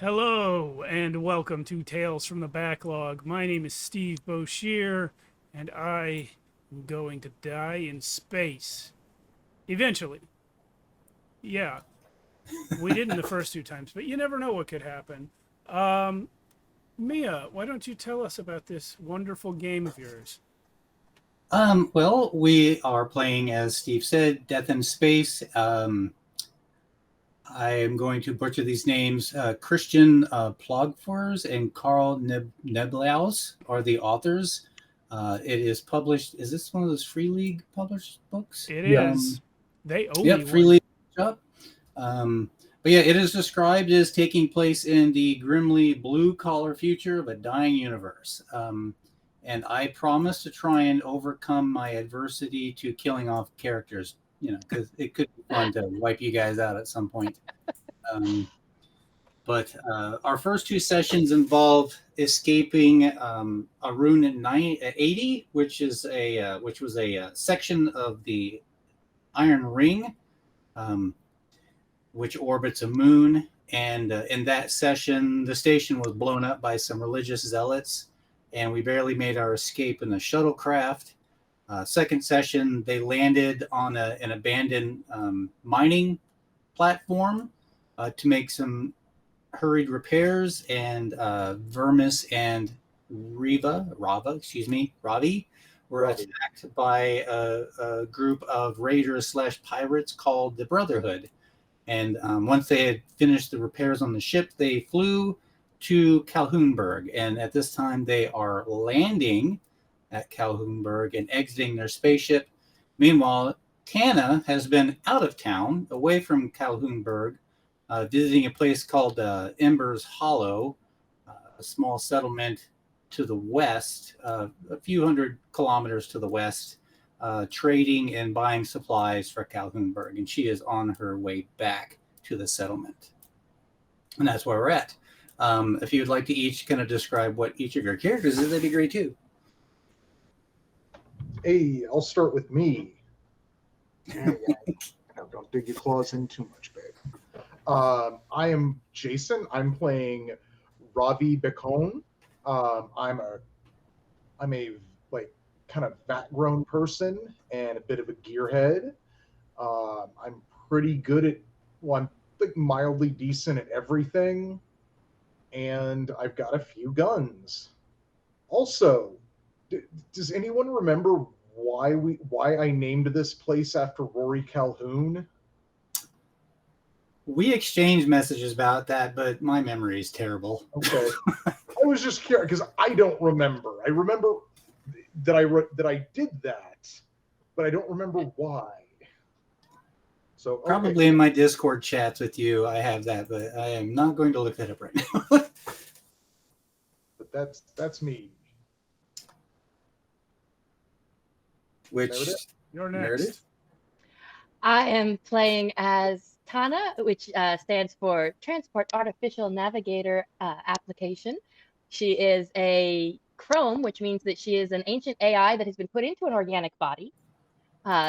Hello and welcome to Tales from the Backlog. My name is Steve Boshier, and I am going to die in space. Eventually. Yeah, we didn't the first two times, but you never know what could happen. Um, Mia, why don't you tell us about this wonderful game of yours? Well, we are playing, as Steve said, Death in Space. I am going to butcher these names. Christian Plogfors and Carl Neblaus are the authors. It is published. Is this one of those Free League published books? It Yeah. is. They owe me Yep, Free one. League shop. But yeah, it is described as taking place in the grimly blue collar future of a dying universe. And I promise to try and overcome my adversity to killing off characters, because it could be fun to wipe you guys out at some point. Um, but our first two sessions involve escaping a rune at 80, which was a section of the Iron Ring, um, which orbits a moon. And in that session, the station was blown up by some religious zealots, and we barely made our escape in the shuttlecraft. Second session, they landed on an abandoned mining platform to make some hurried repairs, and Vermis and Ravi were attacked by a group of raiders slash pirates called the Brotherhood. And once they had finished the repairs on the ship, they flew to Calhounburg. And at this time, they are landing at Calhounburg and exiting their spaceship. Meanwhile, Tana has been out of town, away from Calhounburg, visiting a place called Embers Hollow, a small settlement to the west, a few hundred kilometers to the west, trading and buying supplies for Calhounburg, and she is on her way back to the settlement. And that's where we're at. If you would like to each kind of describe what each of your characters is, that'd be great too. Hey, I'll start with me. Don't dig your claws in too much, babe. I am Jason. I'm playing Ravi Bacone. I'm a like kind of fat-grown person and a bit of a gearhead. I'm pretty good at I'm like mildly decent at everything, and I've got a few guns. Also, does anyone remember why I named this place after Rory Calhoun? We exchanged messages about that, but my memory is terrible. Okay, I was just curious because I don't remember. I remember that I did that, but I don't remember why. So okay. Probably in my Discord chats with you, I have that, but I am not going to look that up right now. But that's me. Which You're next. Meredith? I am playing as Tana, which stands for Transport Artificial Navigator Application. She is a Chrome, which means that she is an ancient AI that has been put into an organic body.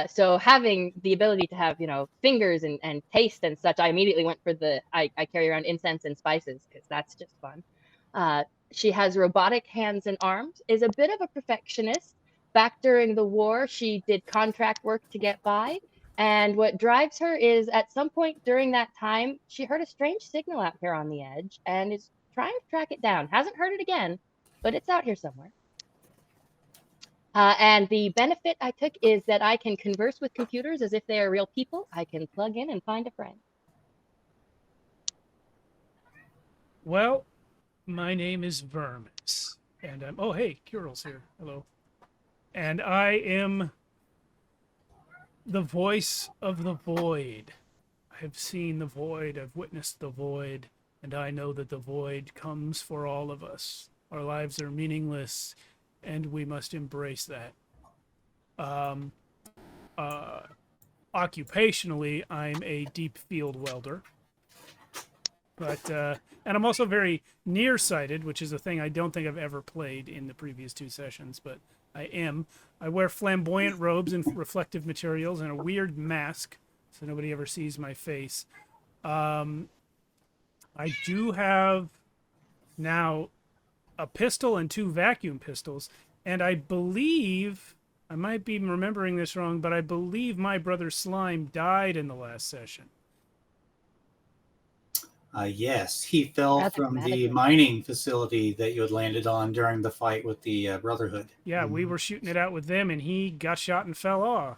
So having the ability to have, fingers and taste and such, I immediately went for I carry around incense and spices because that's just fun. She has robotic hands and arms, is a bit of a perfectionist. Back during the war, she did contract work to get by. And what drives her is at some point during that time, she heard a strange signal out here on the edge and is trying to track it down. Hasn't heard it again, but it's out here somewhere. And the benefit I took is that I can converse with computers as if they are real people. I can plug in and find a friend. Well, my name is Vermis, and I'm. Oh, hey, Cural's here. Hello. And I am the voice of the void. I have seen the void, I've witnessed the void, and I know that the void comes for all of us. Our lives are meaningless, and we must embrace that. Um, Occupationally, I'm a deep field welder. But and I'm also very nearsighted, which is a thing I don't think I've ever played in the previous two sessions, but I am. I wear flamboyant robes and reflective materials and a weird mask, so nobody ever sees my face. I do have now a pistol and 2 vacuum pistols, and I believe I might be remembering this wrong, but I believe my brother Slime died in the last session. Yes, he fell Rather from the dramatically. mining facility that you had landed on during the fight with the Brotherhood. Yeah, we were shooting it out with them, and he got shot and fell off.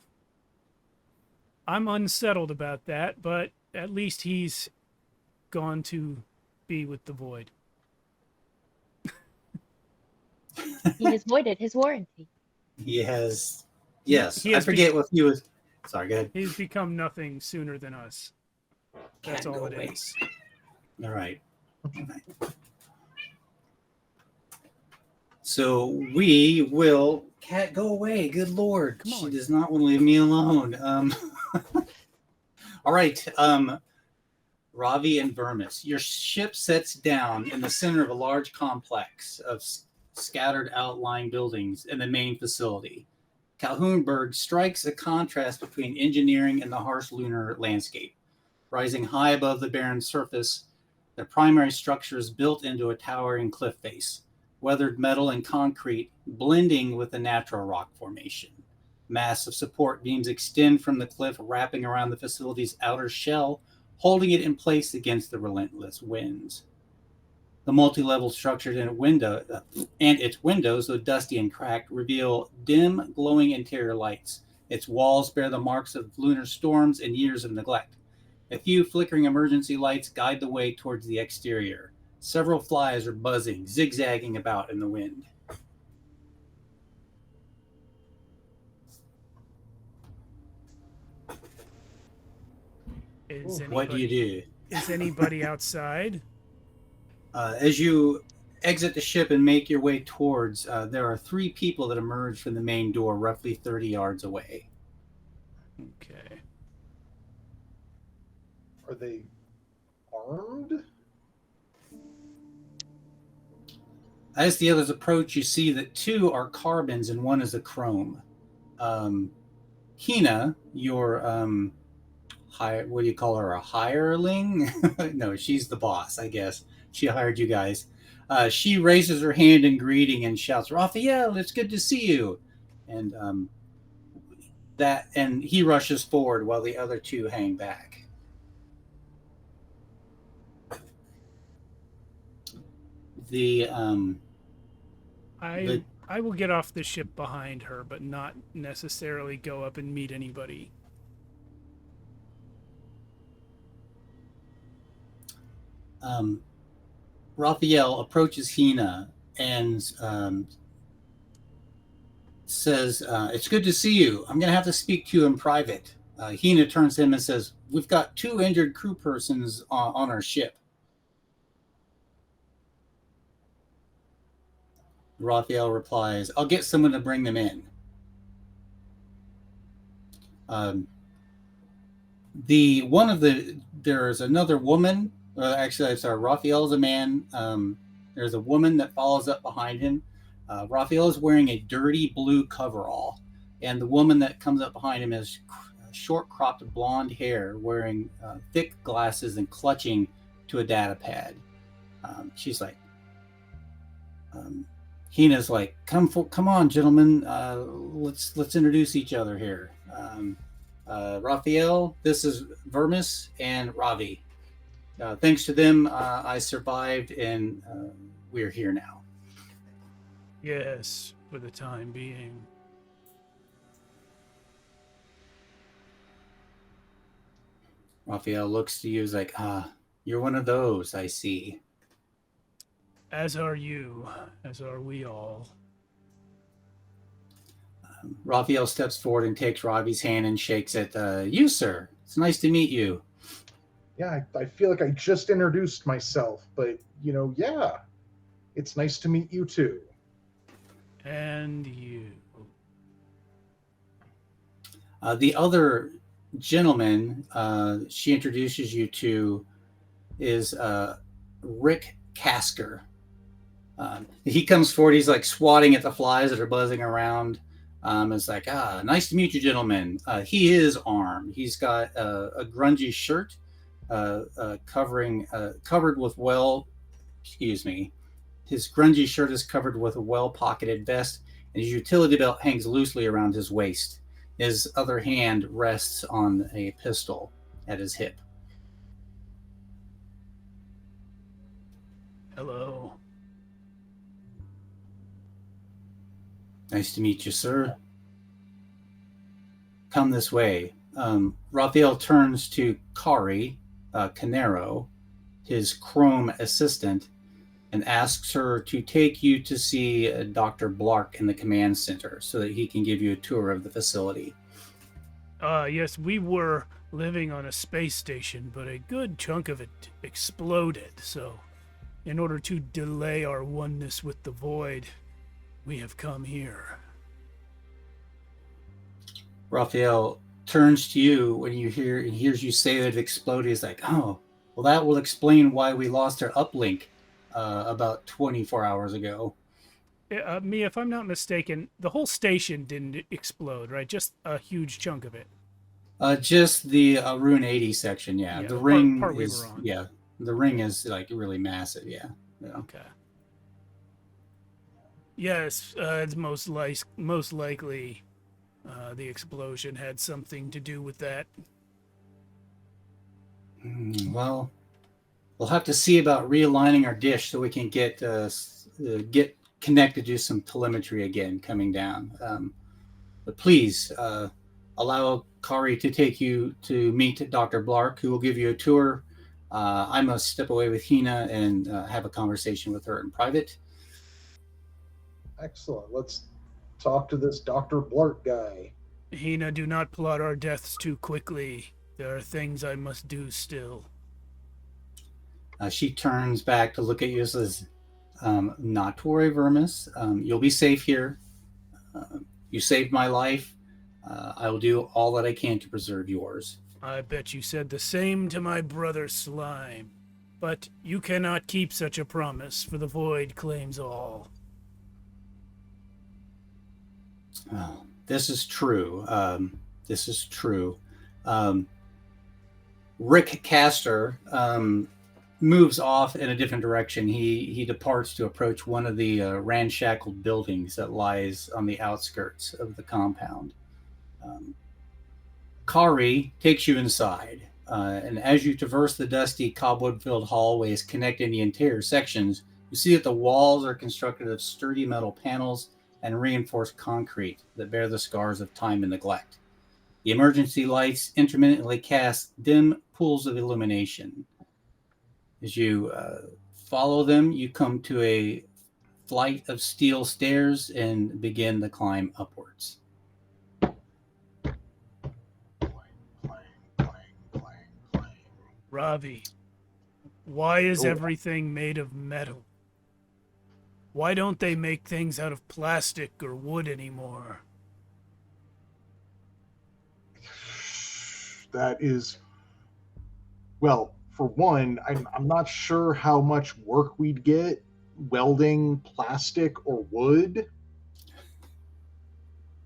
I'm unsettled about that, but at least he's gone to be with the void. He has voided his warranty. He has, yes, He I has forget what he was. Sorry, go ahead. He's become nothing sooner than us. That's Can't all go it away. is. All right. So we will. Cat, go away. Good Lord. Come She on. does not want to leave me alone. All right. Ravi and Vermis, your ship sets down in the center of a large complex of scattered outlying buildings in the main facility. Calhounburg strikes a contrast between engineering and the harsh lunar landscape. Rising high above the barren surface, the primary structure is built into a towering cliff face, weathered metal and concrete blending with the natural rock formation. Massive support beams extend from the cliff, wrapping around the facility's outer shell, holding it in place against the relentless winds. The multi-level structure and its windows, though dusty and cracked, reveal dim, glowing interior lights. Its walls bear the marks of lunar storms and years of neglect. A few flickering emergency lights guide the way towards the exterior. Several flies are buzzing, zigzagging about in the wind. What do you do? Is anybody outside? As you exit the ship and make your way towards, there are 3 people that emerge from the main door, roughly 30 yards away. Okay. Are they armed? As the others approach, you see that 2 are carbons and 1 is a chrome. Hina, your what do you call her? A hireling? No, she's the boss, I guess. She hired you guys. She raises her hand in greeting and shouts, "Raphael, it's good to see you!" And he rushes forward while the other 2 hang back. I will get off the ship behind her, but not necessarily go up and meet anybody. Raphael approaches Hina and says, "It's good to see you. I'm going to have to speak to you in private." Hina turns to him and says, "We've got 2 injured crew persons on our ship." Raphael replies, "I'll get someone to bring them in." There's another woman. Actually, I'm sorry. Raphael's a man. There's a woman that follows up behind him. Raphael is wearing a dirty blue coverall, and the woman that comes up behind him has short cropped blonde hair, wearing thick glasses and clutching to a data pad. She's like, Hina's like, come on, gentlemen, let's introduce each other here. Raphael, this is Vermis and Ravi. Thanks to them, I survived, and we're here now. Yes, for the time being. Raphael looks to you, is like, you're one of those, I see. As are you, as are we all. Raphael steps forward and takes Ravi's hand and shakes it. You, sir. It's nice to meet you. Yeah, I feel like I just introduced myself, but, yeah, it's nice to meet you too. And you. The other gentleman she introduces you to is Rick Casker. He comes forward. He's like swatting at the flies that are buzzing around. It's like, nice to meet you, gentlemen. He is armed. He's got a grungy shirt, covered with excuse me, his grungy shirt is covered with a well-pocketed vest, and his utility belt hangs loosely around his waist. His other hand rests on a pistol at his hip. Hello. Nice to meet you, sir. Come this way. Raphael turns to Kari Canero, his chrome assistant, and asks her to take you to see Dr. Blark in the command center so that he can give you a tour of the facility. Yes, we were living on a space station, but a good chunk of it exploded, so in order to delay our oneness with the void, we have come here. Raphael turns to you when he hears you say that it exploded. He's like, oh, well, that will explain why we lost our uplink about 24 hours ago. Mia, if I'm not mistaken, the whole station didn't explode, right? Just a huge chunk of it. Just the Rune 80 section, yeah. The ring part we is, were on. yeah. The ring is like really massive, yeah. Okay. Yes, it's most likely the explosion had something to do with that. Well, we'll have to see about realigning our dish so we can get connected to some telemetry again coming down. But please allow Kari to take you to meet Dr. Blark, who will give you a tour. I must step away with Hina and have a conversation with her in private. Excellent. Let's talk to this Dr. Blart guy. Hina, do not plot our deaths too quickly. There are things I must do still. She turns back to look at you and says, not to worry, Vermis. You'll be safe here. You saved my life. I will do all that I can to preserve yours. I bet you said the same to my brother Slime. But you cannot keep such a promise, for the void claims all. Oh, this is true. This is true. Rick Castor moves off in a different direction. He departs to approach one of the ramshackle buildings that lies on the outskirts of the compound. Kari takes you inside, and as you traverse the dusty, cobweb-filled hallways connecting the interior sections, you see that the walls are constructed of sturdy metal panels and reinforced concrete that bear the scars of time and neglect. The emergency lights intermittently cast dim pools of illumination. As you follow them, you come to a flight of steel stairs and begin the climb upwards. Ravi, why is everything made of metal? Why don't they make things out of plastic or wood anymore? That is, well, for one, I'm not sure how much work we'd get welding plastic or wood.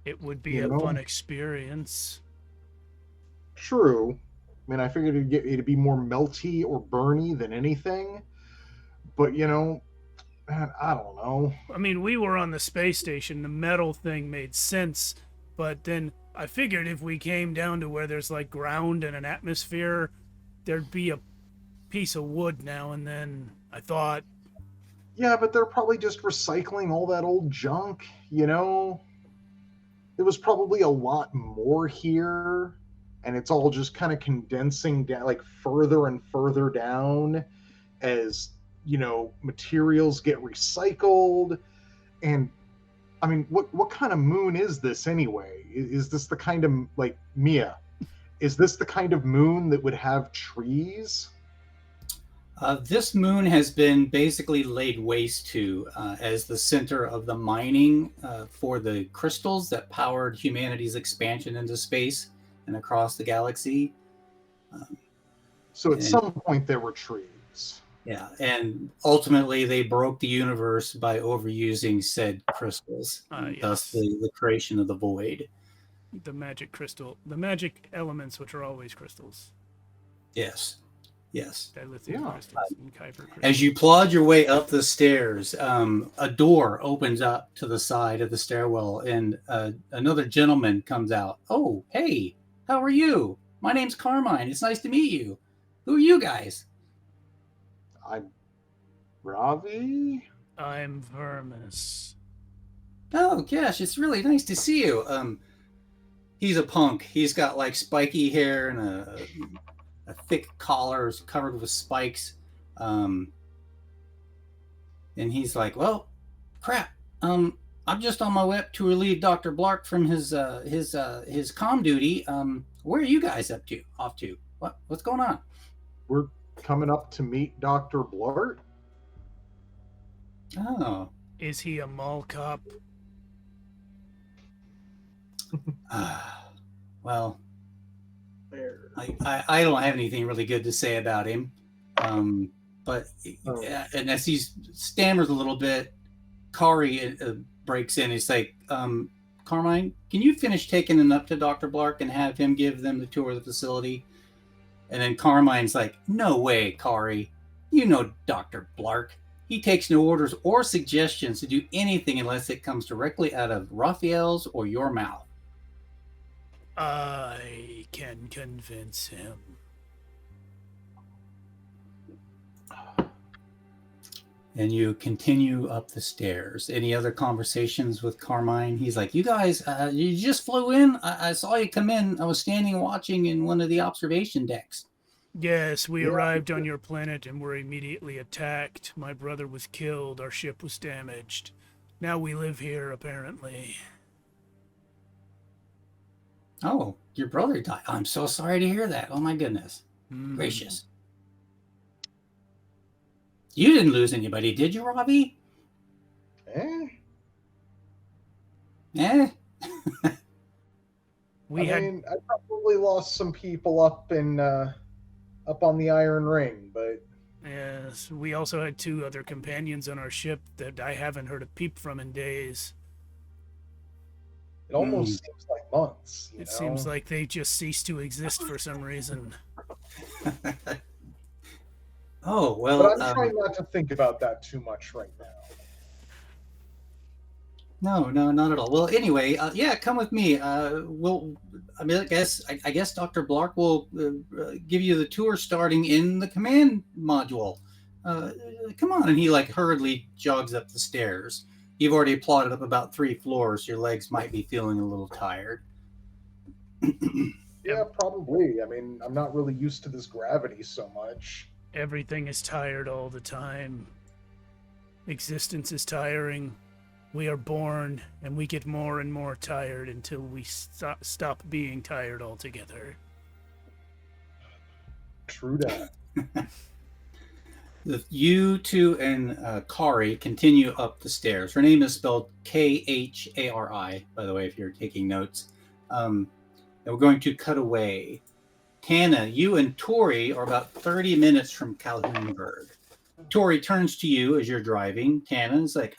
It would be a fun experience. True. I mean, I figured it'd be more melty or burny than anything. But, man, I don't know. I mean, we were on the space station. The metal thing made sense. But then I figured if we came down to where there's like ground and an atmosphere, there'd be a piece of wood now and then. I thought. Yeah, but they're probably just recycling all that old junk, There was probably a lot more here, and it's all just kind of condensing down, like further and further down as, materials get recycled. And I mean, what kind of moon is this anyway? Is this the kind of, like, Mia, is this the kind of moon that would have trees? This moon has been basically laid waste to as the center of the mining for the crystals that powered humanity's expansion into space and across the galaxy. So at some point there were trees. Yeah, and ultimately they broke the universe by overusing said crystals, thus the creation of the void. The magic crystal, the magic elements, which are always crystals. Yes. Yes. Dilithium Yeah. crystals and kyber crystals. As you plod your way up the stairs, a door opens up to the side of the stairwell, and another gentleman comes out. Oh, hey, how are you? My name's Carmine. It's nice to meet you. Who are you guys? I'm Ravi. I'm Vermis. Oh, gosh, it's really nice to see you. He's a punk. He's got like spiky hair and a thick collar covered with spikes. And he's like, well, crap. I'm just on my way up to relieve Dr. Blark from his comm duty. Where are you guys off to? What's going on? We're coming up to meet Dr. Blart. Oh. Is he a mall cop? Well, I don't have anything really good to say about him. But and as he stammers a little bit, Kari breaks in. He's like, Carmine, can you finish taking them up to Dr. Blark and have him give them the tour of the facility? And then Carmine's like, no way, Kari. You know Dr. Blark. He takes no orders or suggestions to do anything unless it comes directly out of Raphael's or your mouth. I can convince him. And you continue up the stairs. Any other conversations with Carmine? He's like, you guys, you just flew in? I saw you come in. I was standing watching in one of the observation decks. Yes, we arrived on your planet and were immediately attacked. My brother was killed. Our ship was damaged. Now we live here, apparently. Oh, your brother died. I'm so sorry to hear that. Oh, my goodness. Gracious. You didn't lose anybody, did you, Robbie? Eh? Eh? I probably lost some people up on the Iron Ring, but Yes, we also had 2 other companions on our ship that I haven't heard a peep from in days. it almost seems like months. It seems like they just ceased to exist for some reason. Oh, well. But I'm trying not to think about that too much right now. No, not at all. Well, anyway, yeah, come with me. I guess Dr. Blark will give you the tour starting in the command module. Come on. And he like hurriedly jogs up the stairs. You've already plodded up about 3 floors. Your legs might be feeling a little tired. Yeah, probably. I mean, I'm not really used to this gravity so much. Everything is tired all the time. Existence is tiring. We are born, and we get more and more tired until we stop being tired altogether. True that. You 2 and Kari continue up the stairs. Her name is spelled Khari, by the way, if you're taking notes. And we're going to cut away. Tana, you and Tori are about 30 minutes from Calhounburg. Tori turns to you as you're driving. Tana is like,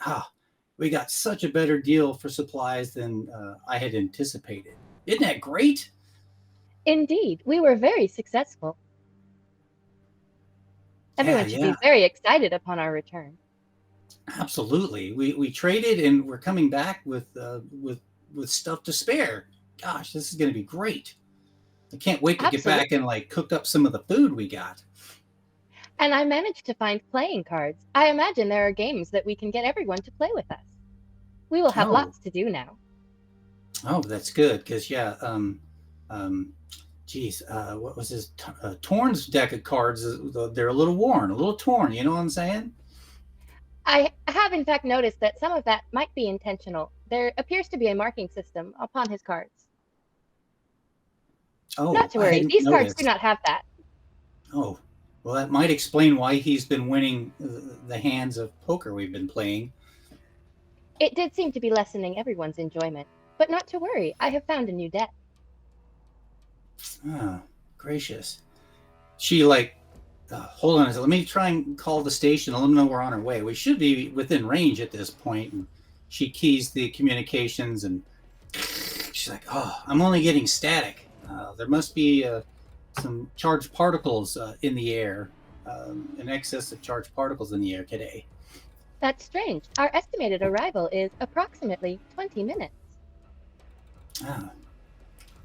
we got such a better deal for supplies than I had anticipated. Isn't that great? Indeed, we were very successful. Everyone should Yeah. be very excited upon our return. Absolutely. We traded and we're coming back with stuff to spare. Gosh, this is going to be great. I can't wait to get back and like cook up some of the food we got. And I managed to find playing cards. I imagine there are games that we can get everyone to play with us. We will have lots to do now. Oh, that's good. Because, what was his? Torn's deck of cards, they're a little worn, a little torn. You know what I'm saying? I have, in fact, noticed that some of that might be intentional. There appears to be a marking system upon his cards. Oh, not to worry. These cards do not have that. Oh, well, that might explain why he's been winning the hands of poker we've been playing. It did seem to be lessening everyone's enjoyment. But not to worry. I have found a new deck. Ah, gracious. She hold on. Let me try and call the station and let them know we're on our way. We should be within range at this point. And she keys the communications and she's like, I'm only getting static. There must be some charged particles in the air, in excess of charged particles in the air today. That's strange. Our estimated arrival is approximately 20 minutes. Ah,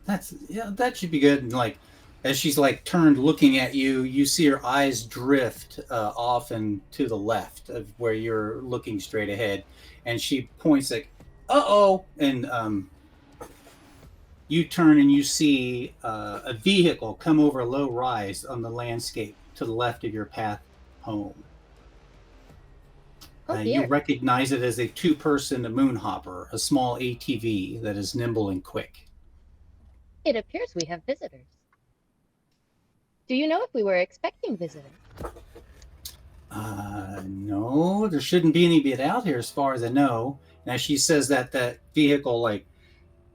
that should be good. And like, as she's like turned looking at you, you see her eyes drift off and to the left of where you're looking straight ahead, and she points like, "Uh-oh!" And you turn and you see a vehicle come over a low rise on the landscape to the left of your path home. Oh You dear. recognize it as a two-person moonhopper, a small ATV that is nimble and quick. It appears we have visitors. Do you know if we were expecting visitors? No, there shouldn't be any bit out here as far as I know. Now she says that vehicle like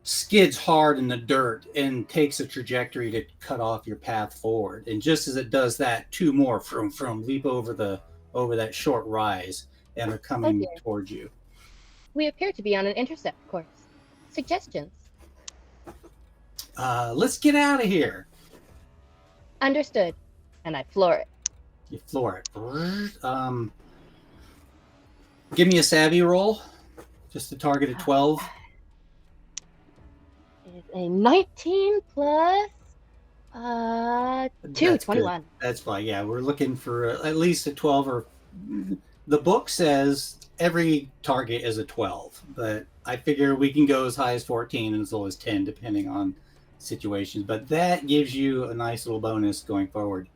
skids hard in the dirt and takes a trajectory to cut off your path forward. And just as it does that, two more from leap over that short rise and are Oh coming dear. towards you. We appear to be on an intercept course. Suggestions? Let's get out of here. Understood. And I floor it. You floor it. Give me a savvy roll. Just to target a 12. It is a 19 plus 2, That's 21. good. That's fine. Yeah, we're looking for at least a 12 or the book says every target is a 12, but I figure we can go as high as 14 and as low as 10 depending on situations. But that gives you a nice little bonus going forward.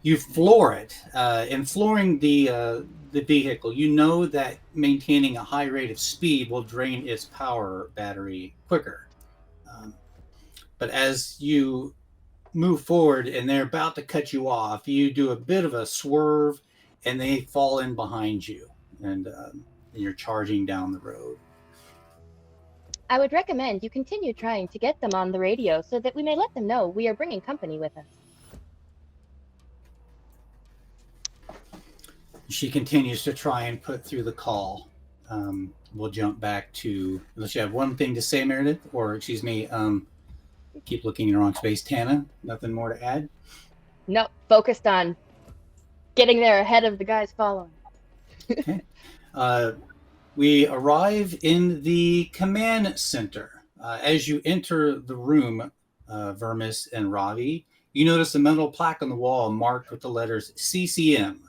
You floor it, and flooring the vehicle, you know that maintaining a high rate of speed will drain its power battery quicker. But as you move forward and they're about to cut you off, you do a bit of a swerve and they fall in behind you, and you're charging down the road. I would recommend you continue trying to get them on the radio so that we may let them know we are bringing company with us. She continues to try and put through the call. We'll jump back to, unless you have one thing to say, Meredith, or excuse me, keep looking in the wrong space. Tana, nothing more to add? Nope, focused on getting there ahead of the guys following. Okay. We arrive in the command center. As you enter the room, Vermis and Ravi, you notice a metal plaque on the wall marked with the letters CCM.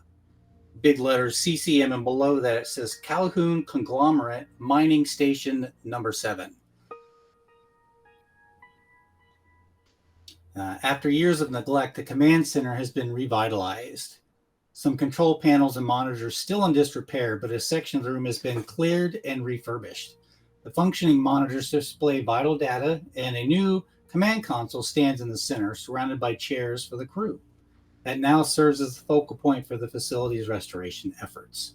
Big letters CCM, and below that it says Calhoun Conglomerate Mining Station Number 7. After years of neglect, the command center has been revitalized. Some control panels and monitors still in disrepair, but a section of the room has been cleared and refurbished. The functioning monitors display vital data, and a new command console stands in the center, surrounded by chairs for the crew. That now serves as the focal point for the facility's restoration efforts.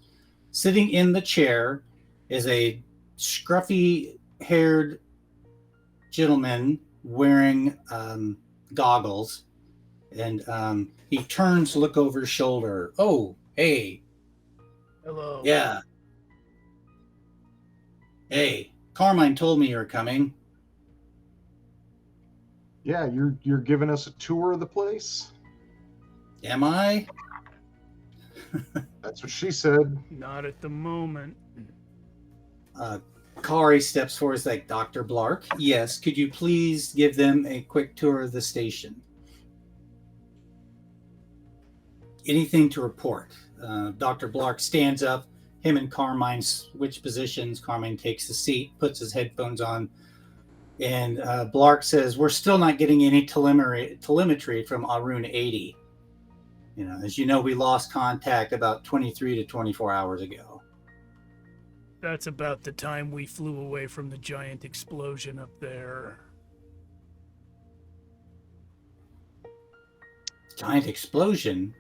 Sitting in the chair is a scruffy-haired gentleman wearing goggles, and he turns to look over his shoulder. Oh, hey. Hello. Yeah. Hey, Carmine told me you were coming. Yeah, you're giving us a tour of the place? Am I? That's what she said. Not at the moment. Kari steps forward. Is like, Dr. Blark, yes, could you please give them a quick tour of the station? Anything to report? Dr. Blark stands up. Him and Carmine switch positions. Carmine takes the seat, puts his headphones on, and Blark says, we're still not getting any telemetry from Arun 80. As you know, we lost contact about 23 to 24 hours ago. That's about the time we flew away from the giant explosion up there. Giant explosion?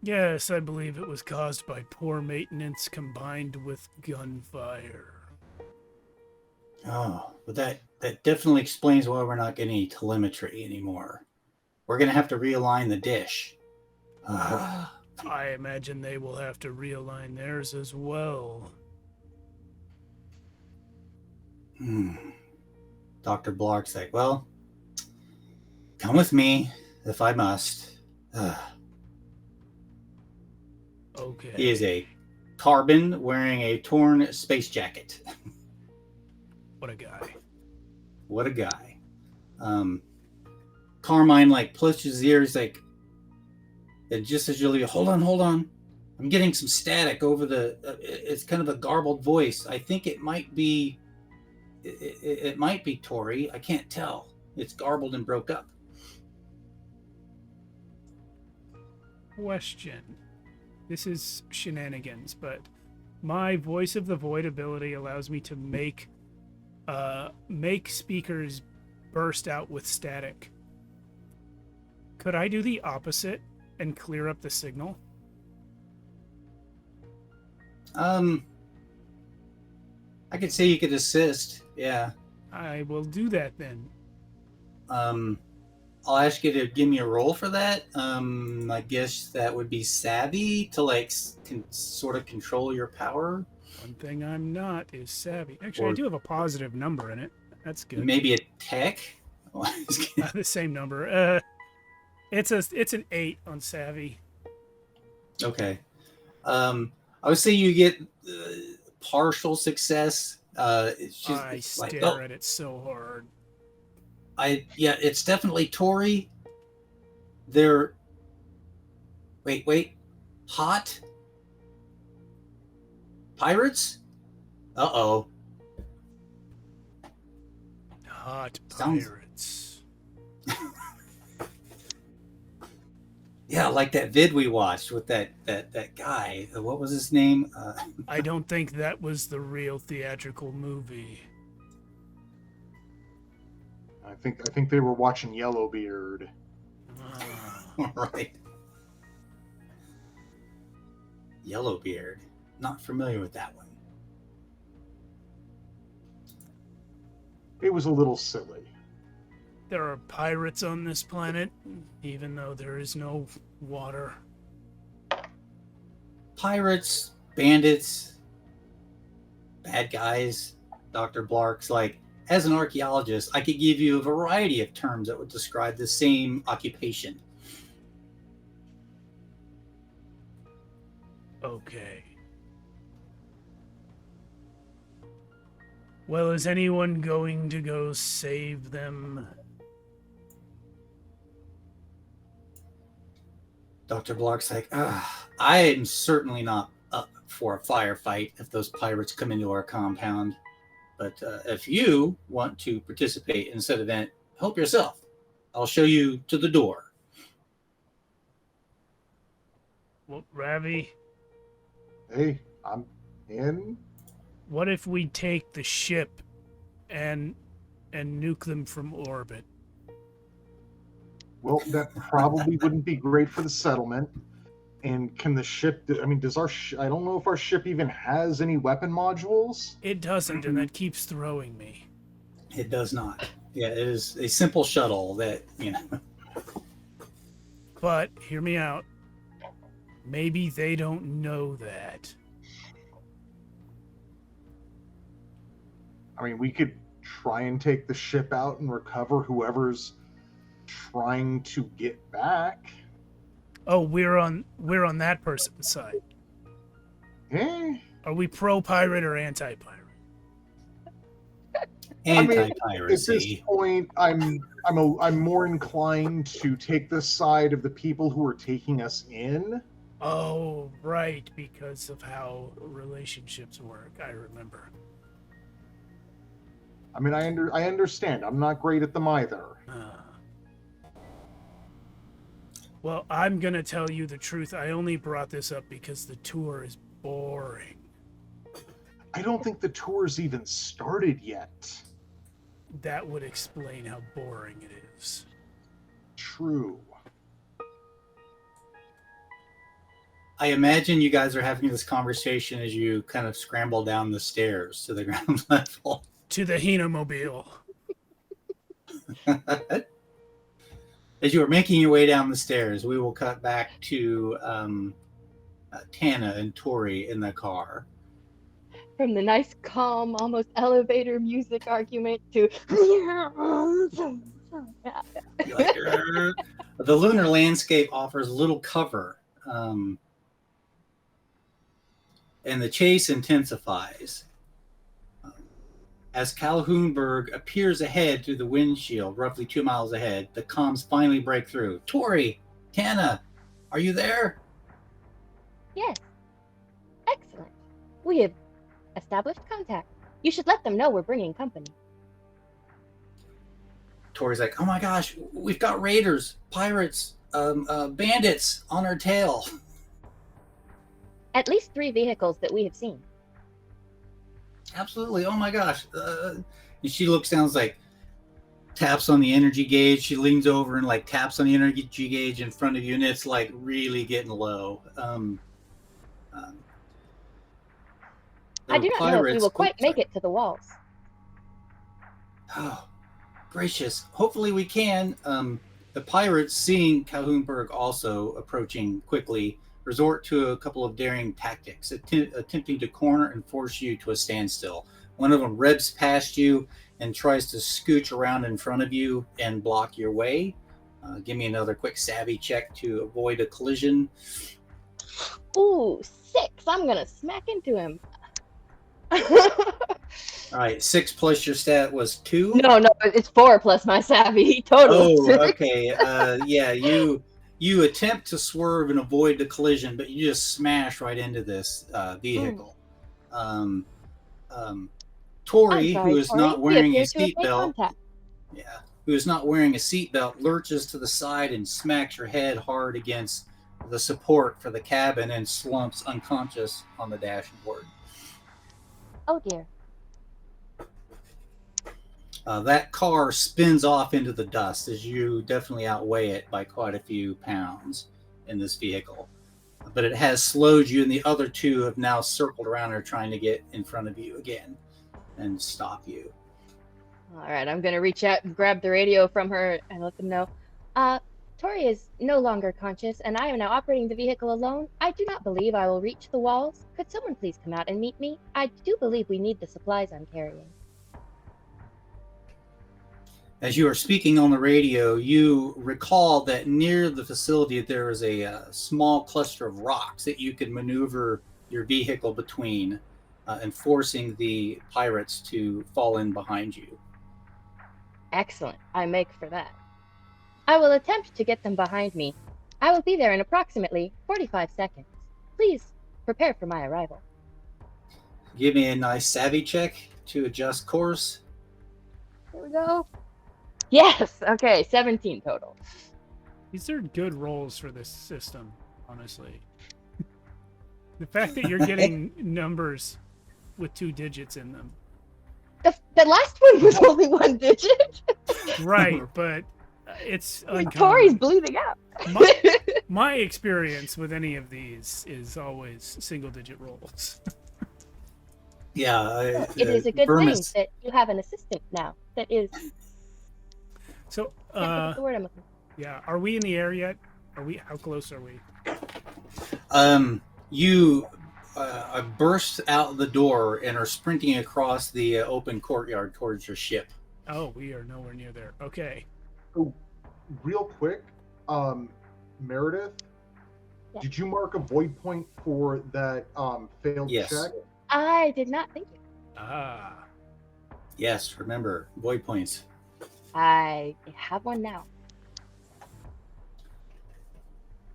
Yes, I believe it was caused by poor maintenance combined with gunfire. Oh, but that definitely explains why we're not getting any telemetry anymore. We're going to have to realign the dish. I imagine they will have to realign theirs as well. Dr. Blark's like, well, Come with me, if I must. Okay. He is a carbon wearing a torn space jacket. What a guy. What a guy. Carmine like pushes his ears like, and just as you leave, hold on. I'm getting some static over the. It's kind of a garbled voice. I think it might be. It might be Tori. I can't tell. It's garbled and broke up. Question. This is shenanigans, but my voice of the void ability allows me to make speakers burst out with static. Could I do the opposite and clear up the signal? I could say you could assist. Yeah. I will do that then. I'll ask you to give me a roll for that. I guess that would be savvy to like sort of control your power. One thing I'm not is savvy. Actually, I do have a positive number in it. That's good. Maybe a tech. The same number. It's an 8 on savvy. Okay. I would say you get partial success. It's just I stare like, at it so hard. It's definitely Tori. They're wait, hot pirates. Uh-oh. Hot Sounds- pirates. Yeah, like that vid we watched with that guy. What was his name? I don't think that was the real theatrical movie. I think they were watching Yellowbeard. Right. Yellowbeard. Not familiar with that one. It was a little silly. There are pirates on this planet, even though there is no water. Pirates, bandits, bad guys, Dr. Blark's like, as an archaeologist, I could give you a variety of terms that would describe the same occupation. Okay. Well, is anyone going to go save them? Dr. Blark's like, I am certainly not up for a firefight if those pirates come into our compound. But if you want to participate in said event, help yourself. I'll show you to the door. Well, Ravi, Hey, I'm in. what if we take the ship and nuke them from orbit? Well, that probably wouldn't be great for the settlement. And can the ship? I mean, does our? I don't know if our ship even has any weapon modules. It doesn't, and that keeps throwing me. It does not. Yeah, it is a simple shuttle that, you know. But, hear me out. Maybe they don't know that. I mean, we could try and take the ship out and recover whoever's trying to get back. Oh, we're on that person's side. Eh? Are we pro-pirate or anti-pirate? At this Anti-piracy. point, I'm more inclined to take the side of the people who are taking us in. Oh, right, because of how relationships work. I remember. I mean, I understand. I'm not great at them either. Well, I'm gonna tell you the truth. I only brought this up because the tour is boring. I don't think the tour's even started yet. That would explain how boring it is. True. I imagine you guys are having this conversation as you kind of scramble down the stairs to the ground level. To the Hinamobile. As you are making your way down the stairs, we will cut back to Tana and Tori in the car. From the nice, calm, almost elevator music argument to Oh, yeah. You're like, "Grr." The lunar landscape offers little cover, and the chase intensifies. As Calhounberg appears ahead through the windshield, roughly 2 miles ahead, the comms finally break through. Tori, Tana, are you there? Yes, excellent. We have established contact. You should let them know we're bringing company. Tori's like, oh my gosh, we've got raiders, pirates, bandits on our tail. At least 3 vehicles that we have seen. Absolutely. Oh my gosh. And she looks down, like taps on the energy gauge. She leans over and like taps on the energy gauge in front of you, and it's like really getting low. I do not know if we will quite make sorry. it to the walls. Oh, gracious. Hopefully we can. The pirates, seeing Calhounberg also approaching quickly, resort to a couple of daring tactics, attempting to corner and force you to a standstill. One of them revs past you and tries to scooch around in front of you and block your way. Give me another quick savvy check to avoid a collision. Ooh, 6. I'm going to smack into him. All right, 6 plus your stat was 2? No, it's 4 plus my savvy. Total. Oh, 6. okay. Yeah, you attempt to swerve and avoid the collision, but you just smash right into this vehicle. Tori, who is not wearing a seatbelt, who is not wearing a seatbelt, lurches to the side and smacks her head hard against the support for the cabin and slumps unconscious on the dashboard. Oh dear. That car spins off into the dust as you definitely outweigh it by quite a few pounds in this vehicle. But it has slowed you, and the other 2 have now circled around her trying to get in front of you again and stop you. All right, I'm going to reach out and grab the radio from her and let them know. Tori is no longer conscious, and I am now operating the vehicle alone. I do not believe I will reach the walls. Could someone please come out and meet me? I do believe we need the supplies I'm carrying. As you are speaking on the radio, you recall that near the facility there is a small cluster of rocks that you could maneuver your vehicle between, and forcing the pirates to fall in behind you. Excellent. I make for that. I will attempt to get them behind me. I will be there in approximately 45 seconds. Please prepare for my arrival. Give me a nice savvy check to adjust course. Here we go. Yes. Okay. 17 total. These are good rolls for this system, honestly. The fact that you're getting numbers with 2 digits in them. The last one was only 1 digit. Right, but it's uncommon. Tori's bleeding out. My experience with any of these is always single-digit rolls. Yeah. It is a good thing that you have an assistant now that is. So, That's the word I'm looking for. yeah, are we in the air yet? How close are we? You burst out the door and are sprinting across the open courtyard towards your ship. Oh, we are nowhere near there. Okay. Oh, real quick, Meredith, Yeah. did you mark a void point for that failed Yes. check? I did not think it. Ah. Yes, remember, void points. I have one now.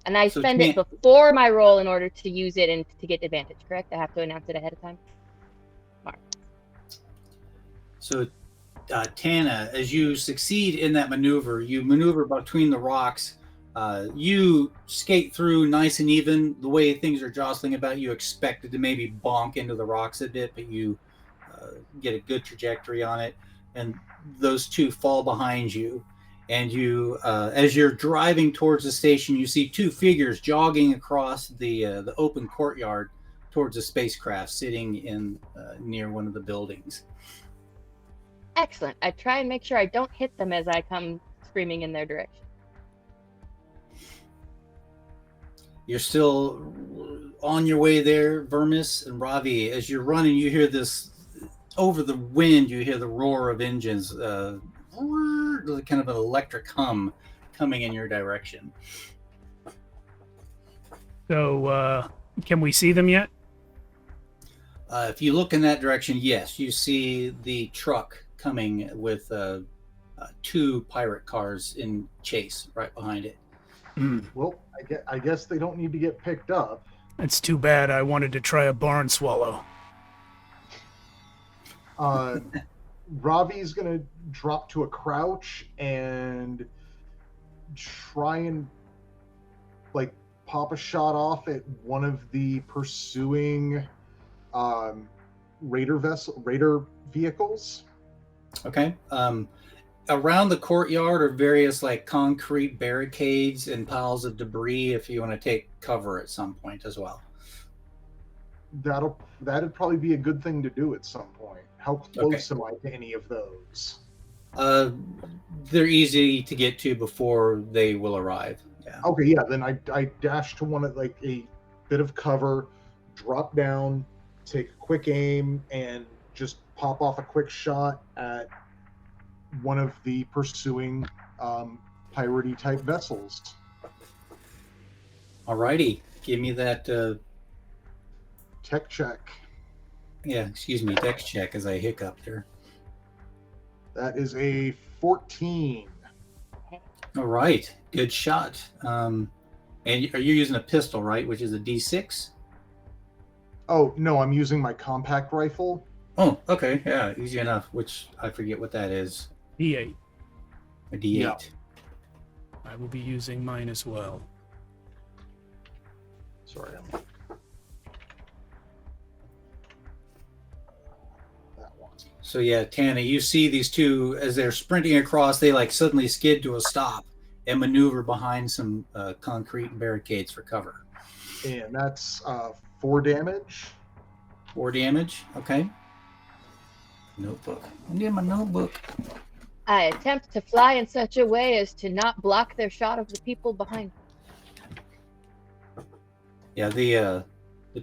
And I So spend it before my roll in order to use it and to get advantage, correct? I have to announce it ahead of time? Mark. So, Tana, as you succeed in that maneuver, you maneuver between the rocks. You skate through nice and even. The way things are jostling about, you expected to maybe bonk into the rocks a bit, but you get a good trajectory on it. And those 2 fall behind you. And you, as you're driving towards the station, you see 2 figures jogging across the open courtyard towards a spacecraft sitting in near one of the buildings. Excellent. I try and make sure I don't hit them as I come screaming in their direction. You're still on your way there, Vermis and Ravi. As you're running, you hear this over the wind. You hear the roar of engines kind of an electric hum coming in your direction. So, can we see them yet? If you look in that direction, yes, you see the truck coming with 2 pirate cars in chase right behind it. Well, I guess they don't need to get picked up. It's too bad. I wanted to try a barn swallow. Ravi's gonna drop to a crouch and try and like pop a shot off at one of the pursuing raider vehicles. Okay. Around the courtyard are various like concrete barricades and piles of debris if you want to take cover at some point as well. That'd probably be a good thing to do at some point. How close am I to any of those? They're easy to get to before they will arrive. Yeah. Okay, yeah. Then I dash to one of like a bit of cover, drop down, take a quick aim, and just pop off a quick shot at one of the pursuing piratey type vessels. Alrighty, give me that. Tech check. Yeah, excuse me, dex check as I hiccup there. That is a 14. All right, good shot. And are you using a pistol, right? Which is a D6? Oh no, I'm using my compact rifle. Oh, okay, yeah, easy enough. Which I forget what that is. D8. A D8. Yeah. I will be using mine as well. Sorry, that one. So yeah, Tana, you see these two as they're sprinting across. They like suddenly skid to a stop and maneuver behind some concrete barricades for cover. And that's 4 damage. 4 damage. Okay. Notebook. I need my notebook. I attempt to fly in such a way as to not block their shot of the people behind. Yeah, the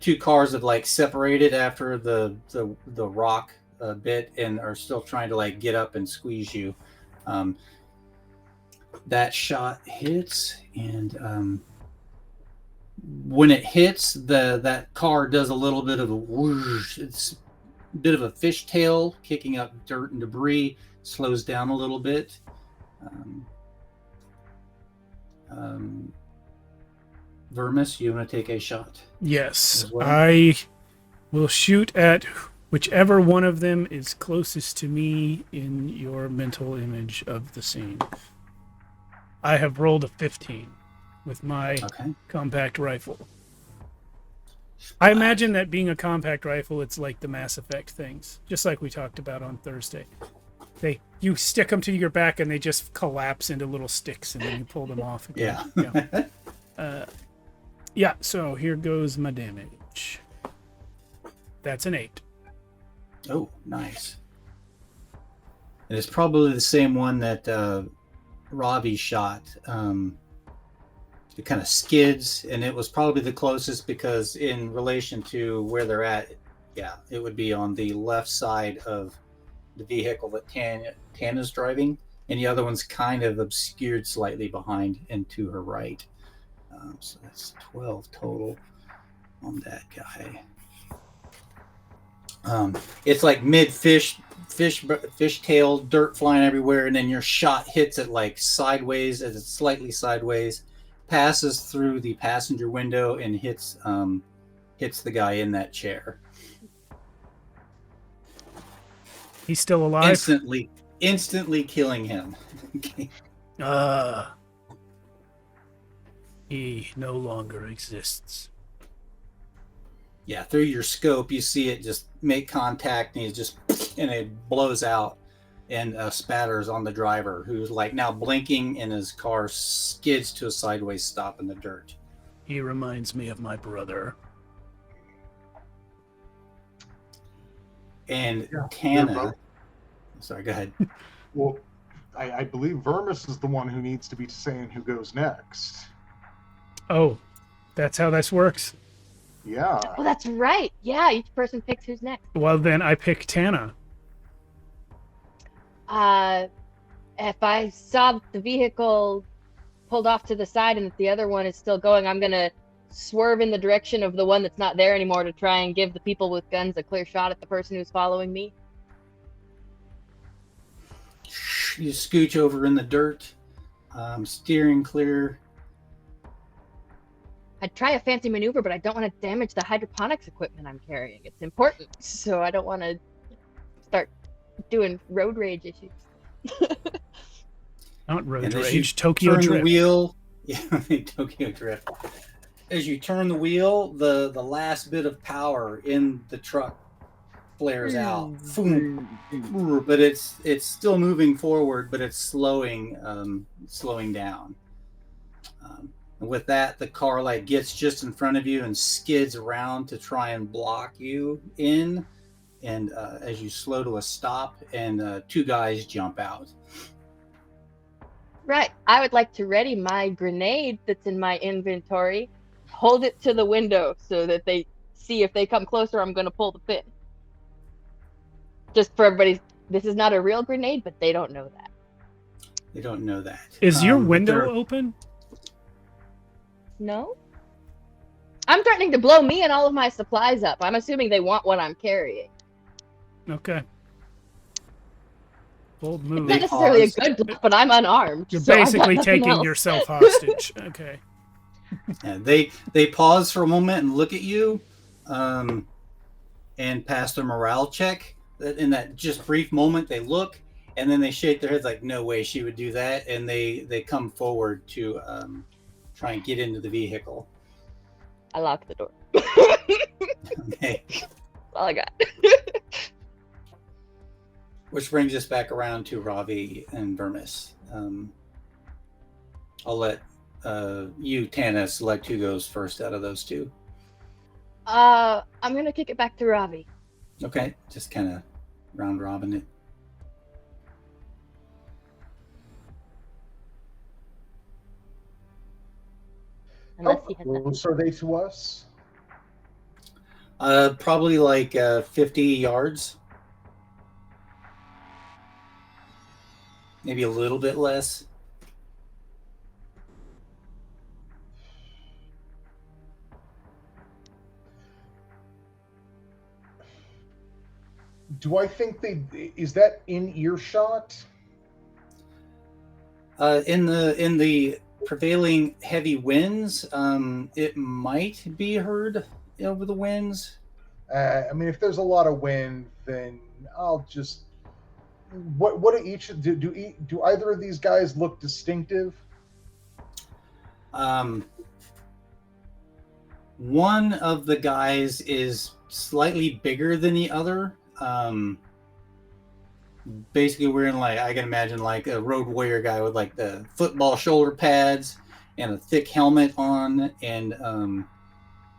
2 cars have like separated after the rock bit and are still trying to like get up and squeeze you. That shot hits, and when it hits, that car does a little bit of a whoosh. It's a bit of a fishtail kicking up dirt and debris. Slows down a little bit. Vermis, you want to take a shot? Yes, As well? I will shoot at whichever one of them is closest to me in your mental image of the scene. I have rolled a 15 with my Okay. compact rifle. I imagine that being a compact rifle, it's like the Mass Effect things, just like we talked about on Thursday. You stick them to your back and they just collapse into little sticks, and then you pull them off again. Yeah. Yeah, so here goes my damage. That's an 8. Oh, nice. And it's probably the same one that Robbie shot. It kind of skids, and it was probably the closest because in relation to where they're at, yeah, it would be on the left side of the vehicle that Tana's driving, and the other one's kind of obscured slightly behind and to her right. So that's 12 total on that guy. It's like mid fish tail, dirt flying everywhere, and then your shot hits it like sideways, as it's slightly sideways, passes through the passenger window and hits the guy in that chair. He's still alive? Instantly killing him. He no longer exists. Yeah, through your scope, you see it just make contact, and it blows out and spatters on the driver, who's like now blinking, and his car skids to a sideways stop in the dirt. He reminds me of my brother. And Yeah, Tana, sorry, go ahead. Well, I believe Vermis is the one who needs to be saying who goes next. Oh, that's how this works? Yeah. Oh, that's right. Yeah, each person picks who's next. Well, then I pick Tana. if I saw the vehicle pulled off to the side and the other one is still going, I'm gonna swerve in the direction of the one that's not there anymore to try and give the people with guns a clear shot at the person who's following me. You scooch over in the dirt, steering clear. I'd try a fancy maneuver, but I don't want to damage the hydroponics equipment I'm carrying. It's important, so I don't want to start doing road rage issues. Not road And as you rage, Tokyo turn Drift. the wheel, yeah, Tokyo Drift. As you turn the wheel, the last bit of power in the truck flares out. Boom. But it's still moving forward, but it's slowing down. And with that, the car like gets just in front of you and skids around to try and block you in. And as you slow to a stop, and two guys jump out. Right. I would like to ready my grenade that's in my inventory, hold it to the window so that they see if they come closer, I'm going to pull the pin. Just for everybody, this is not a real grenade, but they don't know that. They don't know that. Is your But window they're- open? No? I'm threatening to blow me and all of my supplies up. I'm assuming they want what I'm carrying. Okay. Bold move. Not necessarily a pause. good bluff, but I'm unarmed. You're so I've got basically nothing taking else. yourself hostage. Okay. Yeah, they pause for a moment and look at you, and pass their morale check. In that just brief moment, they look, and then they shake their heads like, "No way, she would do that." And they come forward to try and get into the vehicle. I lock the door. Okay, That's all I got. which brings us back around to Ravi and Vermis. I'll let you, Tana, select who goes first out of those two. I'm gonna kick it back to Ravi. Okay, just kind of round robin it. How Unless he has nothing. close are they to us? Probably like 50 yards. Maybe a little bit less. Do I think is that in earshot? In the prevailing heavy winds, it might be heard over the winds. I mean, if there's a lot of wind, then I'll just. What do each do either of these guys look distinctive? One of the guys is slightly bigger than the other. Basically, we're in like, I can imagine like a road warrior guy with like the football shoulder pads and a thick helmet on, and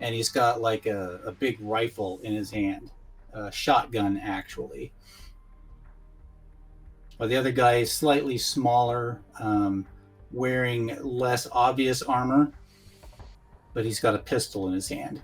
he's got like a big rifle in his hand, a shotgun actually. While the other guy is slightly smaller, wearing less obvious armor, but he's got a pistol in his hand.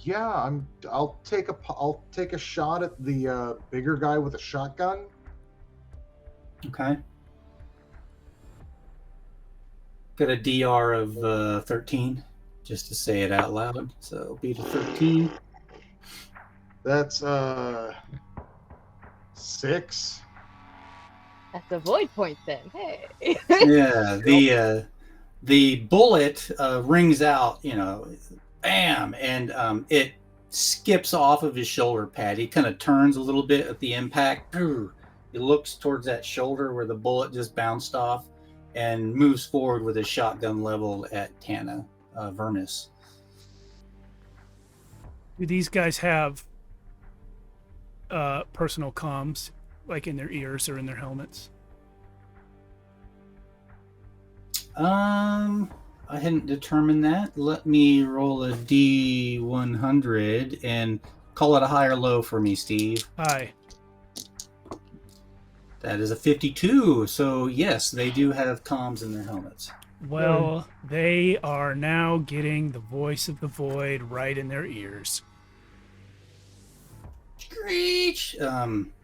Yeah, I'll take a shot at the bigger guy with a shotgun. Okay. Got a DR of 13, just to say it out loud. So beat a 13. That's 6. That's a void point then. Hey. Yeah, the bullet rings out, bam, and it skips off of his shoulder pad. He kind of turns a little bit at the impact. He looks towards that shoulder where the bullet just bounced off and moves forward with his shotgun leveled at Tana Vermis. Do these guys have personal comms, like in their ears or in their helmets? I hadn't determined that. Let me roll a D100 and call it a high or low for me, Steve. Hi. That is a 52. So yes, they do have comms in their helmets. Well, they are now getting the voice of the void right in their ears. Screech!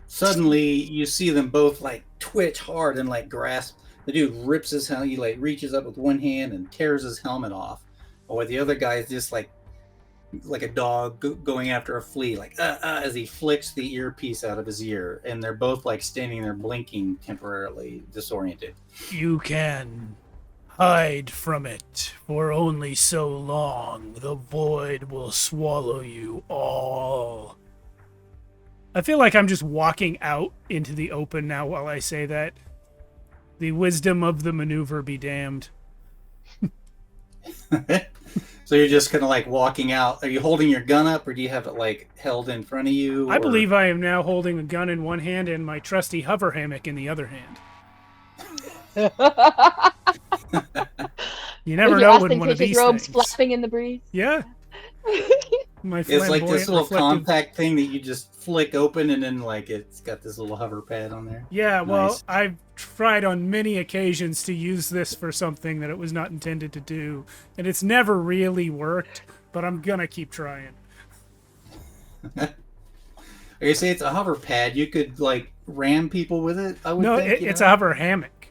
Suddenly you see them both like twitch hard and like grasp. The dude rips his helmet. He like reaches up with one hand and tears his helmet off, while the other guy is just like a dog going after a flea, like as he flicks the earpiece out of his ear, and they're both like standing there blinking, temporarily disoriented. You can hide from it for only so long. The void will swallow you all. I feel like I'm just walking out into the open now while I say that. The wisdom of the maneuver be damned. So you're just kind of like walking out. Are you holding your gun up, or do you have it like held in front of you? I believe I am now holding a gun in one hand and my trusty hover hammock in the other hand. You never With your know when one of ostentatious these robes things. flapping in the breeze. Yeah. My It's like flamboyant this little reflective- compact thing that you just flick open, and then like it's got this little hover pad on there. Yeah, well, Nice. I've tried on many occasions to use this for something that it was not intended to do, and it's never really worked, but I'm gonna keep trying. Like I say, it's a hover pad. You could like ram people with it. I would No, think. it's a hover hammock.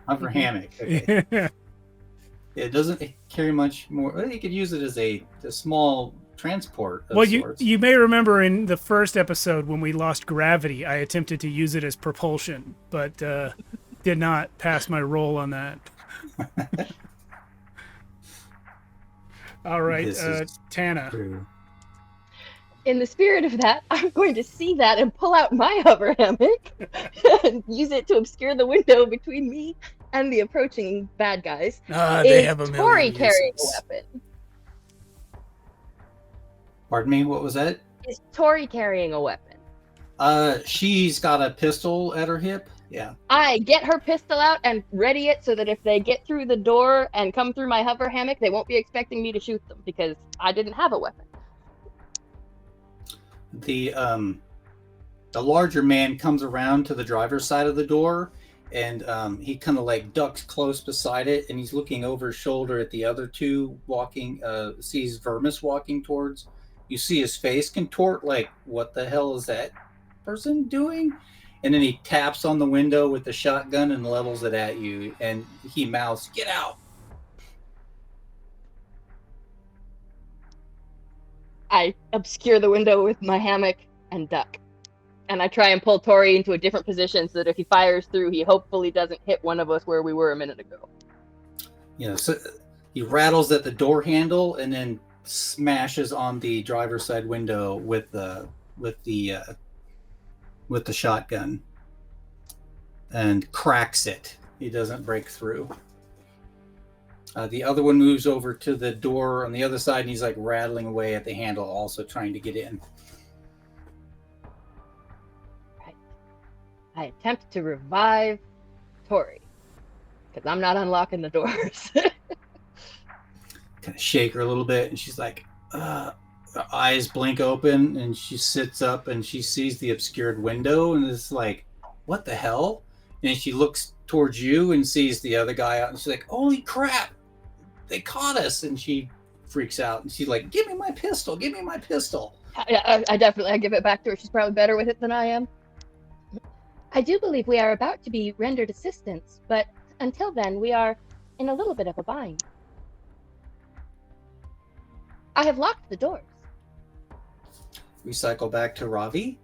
hover hammock. Okay. Yeah. It doesn't carry much more. Well, you could use it as a small transport of Well, sorts. you may remember in the first episode when we lost gravity, I attempted to use it as propulsion, but did not pass my roll on that. All right, This is Tana. True. In the spirit of that, I'm going to see that and pull out my hover hammock and use it to obscure the window between me and the approaching bad guys. They Is have a million Tori carrying a uses. weapon? Pardon me. What was that? Is Tori carrying a weapon? She's got a pistol at her hip. Yeah. I get her pistol out and ready it so that if they get through the door and come through my hover hammock, they won't be expecting me to shoot them because I didn't have a weapon. The larger man comes around to the driver's side of the door, and he kind of like ducks close beside it, and he's looking over his shoulder at the other two walking. Sees Vermis walking towards. You see his face contort, like, what the hell is that person doing? And then he taps on the window with the shotgun and levels it at you, and he mouths, "Get out!" I obscure the window with my hammock and duck. And I try and pull Tori into a different position so that if he fires through, he hopefully doesn't hit one of us where we were a minute ago. You know, so he rattles at the door handle and then smashes on the driver's side window with the shotgun and cracks it. He doesn't break through. The other one moves over to the door on the other side, and he's like rattling away at the handle, also trying to get in. I attempt to revive Tori because I'm not unlocking the doors. Kind of shake her a little bit, and she's like, her eyes blink open, and she sits up, and she sees the obscured window, and is like, what the hell? And she looks towards you and sees the other guy out, and she's like, holy crap, they caught us. And she freaks out, and she's like, give me my pistol, give me my pistol. I definitely give it back to her. She's probably better with it than I am. I do believe we are about to be rendered assistance, but until then, we are in a little bit of a bind. I have locked the doors. We cycle back to Ravi.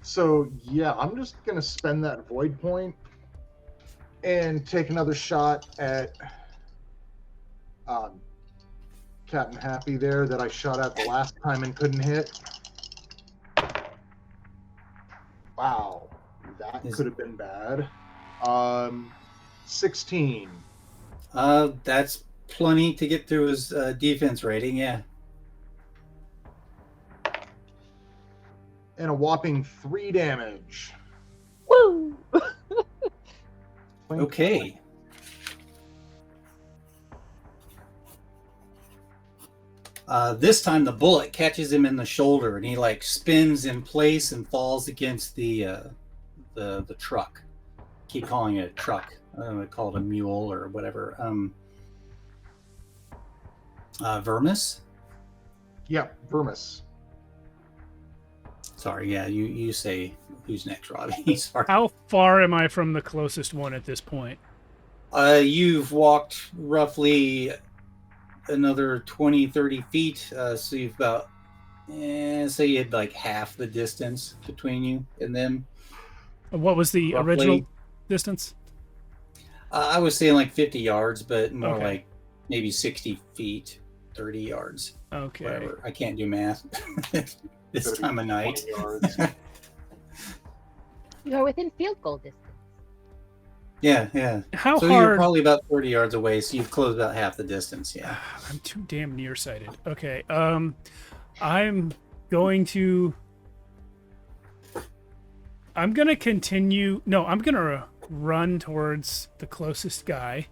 So yeah, I'm just gonna spend that void point and take another shot at Captain Happy there that I shot at the last time and couldn't hit. Wow, that could have been bad. 16. That's plenty to get through his defense rating, yeah. And a whopping 3 damage. Woo! This time the bullet catches him in the shoulder, and he like spins in place and falls against the truck. Keep calling it a truck. I don't know, call it a mule or whatever. Vermis. Yeah, Vermis. Sorry, yeah, you say who's next, Robbie. Sorry. How far am I from the closest one at this point? You've walked roughly another 20, 30 feet. So you've about, say you had like half the distance between you and them. What was the Roughly. original distance? I was saying like 50 yards, but more Okay. like maybe 60 feet, 30 yards. Okay. Whatever. I can't do math this 30, time of night. 20 yards. You are within field goal distance. Yeah. How So you're hard? probably about 30 yards away, so you've closed about half the distance, yeah. I'm too damn nearsighted. Okay. I'm going to. I'm gonna continue. No, I'm gonna run towards the closest guy,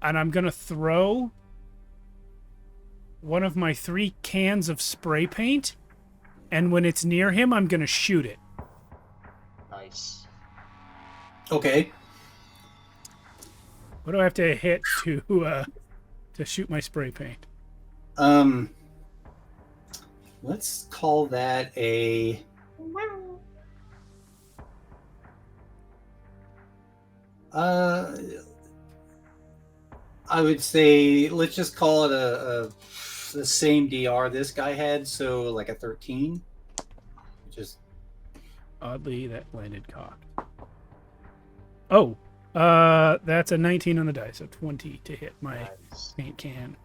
and I'm gonna throw one of my 3 cans of spray paint, and when it's near him, I'm gonna shoot it. Nice. Okay. What do I have to hit to shoot my spray paint? Let's call that a... I would say let's just call it the same DR this guy had, so like a 13. Just Oddly, that landed cocked. Oh, that's a 19 on the dice, so 20 to hit my Nice. paint can.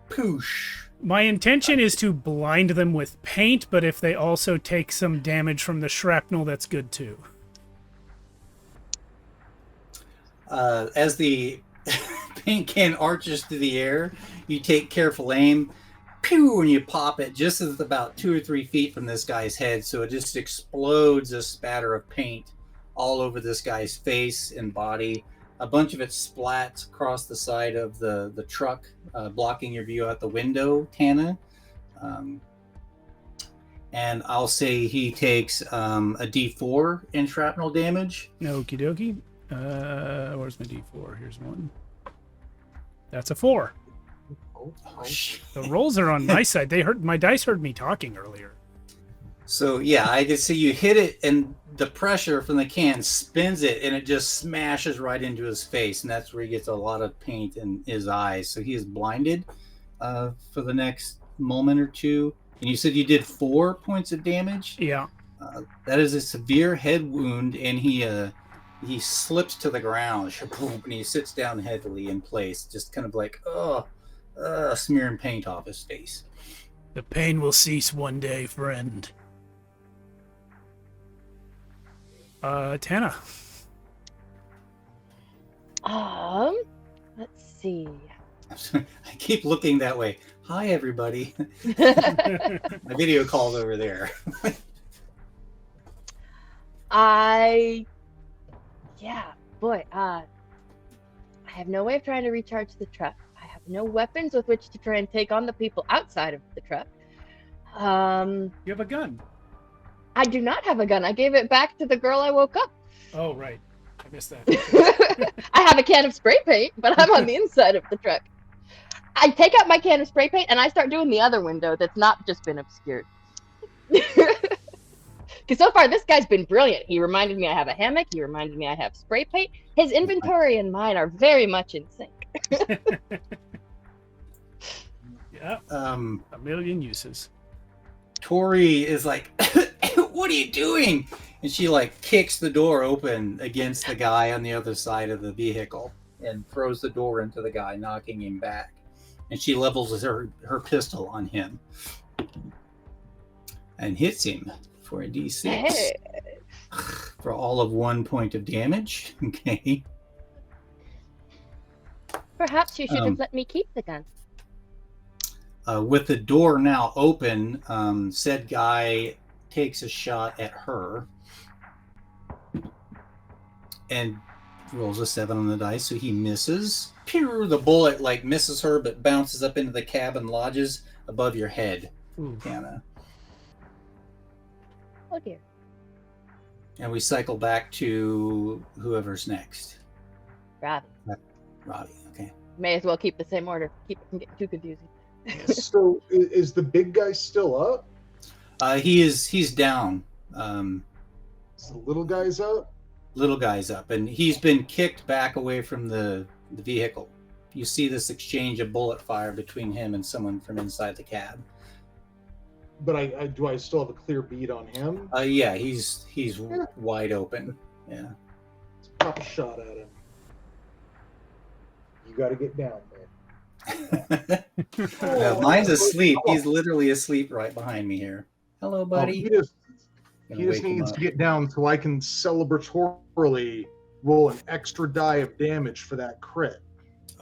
poosh. My intention is to blind them with paint, but if they also take some damage from the shrapnel, that's good too. As the paint can arches through the air, you take careful aim, pew, and you pop it just as it's about 2 or 3 feet from this guy's head, so it just explodes a spatter of paint all over this guy's face and body. A bunch of it splats across the side of the truck, blocking your view out the window, Tana. And I'll say he takes a D4 in shrapnel damage. Okie dokie. Where's my D4? Here's one. That's a 4. Oh, Oh, nice. shit. The rolls are on my side. They heard my dice heard me talking earlier. So yeah, I could see you hit it, and the pressure from the can spins it, and it just smashes right into his face, and that's where he gets a lot of paint in his eyes. So he is blinded for the next moment or two. And you said you did 4 points of damage. Yeah. That is a severe head wound, and he slips to the ground, and he sits down heavily in place, just kind of like smearing paint off his face. The pain will cease one day, friend. Tana. Let's see. I keep looking that way. Hi, everybody. My video call's over there. I have no way of trying to recharge the truck. I have no weapons with which to try and take on the people outside of the truck. You have a gun. I do not have a gun. I gave it back to the girl I woke up. Oh, right. I missed that. I have a can of spray paint, but I'm on the inside of the truck. I take out my can of spray paint and I start doing the other window that's not just been obscured. Because so far, this guy's been brilliant. He reminded me I have a hammock. He reminded me I have spray paint. His inventory and mine are very much in sync. Yeah, A a million uses. Tori is like, what are you doing? And she like kicks the door open against the guy on the other side of the vehicle and throws the door into the guy, knocking him back. And she levels her pistol on him and hits him for a D6 Hey. for all of 1 point of damage. Okay. Perhaps you should have let me keep the gun. With the door now open, said guy takes a shot at her. And rolls a 7 on the dice, so he misses. Pew! The bullet like misses her, but bounces up into the cab and lodges above your head, Ooh. Tana. Oh dear. And we cycle back to whoever's next. Robbie. Robbie. Okay. May as well keep the same order. Keep it from getting too confusing. So is the big guy still up? He's down. Is the little guy's up? Little guy's up, and he's been kicked back away from the vehicle. You see this exchange of bullet fire between him and someone from inside the cab. But I do I still have a clear bead on him? Yeah, he's wide open. Yeah. Let's pop a shot at him. You got to get down there. Yeah, mine's asleep. He's literally asleep right behind me here. Hello, buddy. He just Gonna wake him needs up. to get down so I can celebratorily roll an extra die of damage for that crit.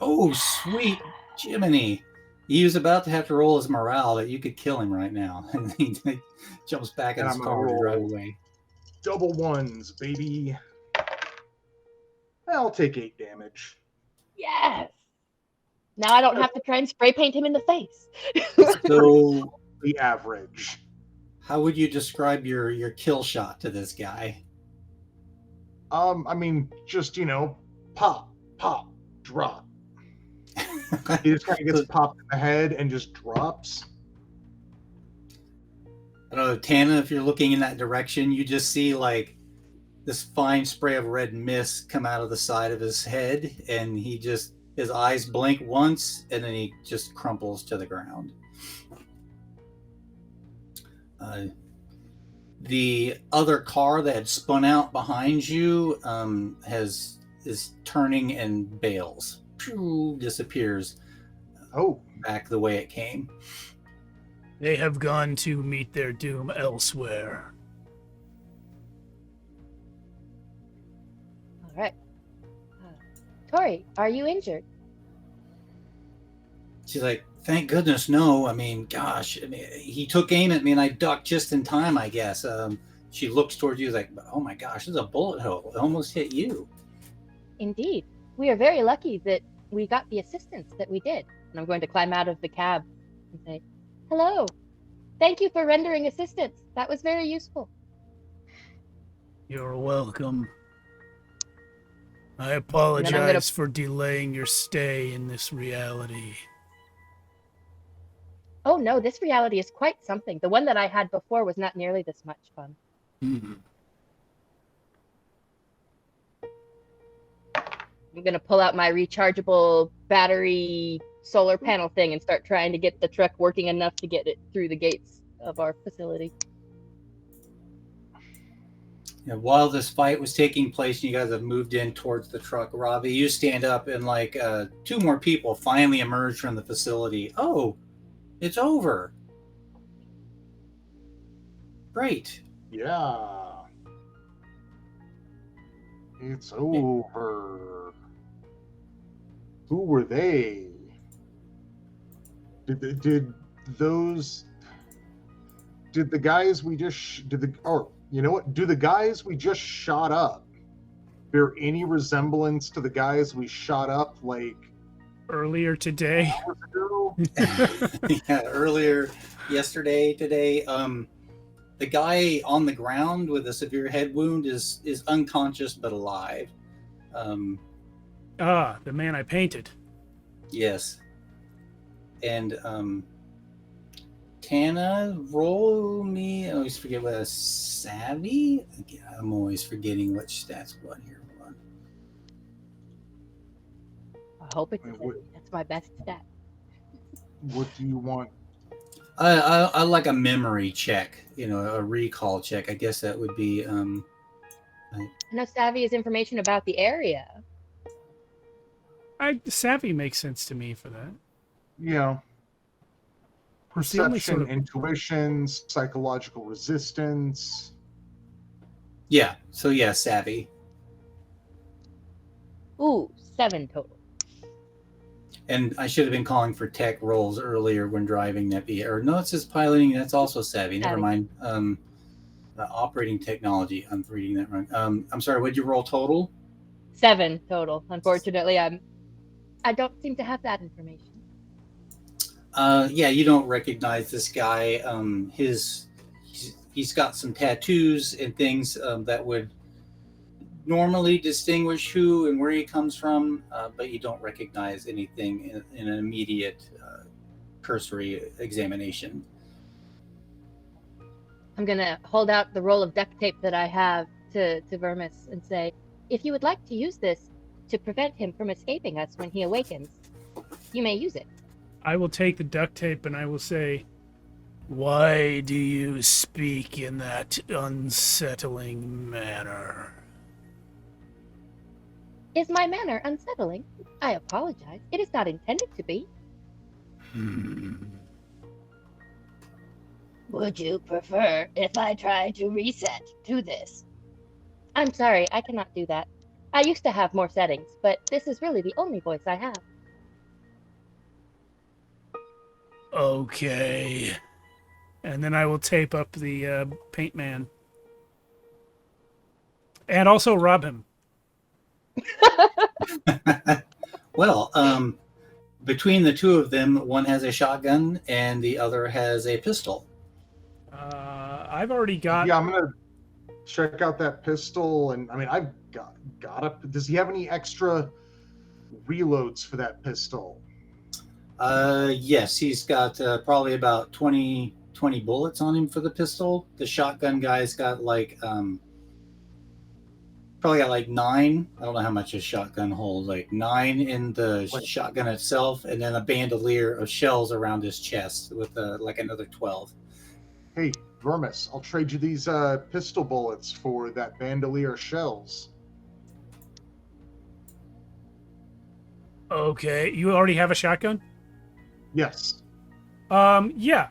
Oh, sweet Jiminy. He was about to have to roll his morale that you could kill him right now. And he jumps back in And his I'm gonna car to drive roll. away. Double ones, baby. I'll take 8 damage. Yes. Now I don't have to try and spray paint him in the face. So, The average. how would you describe your kill shot to this guy? I mean, just, pop, pop, drop. He just kind of gets popped in the head and just drops. I don't know, Tana, if you're looking in that direction, you just see like this fine spray of red mist come out of the side of his head, and his eyes blink once, and then he just crumples to the ground. The other car that had spun out behind you is turning and bails. Pew, disappears Oh, back the way it came. They have gone to meet their doom elsewhere. All right. Tori, are you injured? She's like, thank goodness, no. I mean, gosh, he took aim at me and I ducked just in time, I guess. She looks towards you like, oh my gosh, there's a bullet hole. It almost hit you. Indeed. We are very lucky that we got the assistance that we did. And I'm going to climb out of the cab and say, hello. Thank you for rendering assistance. That was very useful. You're welcome. I apologize for delaying your stay in this reality. Oh no, this reality is quite something. The one that I had before was not nearly this much fun. Mhm. I'm going to pull out my rechargeable battery solar panel thing and start trying to get the truck working enough to get it through the gates of our facility. Yeah, while this fight was taking place, you guys have moved in towards the truck. Ravi, you stand up and like 2 more people finally emerge from the facility. Oh, it's over. Great. yeah. It's over. Who were they? Did the guys we just you know what? Do the guys we just shot up bear any resemblance to the guys we shot up like Earlier today. hours ago? Yeah, earlier, yesterday, today, the guy on the ground with a severe head wound is unconscious but alive. The man I painted. Yes. And Tana, roll me. I always forget what a savvy. Okay, I'm always forgetting which stats what here. Hold on. I hope it's Wait, what? that's my best stat. What do you want? I like a memory check, a recall check. I guess that would be I know savvy is information about the area. Savvy makes sense to me for that. Yeah. It's the only Perception, sort of- intuition, psychological resistance. yeah. So yeah, savvy. Ooh, 7 total. And I should have been calling for tech rolls earlier when driving that vehicle. Or no, it says piloting. That's also savvy. Never mind. Operating technology. I'm reading that wrong. I'm sorry. What'd you roll total? 7 total. Unfortunately, I don't seem to have that information. Yeah, you don't recognize this guy. He's got some tattoos and things that would normally distinguish who and where he comes from, but you don't recognize anything in an immediate cursory examination. I'm gonna hold out the roll of duct tape that I have to Vermis and say, if you would like to use this to prevent him from escaping us when he awakens, you may use it. I will take the duct tape and I will say, "Why do you speak in that unsettling manner?" Is my manner unsettling? I apologize. It is not intended to be. Would you prefer if I try to reset to this? I'm sorry, I cannot do that. I used to have more settings, but this is really the only voice I have. Okay. And then I will tape up the paint man. And also rob him. Well, between the two of them, one has a shotgun and the other has a pistol. I've already got... Yeah, I'm gonna check out that pistol, and I mean, I've got a. Does he have any extra reloads for that pistol? Yes, he's got probably about 20 bullets on him for the pistol. The shotgun guy's got like probably got like 9. I don't know how much a shotgun holds, like 9 in the shotgun itself, and then a bandolier of shells around his chest with like another 12. Hey, Vermis, I'll trade you these pistol bullets for that bandolier of shells. Okay, you already have a shotgun? Yes. Yeah.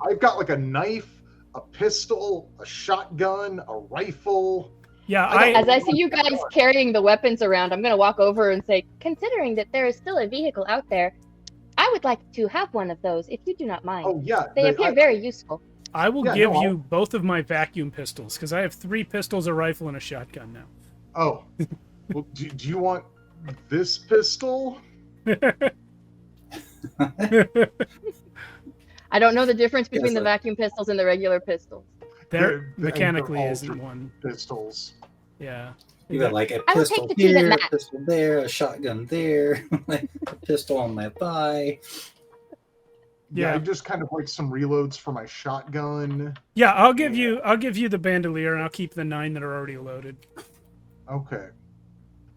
I've got like a knife, a pistol, a shotgun, a rifle. Yeah, As I see you guys carrying the weapons around, I'm going to walk over and say, considering that there is still a vehicle out there, I would like to have one of those, if you do not mind. Oh, yeah. They appear very useful. I will give you both of my vacuum pistols, because I have 3 pistols, a rifle, and a shotgun now. Oh. Well, do you want this pistol? I don't know the difference between the vacuum pistols and the regular pistols. There They're mechanically isn't one. Pistols. Yeah. You got like a I would pistol take the two that here, a match. pistol there, a shotgun there, like a pistol on my thigh. Yeah, Yeah. I just kind of like some reloads for my shotgun. Yeah, I'll give you the bandolier, and I'll keep the 9 that are already loaded. Okay.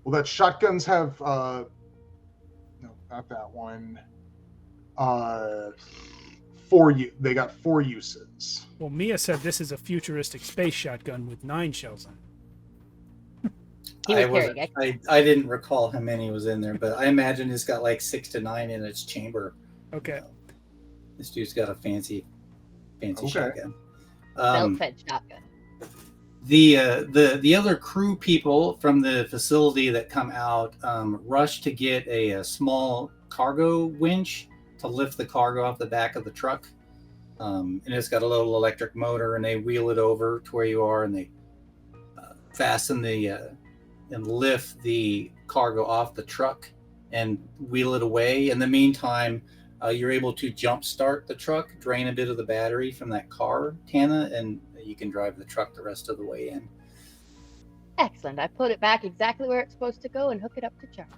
Well, that shotguns have no, not that one. 4 they got 4 uses. Well, Mia said this is a futuristic space shotgun with 9 shells in it. I didn't recall how many was in there, but I imagine it's got like 6 to 9 in its chamber. Okay. This dude's got a fancy shotgun. Belt-fed shotgun. The other crew people from the facility that come out rush to get a small cargo winch to lift the cargo off the back of the truck, and it's got a little electric motor, and they wheel it over to where you are, and they fasten and lift the cargo off the truck and wheel it away. In the meantime, you're able to jump start the truck, drain a bit of the battery from that car, Tana, and you can drive the truck the rest of the way in. Excellent. I put it back exactly where it's supposed to go and hook it up to charge.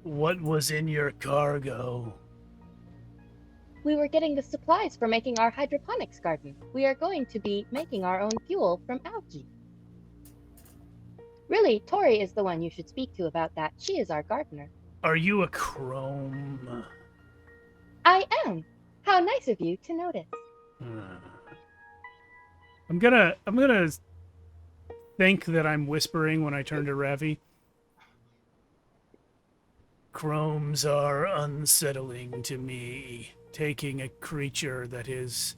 What was in your cargo? We were getting the supplies for making our hydroponics garden. We are going to be making our own fuel from algae. Really, Tori is the one you should speak to about that. She is our gardener. Are you a chrome? I am. How nice of you to notice. I'm gonna think that I'm whispering when I turn to Ravi. Chromes are unsettling to me. Taking a creature that is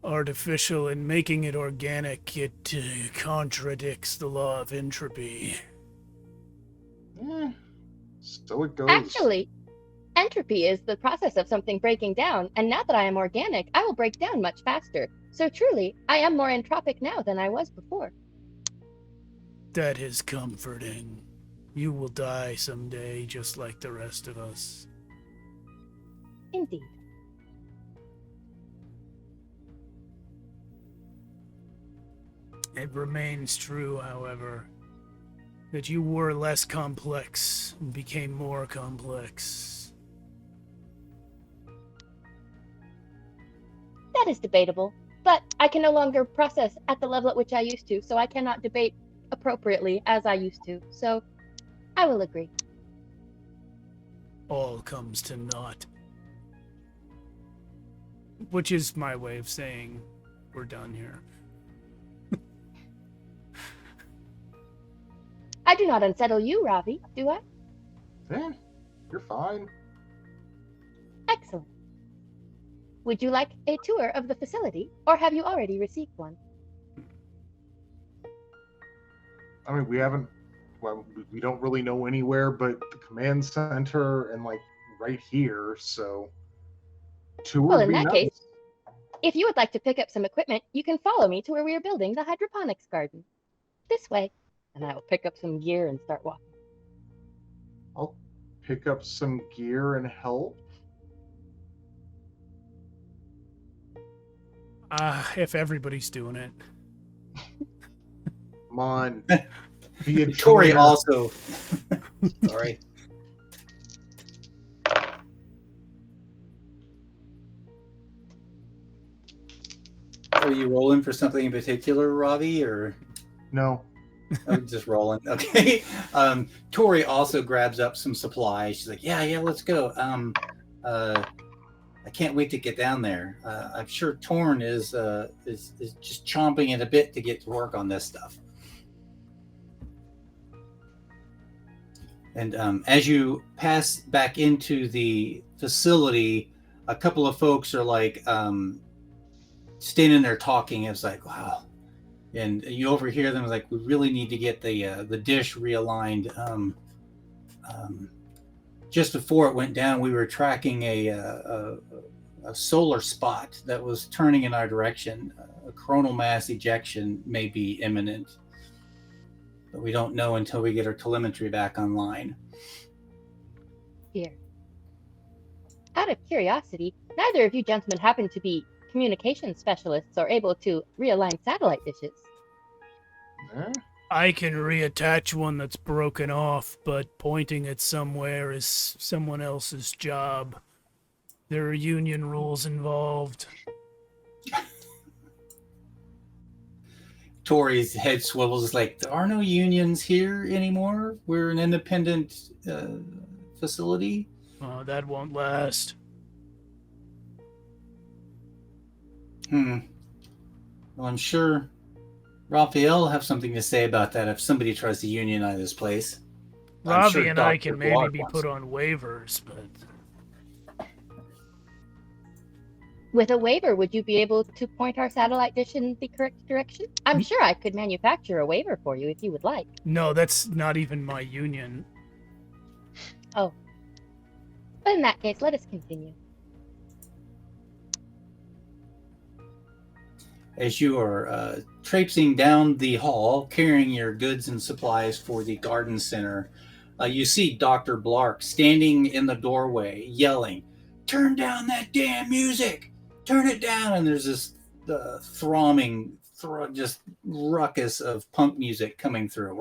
artificial and making it organic, it contradicts the law of entropy. So it goes. Actually, entropy is the process of something breaking down, and now that I am organic, I will break down much faster. So truly, I am more entropic now than I was before. That is comforting. You will die someday, just like the rest of us. Indeed. It remains true, however, that you were less complex and became more complex. That is debatable, but I can no longer process at the level at which I used to, so I cannot debate appropriately as I used to. So I will agree. All comes to naught. Which is my way of saying we're done here. I do not unsettle you, Ravi, do I? Eh, you're fine. Excellent. Would you like a tour of the facility, or have you already received one? I mean, we don't really know anywhere but the command center and like right here, so tour Well, would in be that nice. case, if you would like to pick up some equipment, you can follow me to where we are building the hydroponics garden. This way. And I will pick up some gear and start walking. I'll pick up some gear and help. If everybody's doing it. Come on. Be a Tori joiner. also. Sorry. Are you rolling for something in particular, Ravi, or No. just rolling? Okay. Tori also grabs up some supplies. She's like, "Yeah, let's go." I can't wait to get down there. I'm sure Torn is just chomping at a bit to get to work on this stuff. And as you pass back into the facility, a couple of folks are like standing there talking. It's like, wow. And you overhear them like, we really need to get the dish realigned. Just before it went down, we were tracking a solar spot that was turning in our direction. A coronal mass ejection may be imminent, but we don't know until we get our telemetry back online. Here. Out of curiosity, neither of you gentlemen happen to be communication specialists or able to realign satellite dishes. Eh? I can reattach one that's broken off, but pointing it somewhere is someone else's job. There are union rules involved. Tori's head swivels like, there are no unions here anymore. We're an independent facility. Oh, that won't last. Well, I'm sure Raphael will have something to say about that if somebody tries to unionize this place. I'm Ravi sure and I Dr. can maybe Clark be wants put to. on waivers, but With a waiver, would you be able to point our satellite dish in the correct direction? I'm sure I could manufacture a waiver for you if you would like. no, that's not even my union. Oh. But in that case, let us continue. As you are traipsing down the hall, carrying your goods and supplies for the garden center, you see Dr. Blark standing in the doorway, yelling, "Turn down that damn music! Turn it down!" And there's this throbbing, just ruckus of punk music coming through.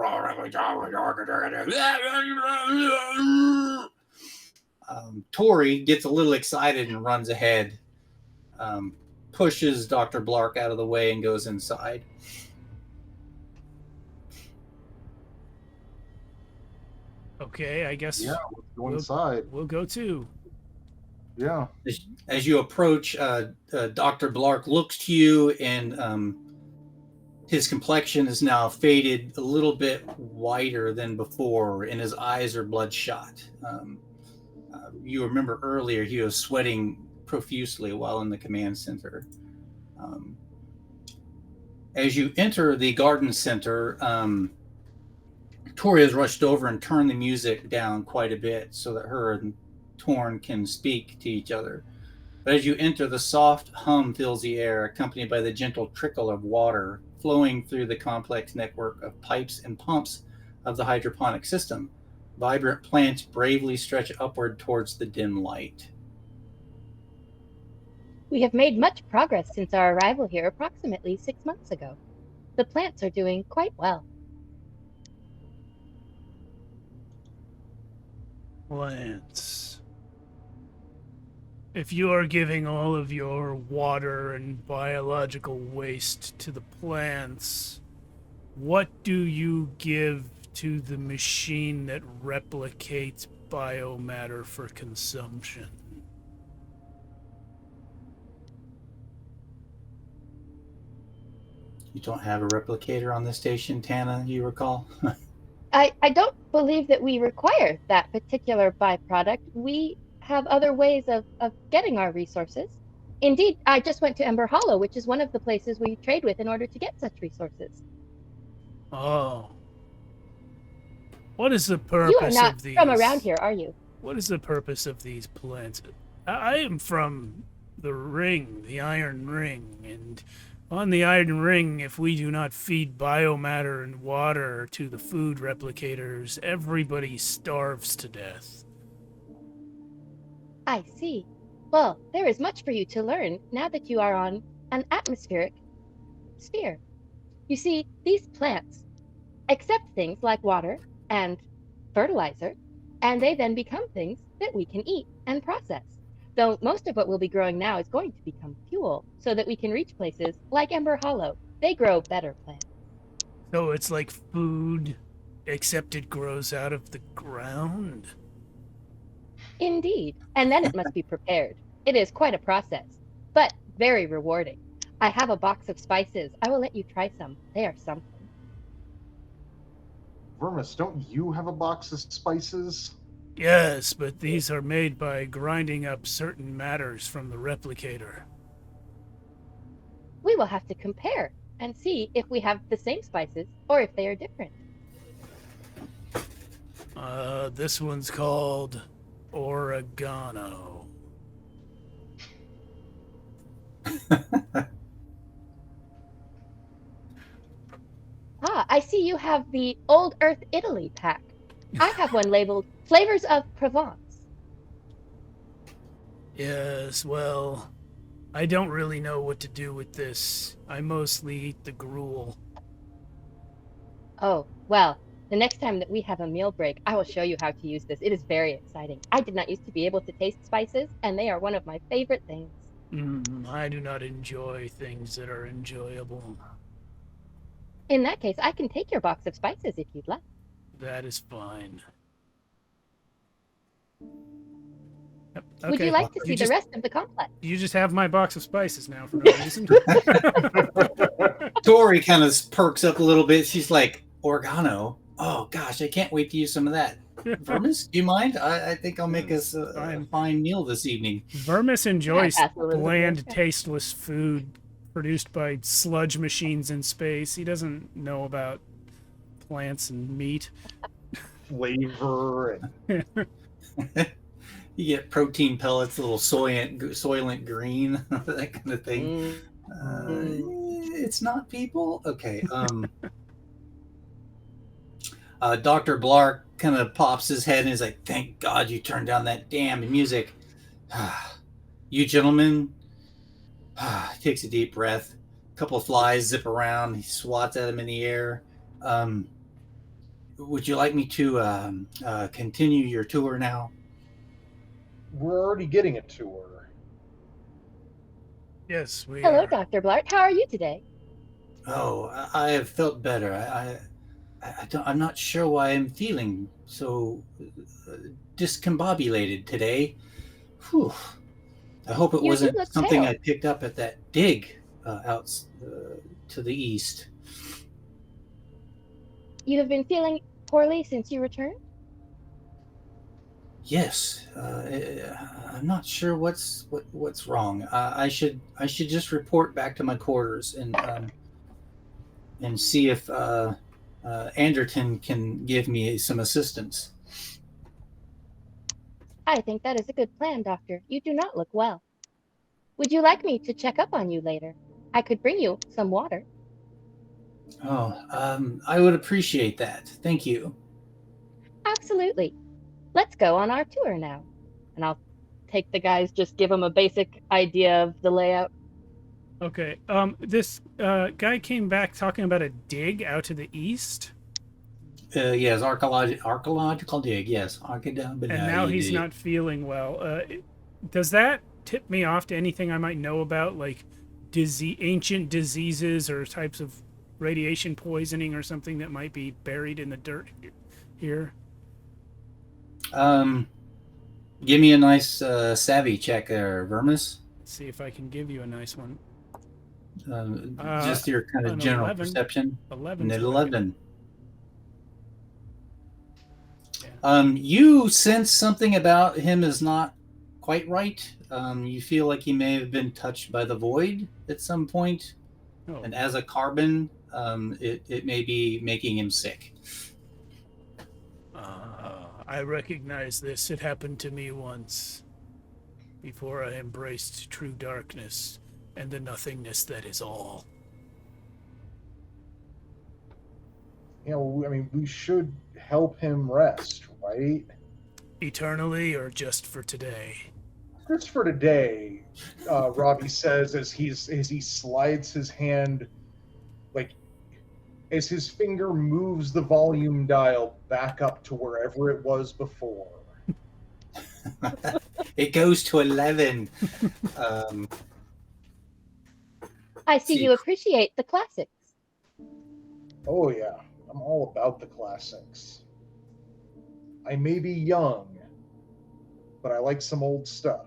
Tori gets a little excited and runs ahead. Pushes Dr. Blark out of the way and goes inside. Okay, I guess Yeah, let's go inside. we'll go too. Yeah. As you approach, Dr. Blark looks to you, and his complexion is now faded a little bit whiter than before, and his eyes are bloodshot. You remember earlier he was sweating profusely while in the command center. As you enter the garden center, Tori has rushed over and turned the music down quite a bit so that her and Torn can speak to each other. But as you enter, the soft hum fills the air, accompanied by the gentle trickle of water flowing through the complex network of pipes and pumps of the hydroponic system. Vibrant plants bravely stretch upward towards the dim light. We have made much progress since our arrival here approximately 6 months ago. The plants are doing quite well. Plants. If you are giving all of your water and biological waste to the plants, what do you give to the machine that replicates biomatter for consumption? You don't have a replicator on the station, Tana, you recall? I don't believe that we require that particular byproduct. We have other ways of getting our resources. Indeed, I just went to Ember Hollow, which is one of the places we trade with in order to get such resources. Oh. What is the You are purpose not of these? from around here, are you? What is the purpose of these plants? I am from the ring, the Iron Ring, and on the Iron Ring, if we do not feed biomatter and water to the food replicators, everybody starves to death. I see. Well, there is much for you to learn now that you are on an atmospheric sphere. You see, these plants accept things like water and fertilizer, and they then become things that we can eat and process. Though most of what we'll be growing now is going to become fuel so that we can reach places like Ember Hollow. They grow better plants. So it's like food, except it grows out of the ground? Indeed, and then it must be prepared. It is quite a process, but very rewarding. I have a box of spices. I will let you try some. They are something. Vermis, don't you have a box of spices? Yes, but these are made by grinding up certain matters from the replicator. We will have to compare and see if we have the same spices or if they are different. This one's called oregano. Ah, I see you have the Old Earth Italy pack. I have one labeled Flavors of Provence. Yes, well, I don't really know what to do with this. I mostly eat the gruel. Oh, well, the next time that we have a meal break, I will show you how to use this. It is very exciting. I did not used to be able to taste spices, and they are one of my favorite things. I do not enjoy things that are enjoyable. In that case, I can take your box of spices if you'd like. That is fine. Yep, Would you okay. like to see the just, rest of the complex? You just have my box of spices now for no reason. Tori kind of perks up a little bit. She's like, oregano? Oh, gosh, I can't wait to use some of that. Vermis, do you mind? I think I'll make us a fine meal this evening. Vermis enjoys Absolutely. bland, tasteless food produced by sludge machines in space. He doesn't know about plants and meat. Flavor and You get protein pellets, a little soylent green, that kind of thing. It's not people? Okay. Dr. Blark kind of pops his head and is like, thank God you turned down that damn music. You gentlemen, he takes a deep breath. A couple of flies zip around. He swats at them in the air. Would you like me to continue your tour now? we're already getting a tour. Yes, we Hello, are. Dr. Blart. How are you today? Oh, I have felt better. I'm not sure why I'm feeling so discombobulated today. Whew. I hope it You do wasn't look something pale. I picked up at that dig out to the east. You have been feeling poorly since you returned? Yes, I'm not sure what's wrong. I should just report back to my quarters and see if Anderton can give me some assistance. I think that is a good plan, Doctor. You do not look well. Would you like me to check up on you later? I could bring you some water. Oh, I would appreciate that. Thank you. Absolutely. Let's go on our tour now. And I'll take the guys, just give them a basic idea of the layout. Okay. This guy came back talking about a dig out to the east, Yes, archaeological dig. Yes, archaeological and now he's dig. not feeling well. Does that tip me off to anything I might know about, like ancient diseases or types of radiation poisoning or something that might be buried in the dirt here? Um, Give me a nice savvy check there, Vermis. Let's see if I can give you a nice one. Just your kind of An general 11. perception. 11's Net what I got. 11. Yeah. You sense something about him is not quite right. You feel like he may have been touched by the void at some point, Oh. and as a carbon, it may be making him sick. I recognize this. It happened to me once, before I embraced true darkness and the nothingness that is all. I mean, we should help him rest, right? Eternally or just for today? Just for today, Robbie says as he slides his hand, like as his finger moves the volume dial back up to wherever it was before. It goes to 11. I see you appreciate the classics. Oh yeah, I'm all about the classics. I may be young, but I like some old stuff.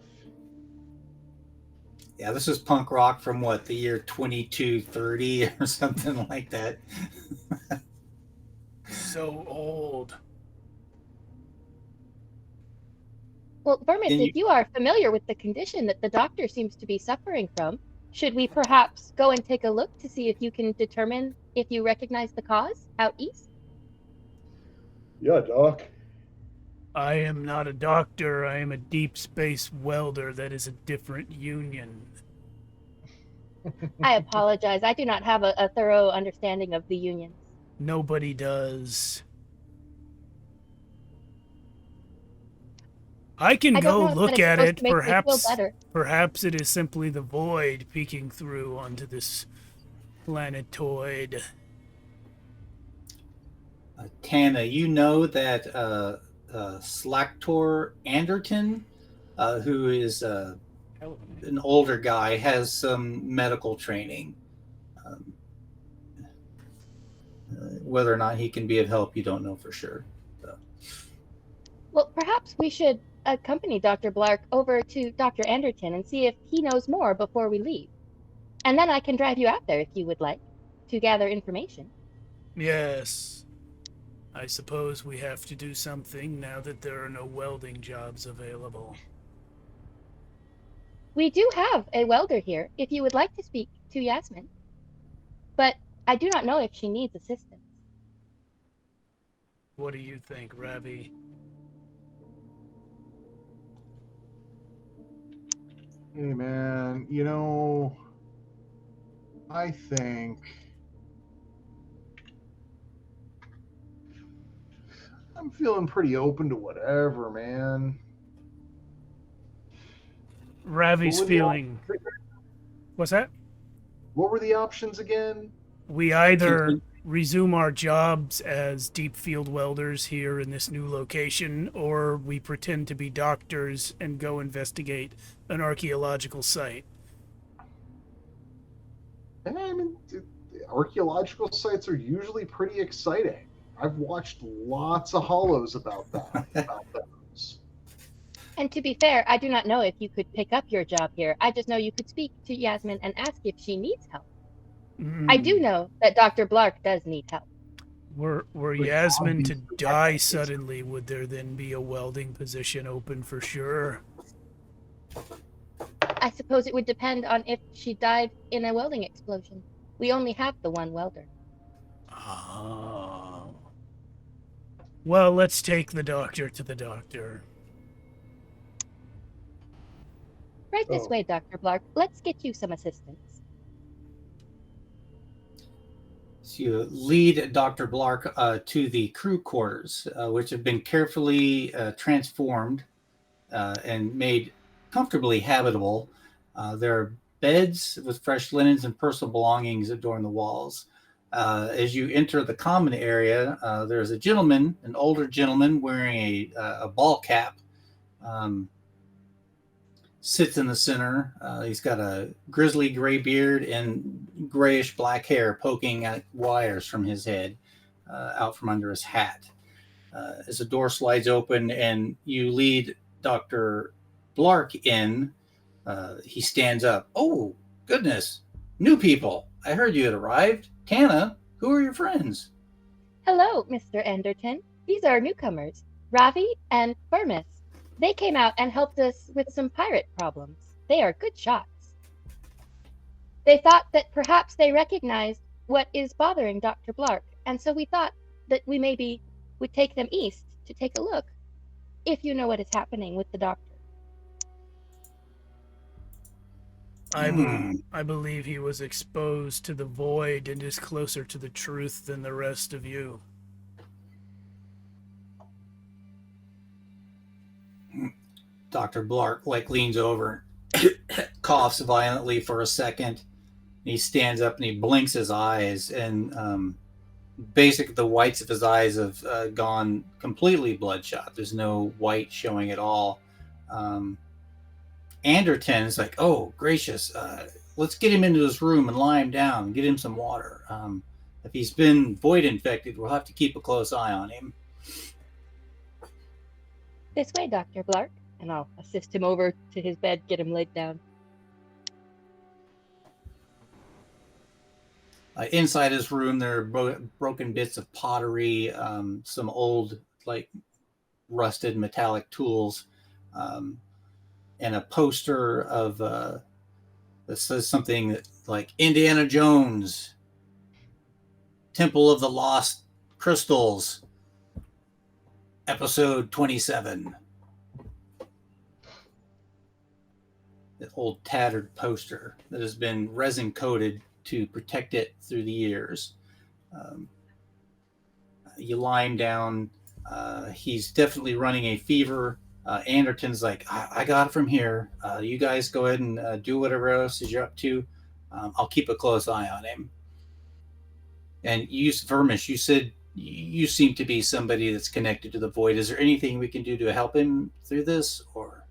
Yeah, this is punk rock from what, the year 2230 or something like that. So old. Well, Vermis, if you are familiar with the condition that the doctor seems to be suffering from, should we perhaps go and take a look to see if you can determine if you recognize the cause out east? Yeah, Doc. I am not a doctor. I am a deep space welder. That is a different union. I apologize. I do not have a thorough understanding of the unions. Nobody does. I can go look at it. Perhaps it is simply the void peeking through onto this planetoid. Tana, you know that Slactor Anderton, who is an older guy, has some medical training. Whether or not he can be of help, you don't know for sure. So. Well, perhaps we should accompany Dr. Blark over to Dr. Anderton and see if he knows more before we leave. And then I can drive you out there if you would like to gather information. Yes. I suppose we have to do something now that there are no welding jobs available. We do have a welder here if you would like to speak to Yasmin. But I do not know if she needs assistance. What do you think, Ravi? Hey, man, I think I'm feeling pretty open to whatever, man. Ravi's feeling... What's that? What were the options again? We either resume our jobs as deep field welders here in this new location, or we pretend to be doctors and go investigate an archaeological site. And I mean, archaeological sites are usually pretty exciting. I've watched lots of hollows about those. And to be fair, I do not know if you could pick up your job here. I just know you could speak to Yasmin and ask if she needs help. I do know that Dr. Blark does need help. Were Yasmin to die suddenly, would there then be a welding position open for sure? I suppose it would depend on if she died in a welding explosion. We only have the one welder. Oh. Well, let's take the doctor to the doctor. Right this way, Dr. Blark. Let's get you some assistance. So you lead Dr. Blark to the crew quarters, which have been carefully transformed and made comfortably habitable. There are beds with fresh linens and personal belongings adorn the walls. As you enter the common area, there's a gentleman, an older gentleman wearing a ball cap, sits in the center. He's got a grizzly gray beard and grayish black hair poking at wires from his head out from under his hat. As the door slides open and you lead Dr. Blark in, he stands up. Oh, goodness. New people. I heard you had arrived. Tana, who are your friends? Hello, Mr. Anderton. These are newcomers, Ravi and Burmis. They came out and helped us with some pirate problems. They are good shots. They thought that perhaps they recognized what is bothering Dr. Blark, and so we thought that we maybe would take them east to take a look, if you know what is happening with the doctor. I believe he was exposed to the void and is closer to the truth than the rest of you. Dr. Blark leans over, coughs violently for a second. He stands up and he blinks his eyes, and basically the whites of his eyes have gone completely bloodshot. There's no white showing at all. Anderton's like, oh, gracious, let's get him into his room and lie him down and get him some water. If he's been void infected, we'll have to keep a close eye on him. This way, Dr. Blark, and I'll assist him over to his bed, get him laid down. Inside his room, there are broken bits of pottery, some old, rusted metallic tools, and a poster of that says something like Indiana Jones, Temple of the Lost Crystals, Episode 27. The old tattered poster that has been resin coated to protect it through the years. You lie him down. He's definitely running a fever. Anderton's like, I got it from here. You guys go ahead and do whatever else you're up to. I'll keep a close eye on him. And you, Vermis, you said you seem to be somebody that's connected to the void. Is there anything we can do to help him through this, or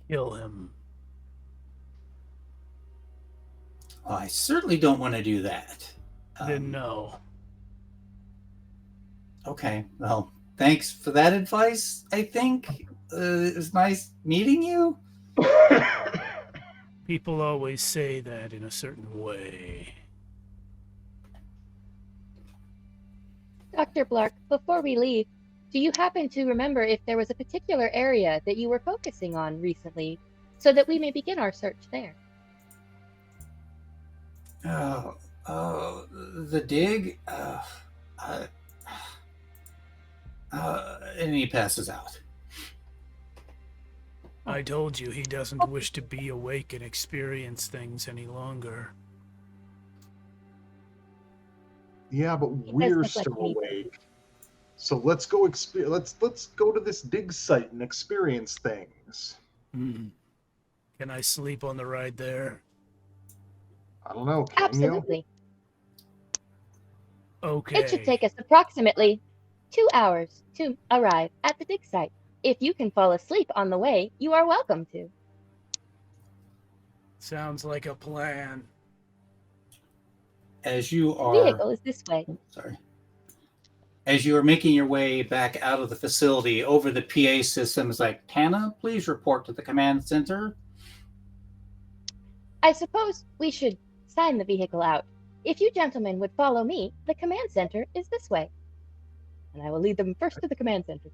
Kill him. I certainly don't want to do that. Then no. Okay, well, thanks for that advice, I think. It was nice meeting you. People always say that in a certain way. Dr. Blark, before we leave, do you happen to remember if there was a particular area that you were focusing on recently, so that we may begin our search there? The dig? And he passes out. I told you he doesn't wish to be awake and experience things any longer. Yeah, but He does we're look like still me. awake. So let's go let's go to this dig site and experience things. Can I sleep on the ride there? I don't know, can you? Absolutely. Okay. It should take us approximately 2 hours to arrive at the dig site. If you can fall asleep on the way, you are welcome to. Sounds like a plan. As you The are vehicle is this way. as you are making your way back out of the facility, over the PA system is like, Tana, please report to the command center. I suppose we should sign the vehicle out. If you gentlemen would follow me, the command center is this way. And I will lead them first to the command center.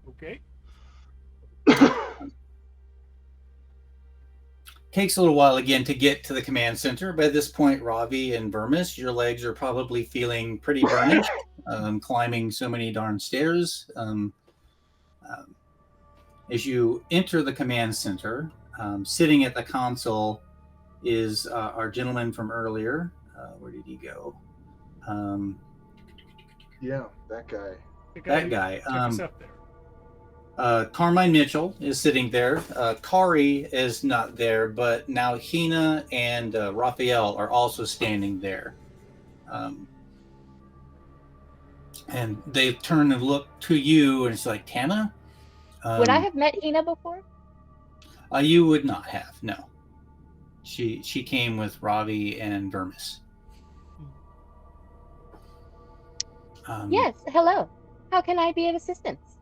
Okay. Takes a little while again to get to the command center. By this point, Ravi and Vermis, your legs are probably feeling pretty burnished, climbing so many darn stairs. As you enter the command center, Sitting at the console is our gentleman from earlier. Where did he go? Yeah, that guy. The That who guy. took us up there. Carmine Mitchell is sitting there. Kari is not there, but now Hina and Raphael are also standing there. And they turn and look to you, and it's like, Tana? Would I have met Hina before? You would not have, no. She came with Ravi and Vermis. Yes, hello. How can I be of assistance?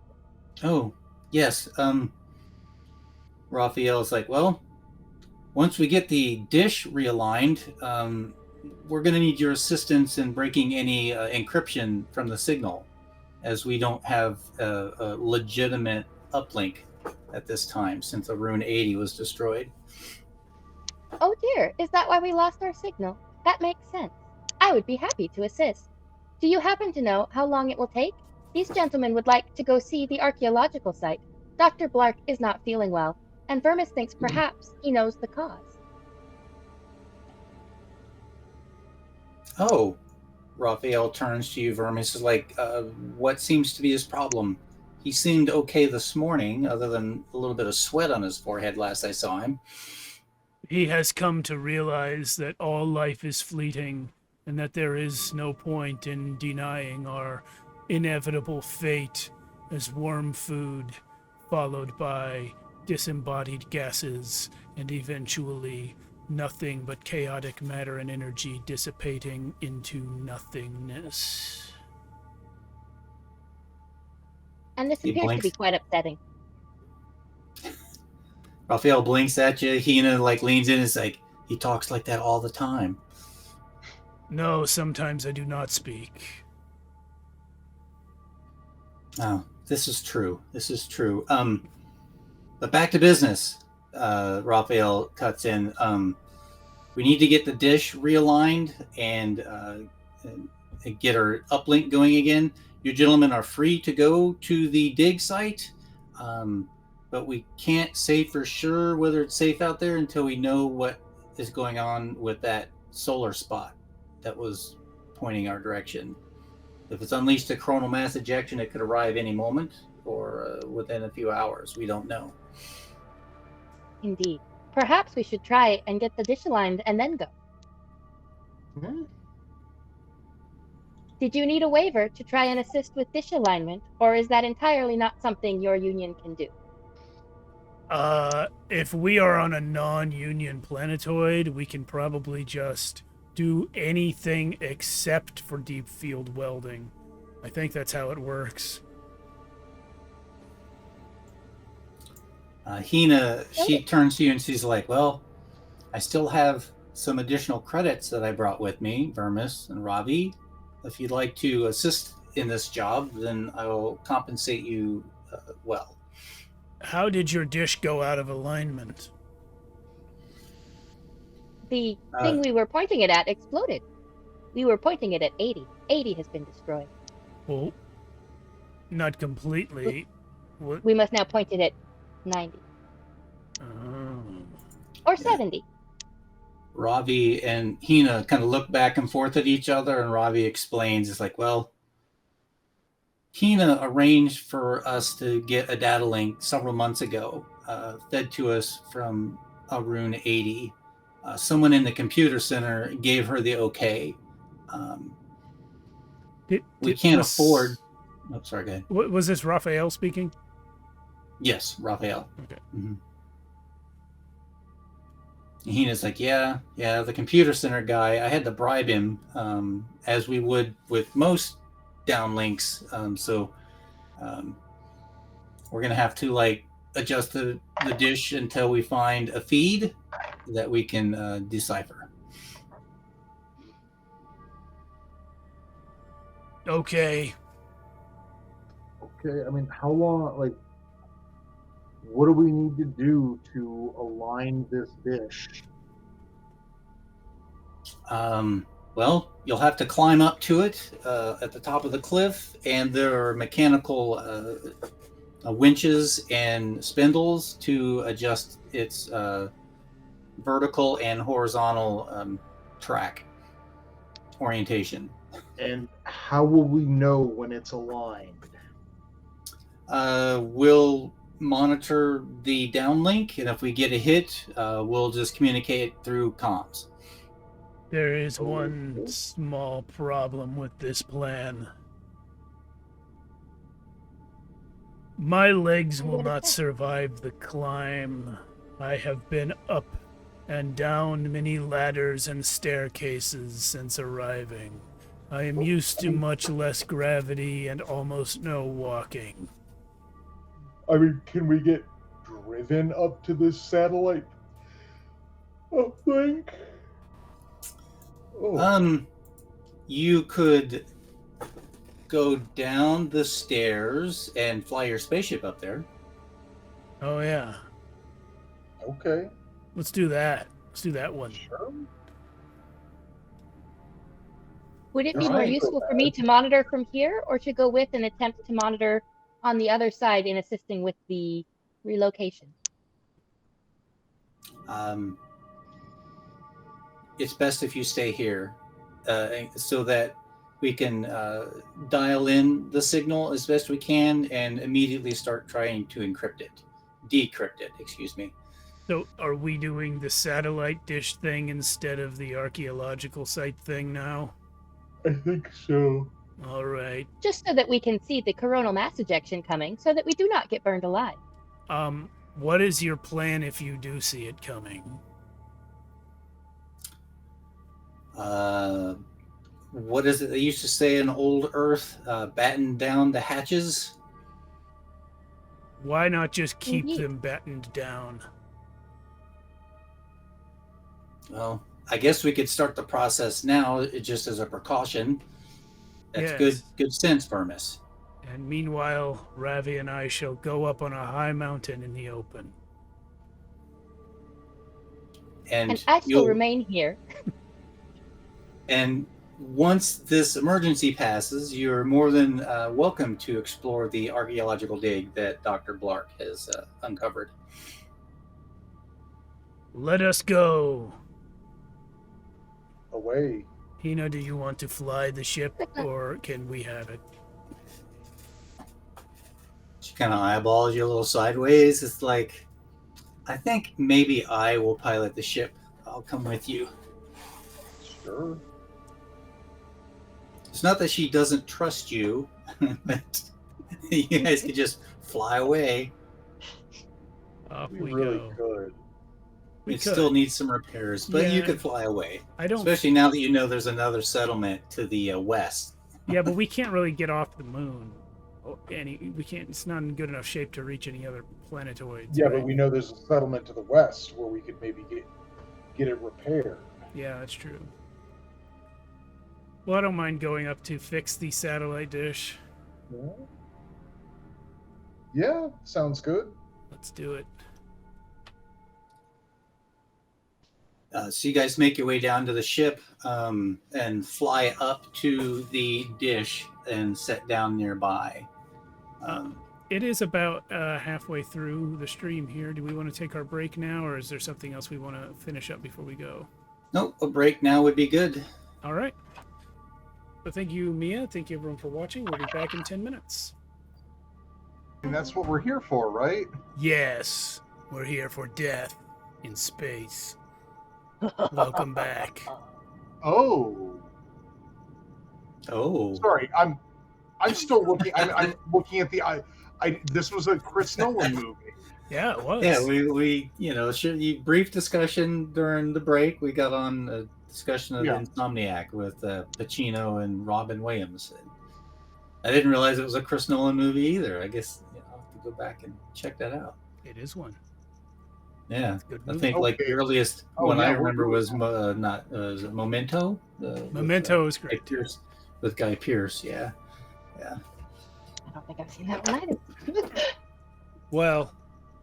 Oh, yes. Raphael's like, well, once we get the dish realigned, we're going to need your assistance in breaking any encryption from the signal, as we don't have a legitimate uplink at this time since Rune 80 was destroyed. Oh dear, is that why we lost our signal? That makes sense. I would be happy to assist. Do you happen to know how long it will take? These gentlemen would like to go see the archaeological site. Dr. Blark is not feeling well, and Vermis thinks perhaps he knows the cause. Oh, Raphael turns to you, Vermis, is like, what seems to be his problem? He seemed okay this morning, other than a little bit of sweat on his forehead last I saw him. He has come to realize that all life is fleeting and that there is no point in denying our inevitable fate as worm food, followed by disembodied gases and eventually nothing but chaotic matter and energy dissipating into nothingness. And this He appears to be blinks. quite upsetting. Raphael blinks at you. Hina leans in and is like, he talks like that all the time. No, sometimes I do not speak. Oh, this is true. But back to business. Raphael cuts in. We need to get the dish realigned and get our uplink going again. You gentlemen are free to go to the dig site, but we can't say for sure whether it's safe out there until we know what is going on with that solar spot that was pointing our direction. If it's unleashed a coronal mass ejection, it could arrive any moment or within a few hours. We don't know. Indeed. Perhaps we should try and get the dish aligned and then go. Hmm? Did you need a waiver to try and assist with dish alignment, or is that entirely not something your union can do? If we are on a non-union planetoid, we can probably just do anything except for deep field welding. I think that's how it works. Hina, she turns to you and she's like, well, I still have some additional credits that I brought with me, Vermis and Ravi. If you'd like to assist in this job, then I will compensate you well. How did your dish go out of alignment? The thing we were pointing it at exploded. We were pointing it at 80. 80 has been destroyed. Well, not completely. What? We must now point it at 90. Oh. Or 70. Ravi and Hina kind of look back and forth at each other, and Ravi explains, it's like, well, Hina arranged for us to get a data link several months ago, fed to us from Rune 80. Someone in the computer center gave her the okay. We can't afford... Oh, sorry, go ahead. Was this Raphael speaking? Yes, Raphael. Okay. Mm-hmm. Hina's like, yeah, the computer center guy, I had to bribe him, as we would with most downlinks. So we're going to have to adjust the dish until we find a feed that we can decipher. Okay. Okay, I mean, how long, what do we need to do to align this dish? Well, you'll have to climb up to it at the top of the cliff, and there are mechanical winches and spindles to adjust its vertical and horizontal track orientation. And how will we know when it's aligned? We'll monitor the downlink, and if we get a hit, we'll just communicate through comms. There is one small problem with this plan. My legs will not survive the climb. I have been up and down many ladders and staircases since arriving. I am used to much less gravity and almost no walking. I mean, can we get driven up to this satellite uplink? Oh, You could go down the stairs and fly your spaceship up there. Oh yeah, okay. let's do that. Let's do that one. Sure. Would it be All more right. useful for me to monitor from here or to go with and attempt to monitor on the other side in assisting with the relocation? It's best if you stay here so that we can dial in the signal as best we can and immediately start trying to decrypt it, excuse me. So, are we doing the satellite dish thing instead of the archaeological site thing now? I think so. All right. Just so that we can see the coronal mass ejection coming so that we do not get burned alive. What is your plan if you do see it coming? What is it they used to say in old Earth? Batten down the hatches? Why not just keep Indeed. them battened down? Well, I guess we could start the process now, just as a precaution. That's Yes. good sense, Vermis. And meanwhile, Ravi and I shall go up on a high mountain in the open. And I shall remain here. And once this emergency passes, you're more than welcome to explore the archaeological dig that Dr. Blark has uncovered. Let us go. Away. Hina, do you want to fly the ship, or can we have it? She kind of eyeballs you a little sideways. It's like, I think maybe I will pilot the ship. I'll come with you. Sure. It's not that she doesn't trust you, but you guys could just fly away. Off We we really go. could. We It could. still needs some repairs, but you Yeah. could fly away. I don't. Especially now that you know there's another settlement to the west. Yeah, but we can't really get off the moon. We can't. It's not in good enough shape to reach any other planetoids. Yeah, right? but we know there's a settlement to the west where we could maybe get it repaired. Yeah, that's true. Well, I don't mind going up to fix the satellite dish. Yeah, sounds good. Let's do it. So you guys make your way down to the ship and fly up to the dish and set down nearby. It is about halfway through the stream here. Do we want to take our break now, or is there something else we want to finish up before we go? Nope, a break now would be good. All right. So thank you, Mia. Thank you, everyone, for watching. We'll be back in 10 minutes. And that's what we're here for, right? Yes, we're here for death in space. Welcome back. Oh, Oh, sorry. I'm still looking. I'm looking at the. This was a Chris Nolan movie. Yeah, it was. yeah. We brief discussion during the break. We got on a discussion of Yeah. Insomniac with Pacino and Robin Williams. I didn't realize it was a Chris Nolan movie either. I guess I'll have to go back and check that out. It is one. Yeah, It's a good I movie. think like the Okay. earliest Oh, one I yeah, remember we're- was was it Memento. Memento is Guy great. Pearce, with Guy Pearce. Yeah. I don't think I've seen that one either. Well,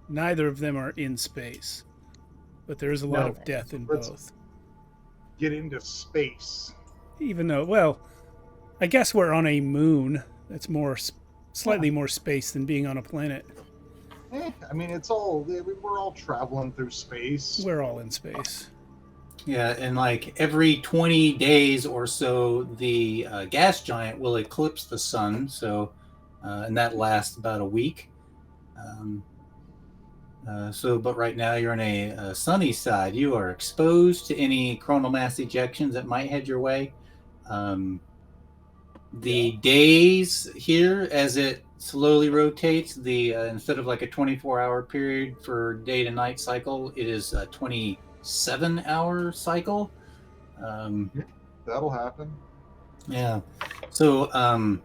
neither of them are in space, but there is a lot No. of death in Let's- both. Get into space. Even though, well, I guess we're on a moon that's more Slightly more space than being on a planet. I mean, it's all we're all traveling through space. We're all in space. Yeah, and like every 20 days or so, the gas giant will eclipse the sun. So, and that lasts about a week. But right now you're on a sunny side. You are exposed to any coronal mass ejections that might head your way. The days here, as it slowly rotates, instead of like a 24-hour period for day to night cycle, it is a 27-hour cycle. That'll happen. Yeah. So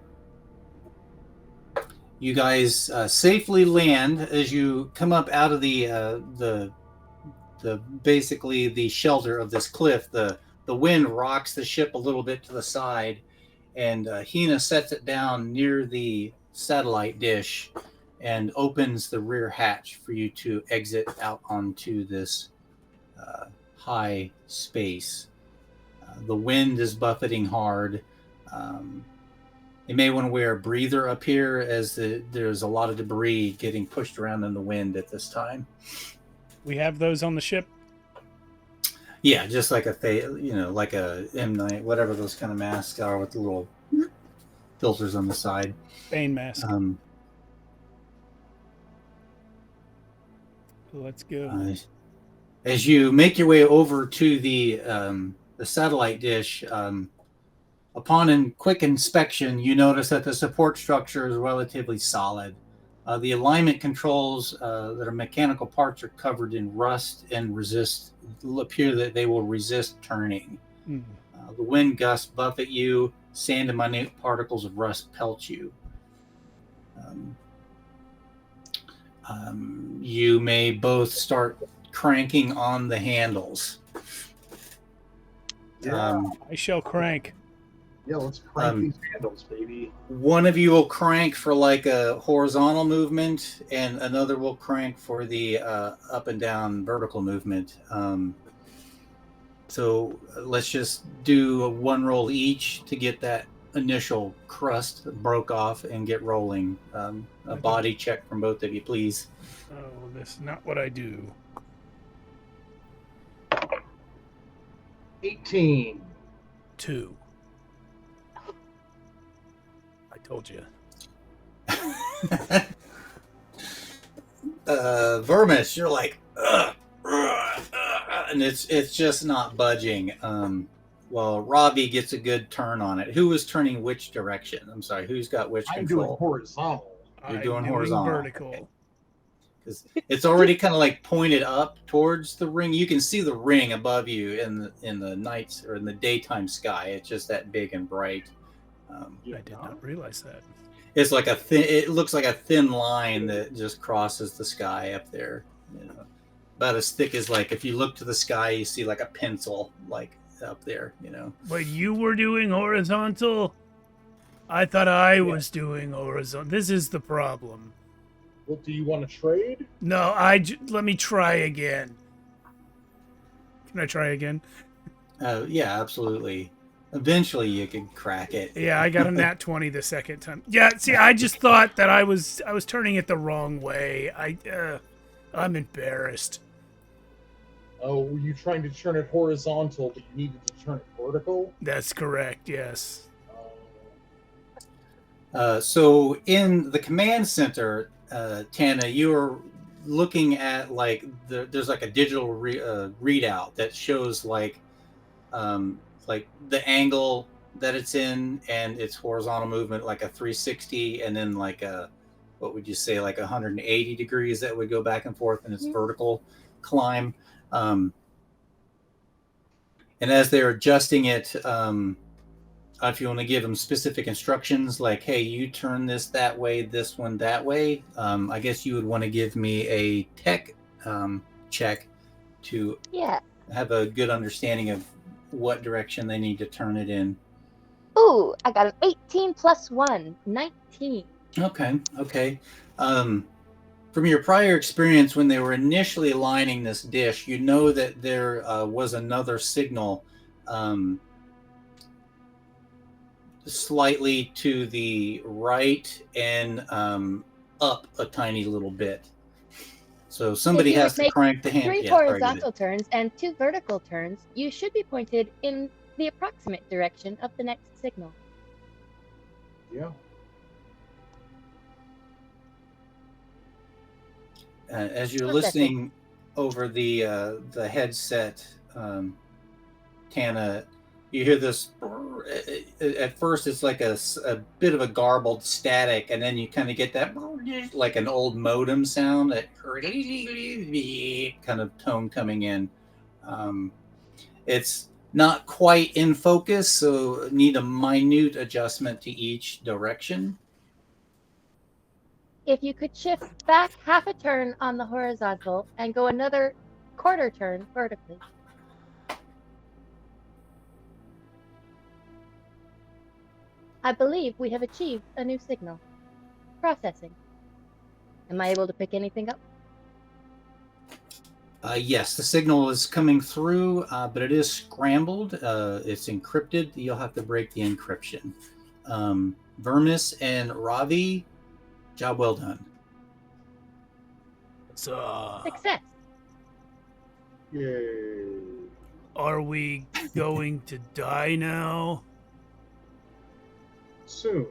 you guys safely land as you come up out of the basically the shelter of this cliff. The wind rocks the ship a little bit to the side, and Hina sets it down near the satellite dish and opens the rear hatch for you to exit out onto this high space. The wind is buffeting hard. You may want to wear a breather up here, as there's a lot of debris getting pushed around in the wind at this time. We have those on the ship. Yeah, just like like a M9, whatever those kind of masks are with the little filters on the side. Bane mask. Let's go. As you make your way over to the satellite dish, upon a quick inspection, you notice that the support structure is relatively solid. The alignment controls that are mechanical parts are covered in rust and appear that they will resist turning. The wind gusts buffet you, sand and minute particles of rust pelt you. You may both start cranking on the handles. I shall crank. Yeah, let's crank these handles, baby. One of you will crank for like a horizontal movement, and another will crank for the up and down vertical movement. So let's just do one roll each to get that initial crust broke off and get rolling. A body check from both of you, please. Oh, that's not what I do. 18. 2. I told you. Vermis, you're like, and it's just not budging. Well, Robbie gets a good turn on it. Who is turning which direction? I'm sorry, who's got which I'm control? doing horizontal. You're doing horizontal. Vertical. Because it's already kind of like pointed up towards the ring. You can see the ring above you in the nights or in the daytime sky. It's just that big and bright. I did not realize that. It's like it looks like a thin line that just crosses the sky up there. You know, about as thick as, like, if you look to the sky, you see like a pencil like up there. You know. But you were doing horizontal. I thought I was doing horizontal. This is the problem. Well, do you want to trade? No, let me try again. Can I try again? Yeah, absolutely. Eventually, you could crack it. Yeah, I got a nat 20 the second time. Yeah, see, I just thought that I was turning it the wrong way. I'm embarrassed. Oh, were you trying to turn it horizontal, but you needed to turn it vertical? That's correct. Yes. So in the command center, Tana, you're looking at like there's like a digital readout that shows like the angle that it's in and its horizontal movement, like a 360, and then like what would you say, like 180 degrees that would go back and forth in its vertical climb. And as they're adjusting it, if you want to give them specific instructions, like, hey, you turn this that way, this one that way, I guess you would want to give me a tech check to have a good understanding of what direction they need to turn it in. Ooh, I got an 18 plus 1, 19. Okay. From your prior experience, when they were initially aligning this dish, you know that there was another signal slightly to the right and up a tiny little bit. So somebody If you has would to make crank the hand. 3 Yeah, sorry, go ahead. horizontal turns and 2 vertical turns, you should be pointed in the approximate direction of the next signal. Yeah. As you're Processing. listening over the headset, Tana, you hear this. At first, it's like a bit of a garbled static, and then you kind of get that like an old modem sound, that kind of tone coming in. It's not quite in focus, so need a minute adjustment to each direction. If you could shift back half a turn on the horizontal and go another quarter turn vertically. I believe we have achieved a new signal. Processing. Am I able to pick anything up? Yes, the signal is coming through, but it is scrambled. It's encrypted. You'll have to break the encryption. Vermis and Ravi, job well done. So, Success. Yay. are we going to die now? Soon.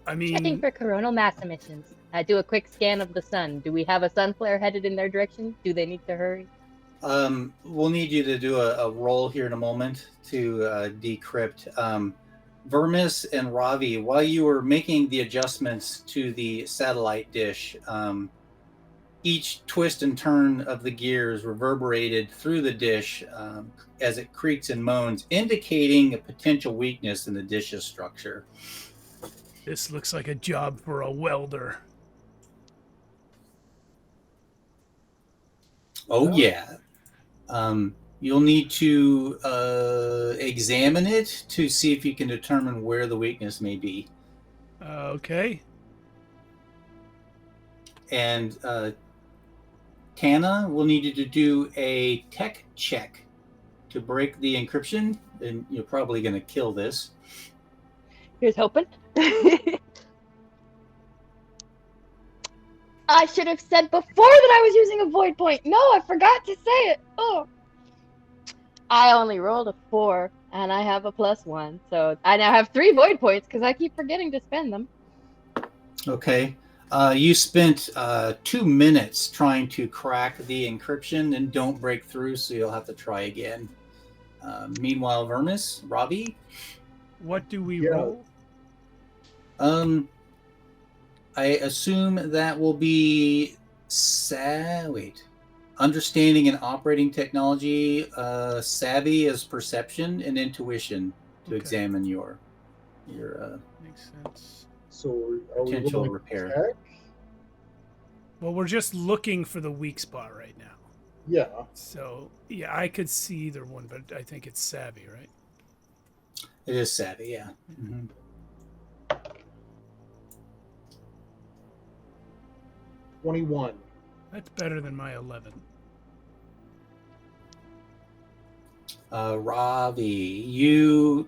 I Checking mean, for coronal mass emissions. Do a quick scan of the sun. Do we have a sun flare headed in their direction? Do they need to hurry? We'll need you to do a roll here in a moment to decrypt. Vermis and Ravi, while you were making the adjustments to the satellite dish, each twist and turn of the gears reverberated through the dish as it creaks and moans, indicating a potential weakness in the dish's structure. this looks like a job for a welder. Oh, Yeah. yeah. You'll need to examine it to see if you can determine where the weakness may be. Okay. And Tana will need you to do a tech check to break the encryption, and you're probably going to kill this. Here's hoping. I should have said before that I was using a void point. No, I forgot to say it. Oh. I only rolled a 4 and I have a +1. So I now have 3 void points because I keep forgetting to spend them. Okay. You spent 2 minutes trying to crack the encryption and don't break through, so you'll have to try again. Meanwhile, Vermis, Ravi? What do we Yeah. roll? I assume that will be understanding and operating technology, savvy as perception, and intuition to Okay. examine your Makes sense. So are we potential rolling repair. tech? Well, we're just looking for the weak spot right now. Yeah. So, yeah, I could see either one, but I think it's savvy, right? It is savvy, yeah. Mm-hmm. 21. That's better than my 11. Ravi, you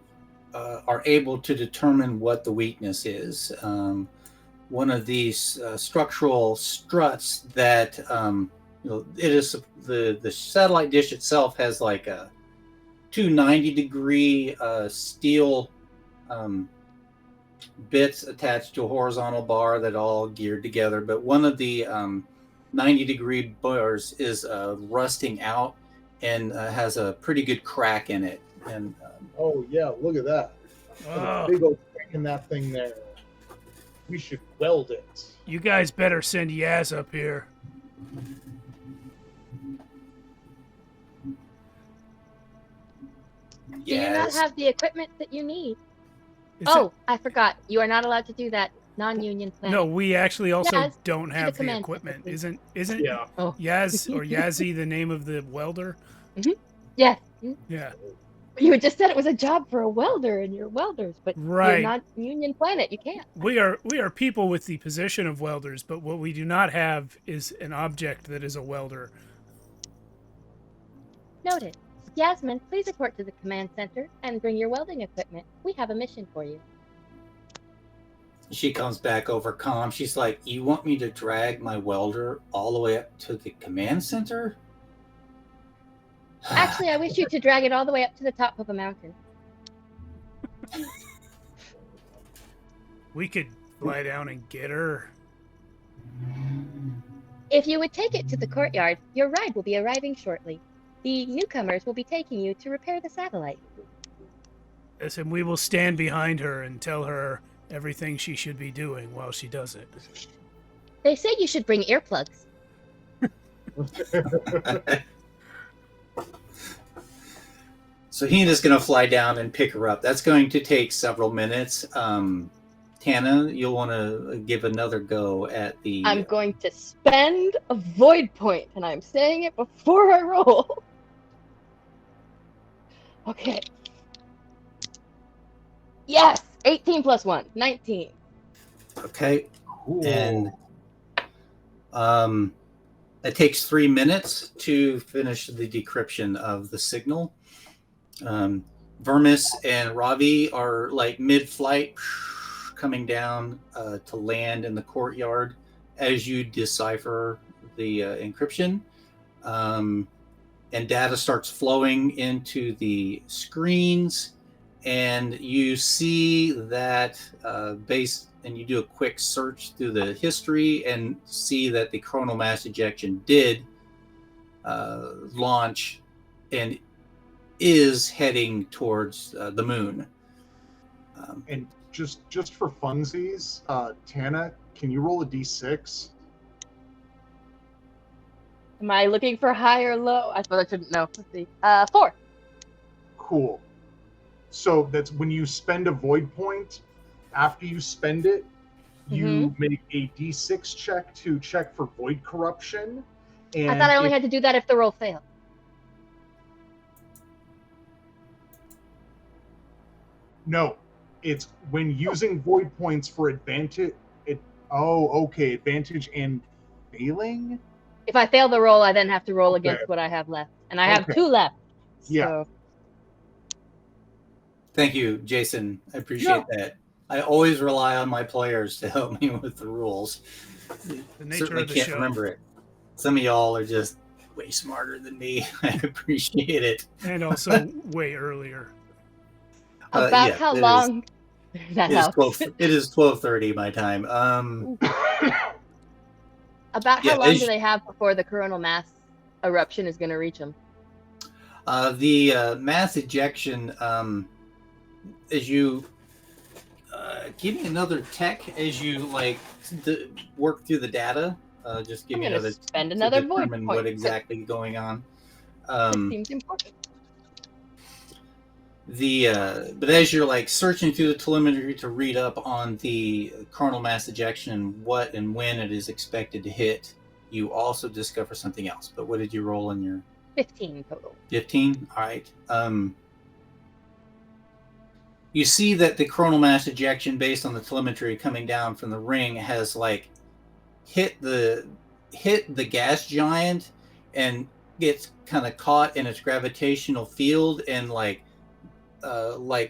are able to determine what the weakness is. One of these structural struts that it is the satellite dish itself has like a 290-degree steel bits attached to a horizontal bar that all geared together, but one of the 90-degree bars is rusting out and has a pretty good crack in it. And Oh, yeah, look at that. Got a Oh, big old crack in that thing there. We should weld it. you guys better send Yaz up here. Do you not yes, have the equipment that you need? Is Oh, I forgot. You are not allowed to do that. Non-union it- plan. no, we actually also Yaz, don't the have the command equipment. center, please. Isn't Yeah. Oh. Yaz or Yazzie the name of the welder? Yes. Yeah, You had just said it was a job for a welder and you're welders, but you're right. not union planet. You can't. We are people with the position of welders, but what we do not have is an object that is a welder. Noted. Yasmin, please report to the command center and bring your welding equipment. We have a mission for you. She comes back over comm. She's like, "You want me to drag my welder all the way up to the command center?" Actually, I wish you to drag it all the way up to the top of a mountain. We could fly down and get her. If you would take it to the courtyard, your ride will be arriving shortly. The newcomers will be taking you to repair the satellite. Yes, and we will stand behind her and tell her everything she should be doing while she does it. They say you should bring earplugs. So Hina's going to fly down and pick her up. That's going to take several minutes. Tana, you'll want to give another go at the... I'm going to spend a void point, and I'm saying it before I roll. Okay. Yes! 18 plus 1. 19. Okay. Cool. And it takes 3 minutes to finish the decryption of the signal. Vermis and Ravi are like mid-flight, coming down to land in the courtyard as you decipher the encryption. And data starts flowing into the screens, and you see that and you do a quick search through the history and see that the coronal mass ejection did launch and is heading towards the moon. And just for funsies, Tana, can you roll a d6? Am I looking for high or low? I thought I shouldn't know. Let's see. 4. Cool. So that's when you spend a void point. After you spend it, you make a d6 check to check for void corruption. And I thought I only had to do that if the roll failed. No, it's when using void points for advantage. Advantage and failing. If I fail the roll, I then have to roll against what I have left. And I have 2 left. So. Yeah. Thank you, Jason. I appreciate that. I always rely on my players to help me with the rules. The nature Certainly of the can't show. remember it. Some of y'all are just way smarter than me. I appreciate it. And also way earlier. About how long? That helps. It is 12:30 my time. About how long do they have before the coronal mass eruption is going to reach them? The mass ejection, as you give me another tech as you work through the data. Just give me another. Spend another void determine point. what exactly going on. This seems important. But as you're searching through the telemetry to read up on the coronal mass ejection, what and when it is expected to hit, you also discover something else. But what did you roll in your 15 total? 15? All right. You see that the coronal mass ejection, based on the telemetry coming down from the ring, has hit the gas giant and gets kind of caught in its gravitational field, and like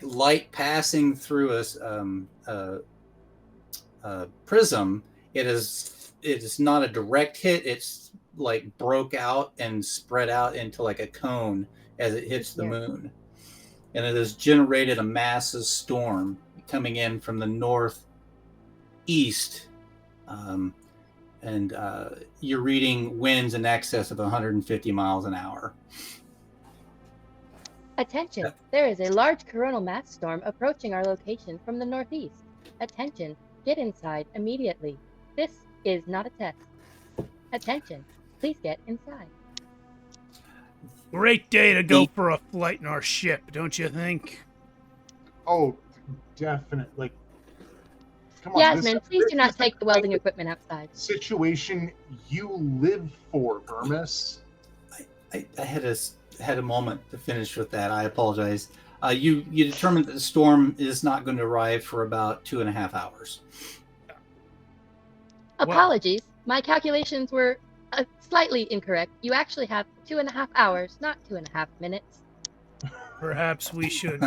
light passing through a prism. It is not a direct hit. It's broke out and spread out into a cone as it hits the moon, and it has generated a massive storm coming in from the northeast. And you're reading winds in excess of 150 miles an hour. Attention, there is a large coronal mass storm approaching our location from the northeast. Attention, get inside immediately. This is not a test. Attention, please get inside. Great day to go for a flight in our ship, don't you think? Oh, definitely. Come on, Yasmin, please do not take the welding equipment outside. Situation you live for, Vermis. I had a moment to finish with that. I apologize. You determined that the storm is not going to arrive for about 2.5 hours. Apologies. My calculations were slightly incorrect. You actually have 2.5 hours, not 2.5 minutes. Perhaps we should.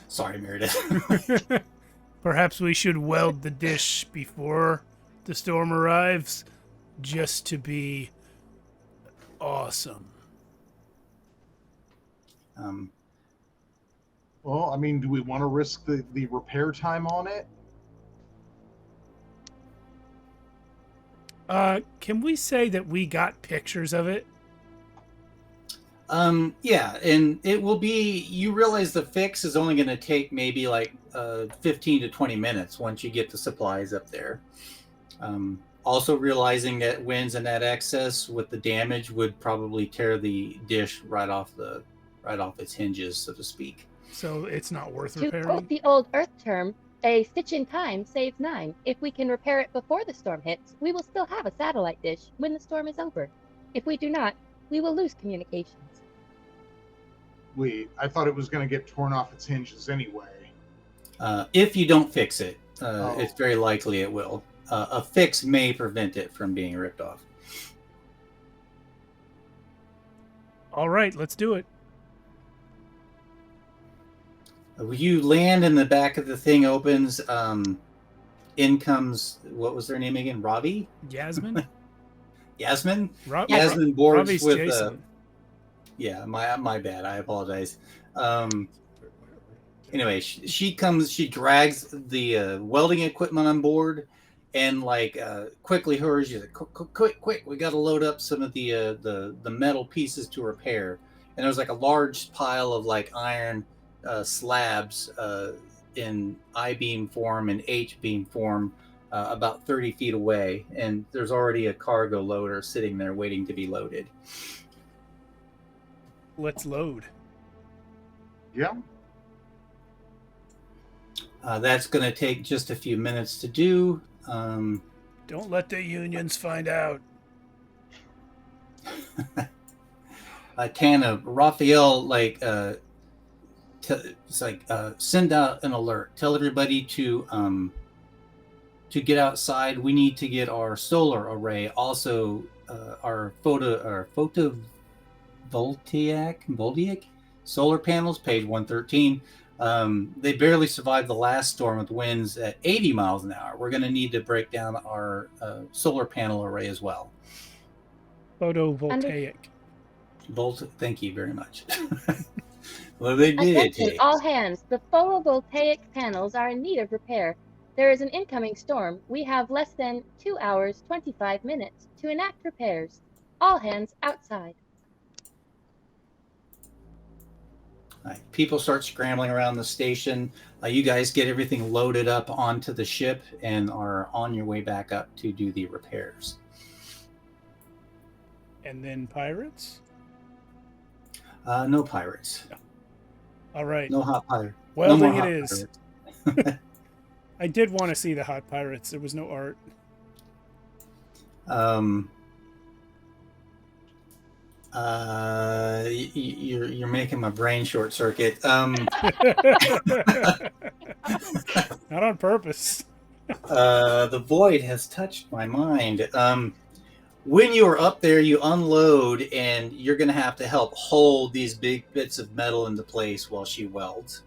Sorry, Meredith. Perhaps we should weld the dish before the storm arrives, just to be awesome. um, Well, I mean, do we want to risk the repair time on it? Can we say that we got pictures of it? yeah, and it will be, you realize the fix is only going to take maybe like 15 to 20 minutes once you get the supplies up there. Also realizing that winds and that excess with the damage would probably tear the dish right off its hinges, so to speak. So it's not worth To repairing? quote the old Earth term, a stitch in time saves 9. If we can repair it before the storm hits, we will still have a satellite dish when the storm is over. If we do not, we will lose communications. I thought it was going to get torn off its hinges anyway. If you don't fix it, Oh. it's very likely it will. A fix may prevent it from being ripped off. All right, let's do it. You land and the back of the thing opens. In comes, what was their name again? Ravi? Yasmin? Yasmin? Ro- Yasmin boards Robbie's with Jason. yeah, my bad. I apologize. Anyway, she comes, she drags the welding equipment on board and like quickly hurries. She's like, quick, we got to load up some of the metal pieces to repair. And there's like a large pile of like iron slabs in I-beam form and H-beam form about 30 feet away. And there's already a cargo loader sitting there waiting to be loaded. Let's load. Yeah. That's going to take just a few minutes to do. Don't let the unions find out. Tana, Raphael, like, it's like send out an alert. Tell everybody to get outside. We need to get our solar array. Also, our photovoltaic solar panels. Page 113. They barely survived the last storm with winds at 80 miles an hour. We're going to need to break down our solar panel array as well. Photovoltaic. Thank you very much. Well, they did. Attention, all hands. The photovoltaic panels are in need of repair. There is an incoming storm. We have less than 2 hours, 25 minutes to enact repairs. All hands outside. Right. People start scrambling around the station. You guys get everything loaded up onto the ship and are on your way back up to do the repairs. And then pirates? No pirates. All right. No hot pirate. Welding no it is. I did want to see the hot pirates. There was no art. You're making my brain short circuit. Not on purpose. The void has touched my mind. When you are up there, you unload, and you're going to have to help hold these big bits of metal into place while she welds.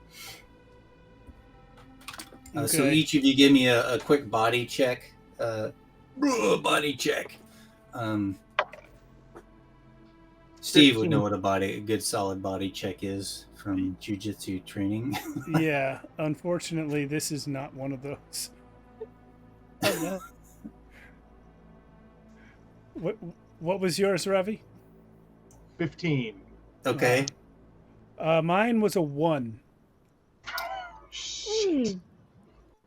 So Okay. each of you give me a quick body check. Body check. Steve would know what a good solid body check is from jiu-jitsu training. Yeah, unfortunately, this is not one of those. Oh no. What was yours, Ravi? 15. Okay. Mine was a 1. Hmm.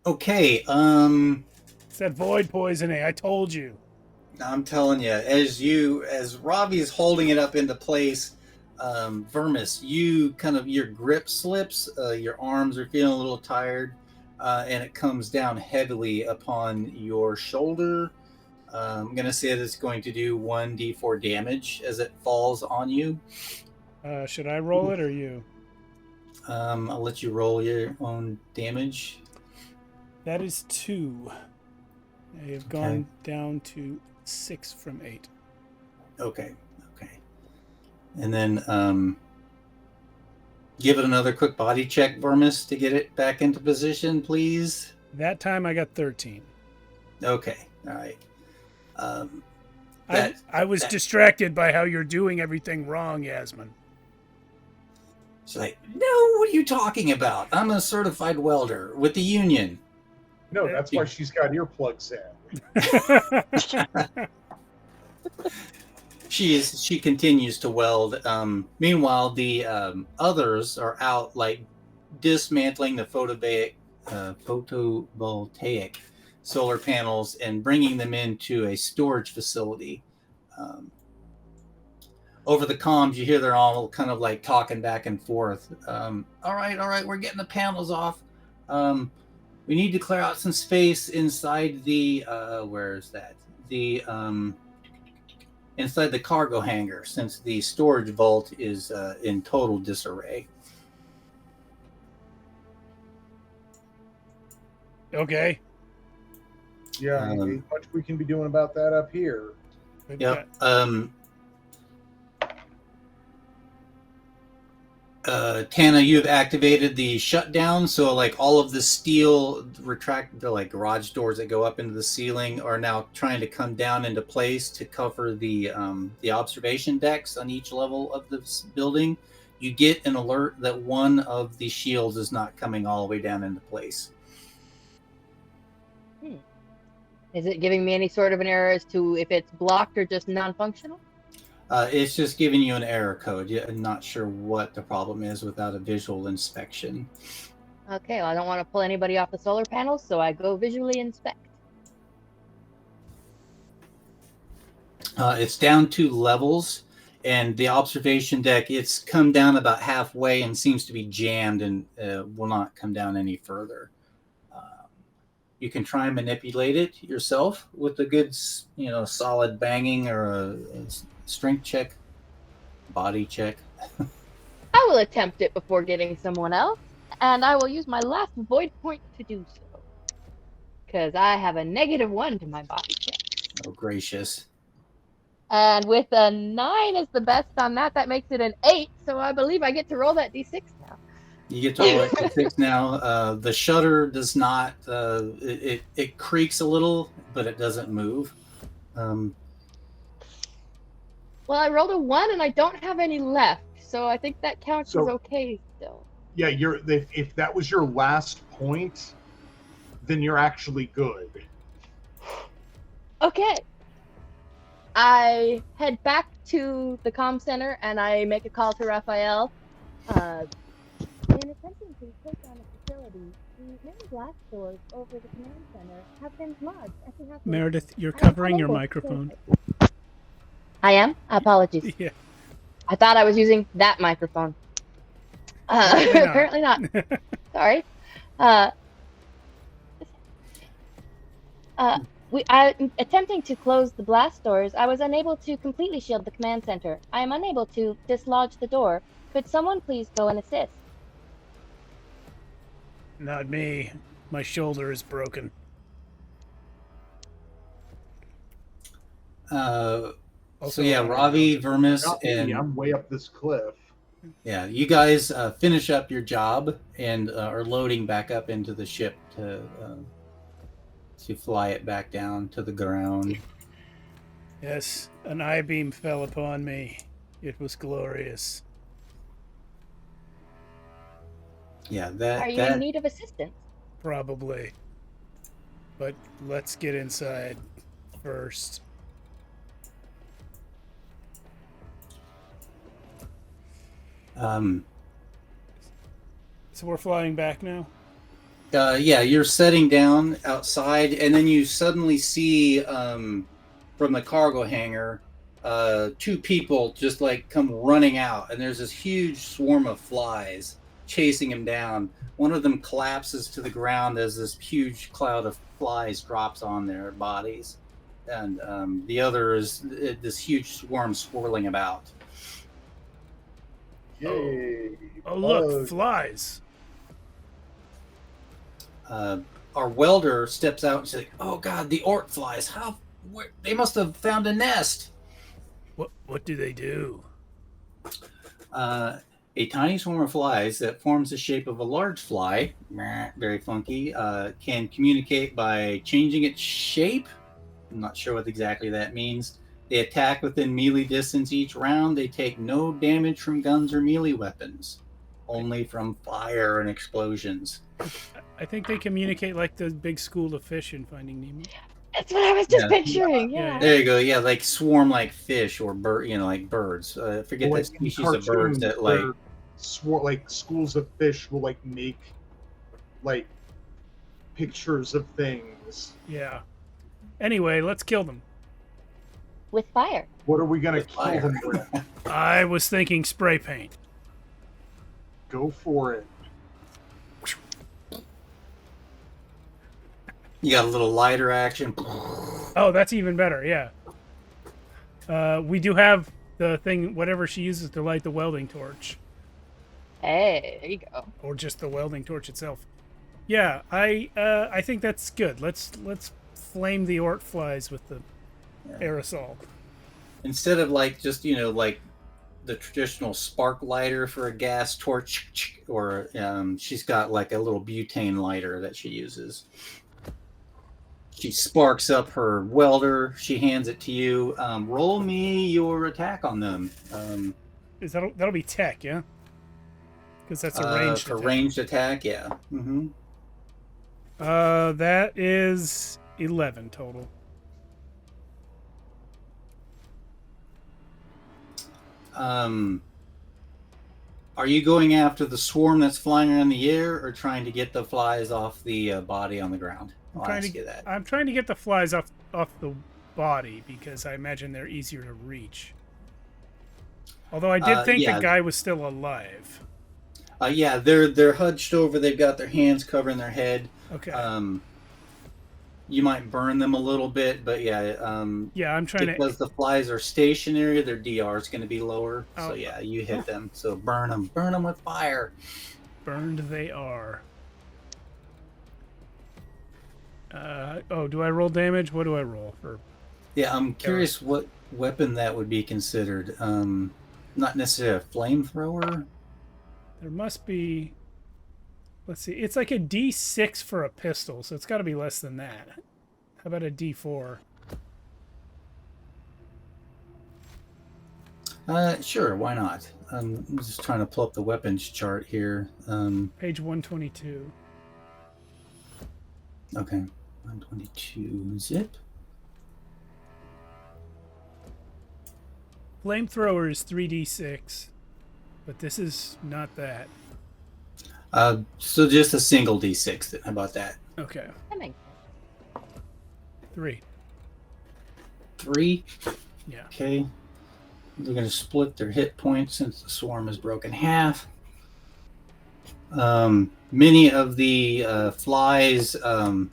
Okay. It's that void poisoning. I told you. I'm telling you, as Ravi is holding it up into place, Vermis, your grip slips, your arms are feeling a little tired, and it comes down heavily upon your shoulder. I'm going to say that it's going to do 1d4 damage as it falls on you. Should I roll it or you? I'll let you roll your own damage. That is 2. I have gone down to 6 from 8. Okay. And then Give it another quick body check, Vermis, to get it back into position, please. That time I got 13. Okay, all right. I was distracted by how you're doing everything wrong, Yasmin. She's like, no, what are you talking about? I'm a certified welder with the union. No, that's why she's got earplugs in. She continues to weld. Meanwhile, the others are out like dismantling the photovoltaic solar panels and bringing them into a storage facility. Over the comms, you hear they're all kind of like talking back and forth. All right, we're getting the panels off. We need to clear out some space inside the where is that? The inside the cargo hangar, since the storage vault is in total disarray. Okay. Yeah, ain't much we can be doing about that up here. Yep. Tana, you have activated the shutdown, so like all of the steel the like garage doors that go up into the ceiling are now trying to come down into place to cover the observation decks on each level of the building. You get an alert that one of the shields is not coming all the way down into place. Is it giving me any sort of an error as to if it's blocked or just non-functional? It's just giving you an error code. I'm not sure what the problem is without a visual inspection. Okay, well, I don't want to pull anybody off the solar panels, so I go visually inspect. It's down 2 levels, and the observation deck, it's come down about halfway and seems to be jammed and will not come down any further. You can try and manipulate it yourself with a good, solid banging or a strength check, body check. I will attempt it before getting someone else, and I will use my last void point to do so. Because I have a -1 to my body check. Oh, gracious. And with a 9 as the best on that, that makes it an 8, so I believe I get to roll that d6 now. You get to roll it d6 now. The shutter does not, it creaks a little, but it doesn't move. Well, I rolled a 1 and I don't have any left, so I think that counts as okay still. Yeah, if that was your last point, then you're actually good. Okay. I head back to the comm center and I make a call to Raphael. In attempting to take down the facility, the main blast doors over the command center have been lodged at the halfway. Meredith, you're covering your microphone. I am? Apologies. Yeah. I thought I was using that microphone. Apparently not. Sorry. Attempting to close the blast doors, I was unable to completely shield the command center. I am unable to dislodge the door. Could someone please go and assist? Not me. My shoulder is broken. So yeah, Ravi, Vermis, and I'm way up this cliff. Yeah, you guys finish up your job and are loading back up into the ship to fly it back down to the ground. Yes, an I-beam fell upon me. It was glorious. Yeah, Are you in need of assistance? Probably. But let's get inside first. So we're flying back now? Yeah, you're setting down outside, and then you suddenly see from the cargo hangar 2 people just like come running out, and there's this huge swarm of flies chasing him down. One of them collapses to the ground as this huge cloud of flies drops on their bodies, and the other is this huge swarm swirling about. Yay! Oh look, flies! Our welder steps out and says, "Oh God, the orc flies! They must have found a nest." What do they do? A tiny swarm of flies that forms the shape of a large fly, very funky, can communicate by changing its shape. I'm not sure what exactly that means. They attack within melee distance each round. They take no damage from guns or melee weapons, only from fire and explosions. I think they communicate like the big school of fish in Finding Nemo. That's what I was just Yeah. picturing. Yeah. Yeah. There you go. Yeah, like swarm like fish or bird, like birds. Forget Well, that like in species of birds cartoons, that like. like schools of fish will like make like pictures of things. Yeah. Anyway, let's kill them. With fire. What are we gonna With kill fire. them with? I was thinking spray paint. Go for it. You got a little lighter action. Oh, that's even better. Yeah. We do have the thing, whatever she uses to light the welding torch, Hey, there you go. or just the welding torch itself. Yeah, I think that's good. Let's flame the ort flies with the aerosol. Instead of like just like the traditional spark lighter for a gas torch, or she's got like a little butane lighter that she uses. She sparks up her welder. She hands it to you. Roll me your attack on them. Is that'll be tech, yeah? Because that's a ranged for attack. ranged attack, yeah. Mm-hmm. That is 11 total. Are you going after the swarm that's flying around the air, or trying to get the flies off the body on the ground? I'm trying to get the flies off the body because I imagine they're easier to reach. Although I did think yeah. the guy was still alive. Yeah, they're hunched over. They've got their hands covering their head. Okay. You might burn them a little bit, but yeah. Yeah, I'm trying because the flies are stationary, their DR is going to be lower. Oh. So yeah, you hit them. So burn them with fire. Burned they are. Do I roll damage? What do I roll for? Yeah, I'm curious what weapon that would be considered. Not necessarily a flamethrower. There must be. Let's see. It's like a D6 for a pistol, so it's got to be less than that. How about a D4? Sure, why not? I'm just trying to pull up the weapons chart here. Page 122. Okay, 122 zip. Flamethrower is 3D6, but this is not that. So just a single D6. Then. How about that? Okay. That makes 3. 3. Yeah. Okay. They're going to split their hit points since the swarm is broken half. Many of the flies, kind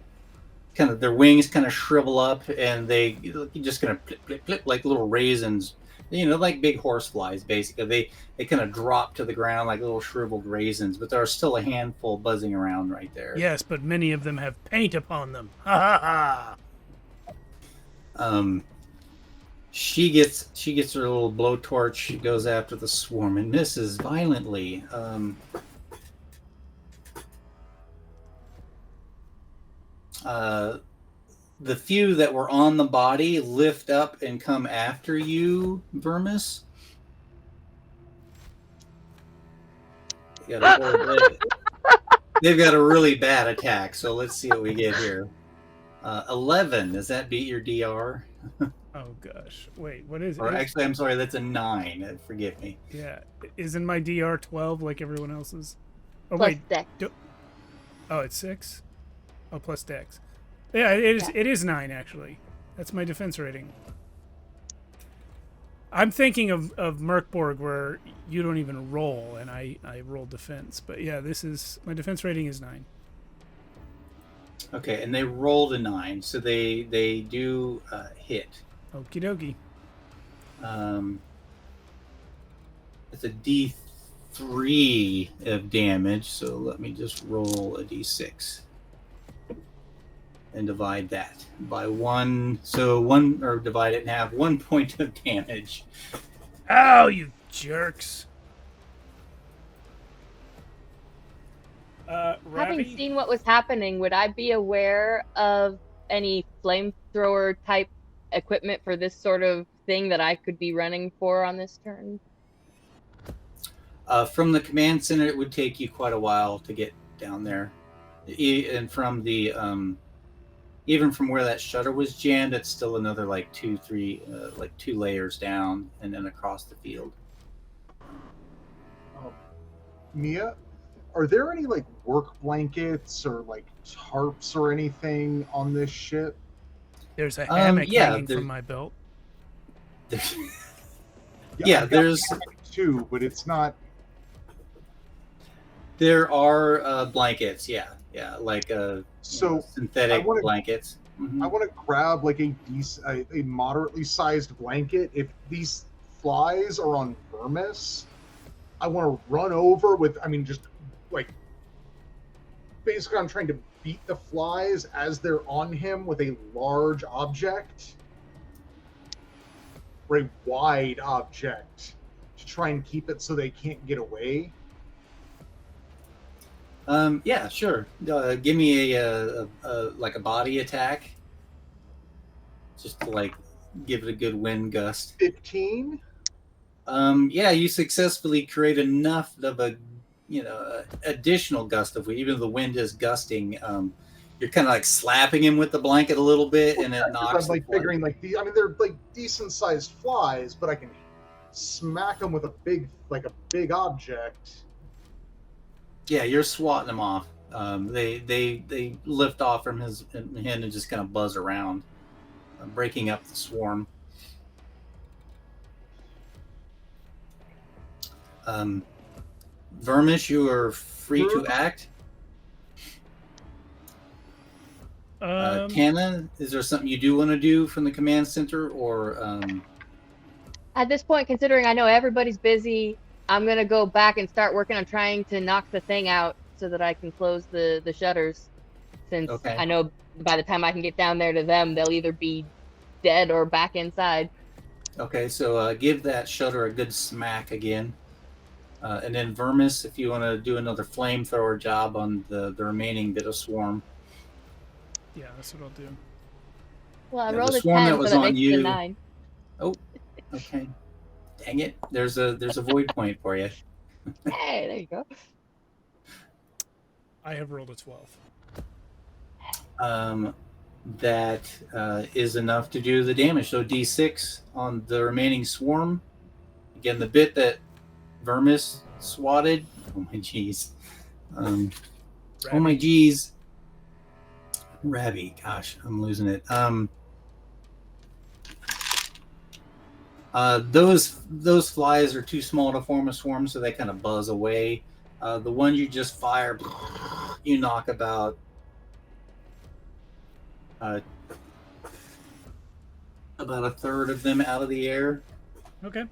of their wings kind of shrivel up, and they just kind of plip, plip, plip, like little raisins. Like big horse flies, basically. They kind of drop to the ground like little shriveled raisins, but there are still a handful buzzing around right there. Yes, but many of them have paint upon them. Ha ha ha! She gets her little blowtorch. She goes after the swarm and misses violently. The few that were on the body lift up and come after you, Vermis. They've got a really bad attack, so let's see what we get here. 11. Does that beat your DR? Oh gosh. Wait, what is it? Or actually, I'm sorry, that's a 9. Forgive me. Yeah. Isn't my DR 12 like everyone else's? Oh Plus wait. dex. Oh, it's 6? Oh, plus dex. Yeah, it is 9 actually. That's my defense rating. I'm thinking of Merkborg where you don't even roll and I roll defense. But yeah, my defense rating is 9. Okay, and they rolled a 9, so they do hit. Okie dokie. It's a D3 of damage, so let me just roll a D6 and divide that by 1. So or divide it in half. 1 point of damage. Ow, you jerks! Having Ravi, seen what was happening, would I be aware of any flamethrower type equipment for this sort of thing that I could be running for on this turn? From the command center, it would take you quite a while to get down there, and from the even from where that shutter was jammed, it's still another like 2 layers down, and then across the field. Mia, are there any like work blankets or like tarps or anything on this ship? there's a hammock Yeah, hanging from my belt. Yeah, I've got there's two, but it's not. there are blankets. Yeah, like So synthetic I wanna- blankets. Mhm. I want to grab like a moderately sized blanket. If these flies are on Vermis, I want to run over with. I mean, just like basically, I'm trying to beat the flies as they're on him with a large object or a wide object to try and keep it so they can't get away. Yeah, sure. Give me a like a body attack, just to like give it a good wind gust. 15. Yeah, you successfully create enough of a additional gust of wind. Even though the wind is gusting, you're kind of like slapping him with the blanket a little bit, and it knocks. I'm like figuring like I mean, they're like decent sized flies, but I can smack them with a big object. Yeah, you're swatting them off. They lift off from his hand and just kind of buzz around, breaking up the swarm. Vermis, you are free to act. Tana, is there something you do want to do from the command center, or At this point, considering I know everybody's busy, I'm gonna go back and start working on trying to knock the thing out so that I can close the shutters. Since Okay. I know by the time I can get down there to them, they'll either be dead or back inside. Okay, so give that shutter a good smack again. And then Vermis, if you want to do another flamethrower job on the remaining bit of swarm. Yeah, that's what I'll do. Well, I Yeah, rolled the a swarm 10, that was so that on makes it a you- 9. Oh, okay. Dang it. There's a void point for you. Hey, there you go. I have rolled a 12. That is enough to do the damage. So D6 on the remaining swarm. Again, the bit that Vermis swatted. Oh my jeez. Oh my jeez. Rabby, gosh, I'm losing it. Those flies are too small to form a swarm, so they kind of buzz away. The one you just fire, you knock about a third of them out of the air. Okay.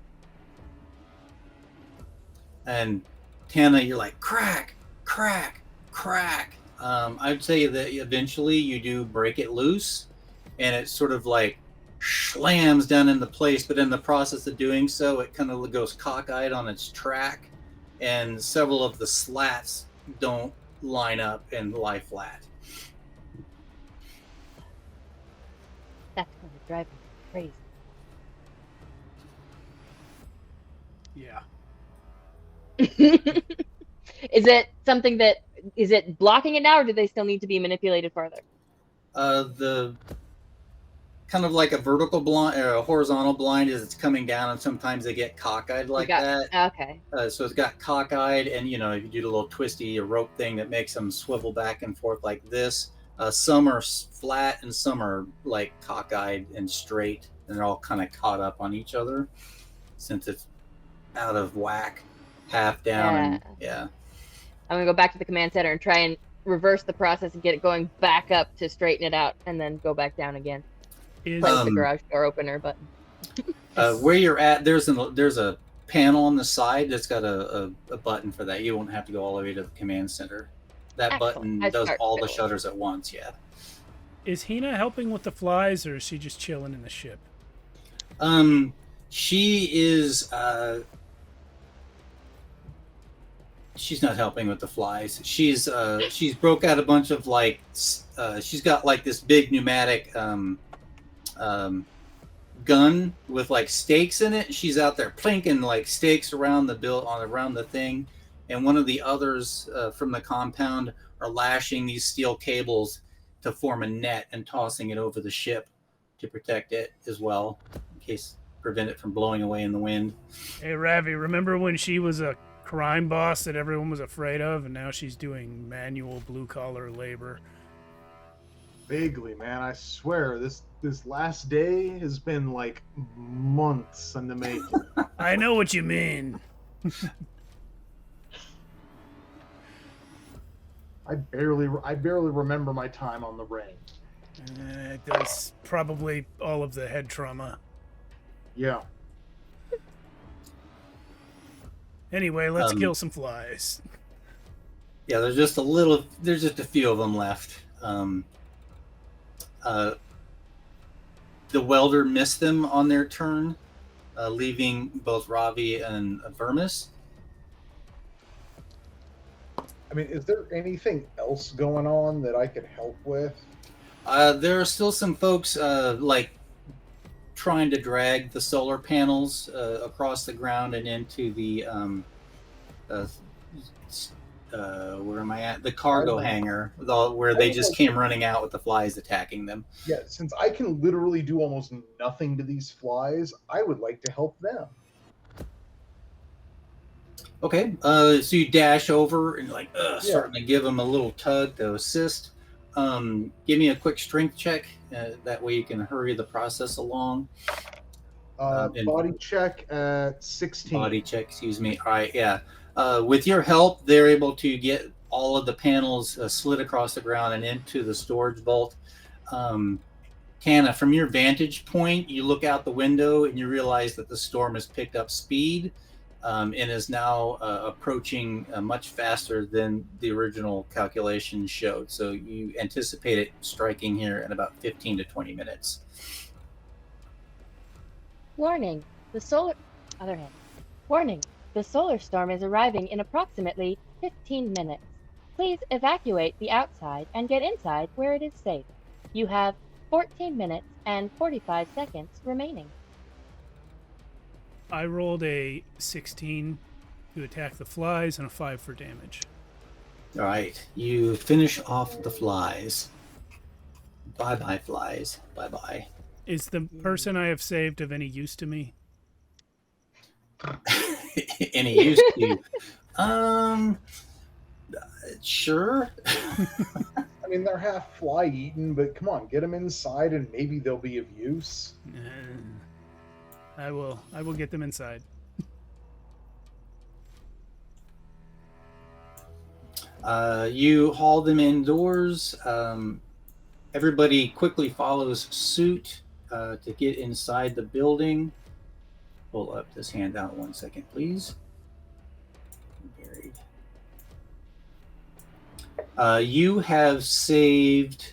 And Tana, you're like crack, crack, crack. I'd say that eventually you do break it loose, and it sort of like slams down into place. But in the process of doing so, it kind of goes cockeyed on its track, and several of the slats don't line up and lie flat. That's gonna drive me crazy. Yeah. Is it blocking it now, or do they still need to be manipulated further? The kind of like a vertical blind or a horizontal blind is it's coming down, and sometimes they get cockeyed like that. Okay. So it's got cockeyed, and if you do the little twisty rope thing that makes them swivel back and forth like this. Some are flat and some are like cockeyed and straight, and they're all kind of caught up on each other since it's out of whack, half down. And, yeah. I'm gonna go back to the command center and try and reverse the process and get it going back up to straighten it out, and then go back down again. Is Play with the garage door opener button. Where you're at, there's a panel on the side that's got a button for that. You won't have to go all the way to the command center. That Excellent. button I does start all the fiddling. shutters at once. Yeah. is Hina helping with the flies, or is she just chilling in the ship? She is she's not helping with the flies. She's broke out a bunch of like she's got like this big pneumatic gun with like stakes in it. She's out there plinking like stakes around around the thing, and one of the others from the compound are lashing these steel cables to form a net and tossing it over the ship to protect it as well, in case prevent it from blowing away in the wind. Hey, Ravi, remember when she was a crime boss that everyone was afraid of, and now she's doing manual blue-collar labor? Vaguely, man. I swear, this last day has been like months in the making. I know what you mean. I barely remember my time on the ring. That's probably all of the head trauma. Yeah. Anyway, let's kill some flies. Yeah, there's just a few of them left. The welder missed them on their turn, leaving both Ravi and Vermis. I mean, is there anything else going on that I could help with? There are still some folks like trying to drag the solar panels across the ground and into the where am I at? The cargo hangar, where they just came running out with the flies attacking them. Yeah, since I can literally do almost nothing to these flies, I would like to help them. Okay, so you dash over and like starting to give them a little tug to assist. Give me a quick strength check. That way you can hurry the process along. Body check at 16. Body check, excuse me. All right, yeah. With your help, they're able to get all of the panels slid across the ground and into the storage vault. Tana, from your vantage point, you look out the window and you realize that the storm has picked up speed and is now approaching much faster than the original calculation showed. So you anticipate it striking here in about 15 to 20 minutes. Warning, the solar storm is arriving in approximately 15 minutes. Please evacuate the outside and get inside where it is safe. You have 14 minutes and 45 seconds remaining. I rolled a 16 to attack the flies and a 5 for damage. All right, you finish off the flies. Bye-bye, flies. Bye-bye. Is the person I have saved of any use to me? Any use to sure. I mean, they're half fly eaten, but come on, get them inside and maybe they'll be of use. I will get them inside. You haul them indoors. Everybody quickly follows suit to get inside the building. Pull up this handout 1 second, please. Buried. You have saved.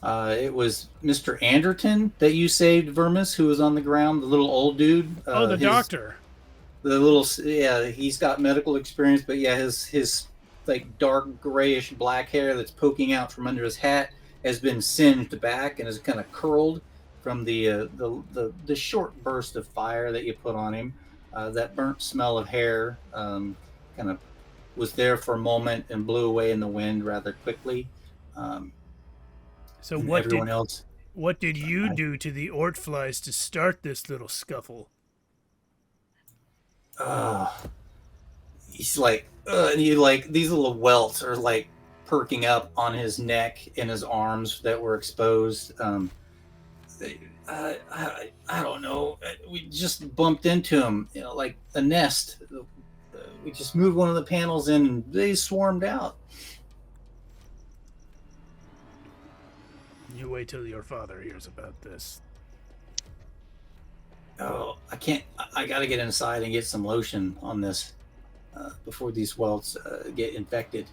It was Mr. Anderton that you saved, Vermis, who was on the ground, the little old dude. The doctor. He's got medical experience, but yeah, his like dark grayish black hair that's poking out from under his hat has been singed back and is kind of curled from the short burst of fire that you put on him. That burnt smell of hair kind of was there for a moment and blew away in the wind rather quickly. So what did you do to the Ort flies to start this little scuffle? He's like, and you like these little welts are like perking up on his neck and his arms that were exposed. I don't know. We just bumped into him, like a nest. We just moved one of the panels in and they swarmed out. You wait till your father hears about this. Oh, I can't. I got to get inside and get some lotion on this before these welts get infected.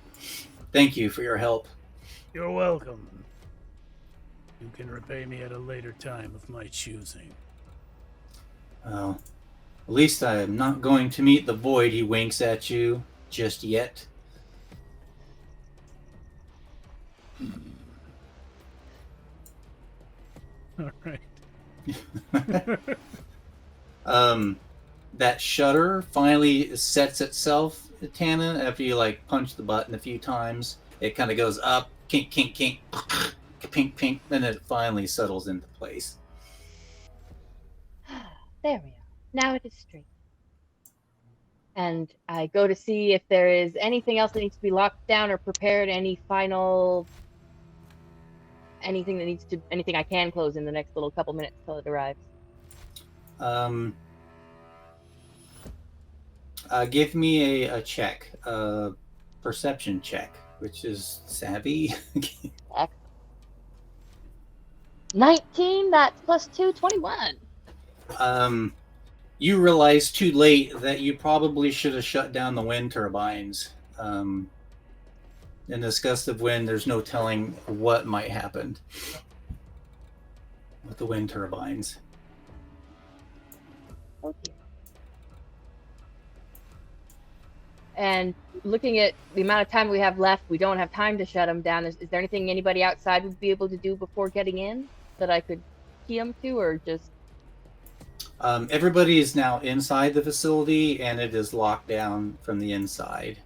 Thank you for your help. You're welcome. You can repay me at a later time of my choosing. Oh, At least I am not going to meet the void. He winks at you just yet. All right. That shutter finally sets itself, Tana, after you like punch the button a few times. It kind of goes up, kink, kink, kink, pink, pink, then it finally settles into place. There we are. Now it is straight. And I go to see if there is anything else that needs to be locked down or prepared, anything I can close in the next little couple minutes till it arrives. Give me a check, perception check, which is savvy. Excellent. 19, that's plus 2, 21. You realize too late that you probably should have shut down the wind turbines. In this gust of wind, there's no telling what might happen with the wind turbines. Oh dear. And looking at the amount of time we have left, we don't have time to shut them down. Is there anything anybody outside would be able to do before getting in that I could key them to, or just... Everybody is now inside the facility, and it is locked down from the inside.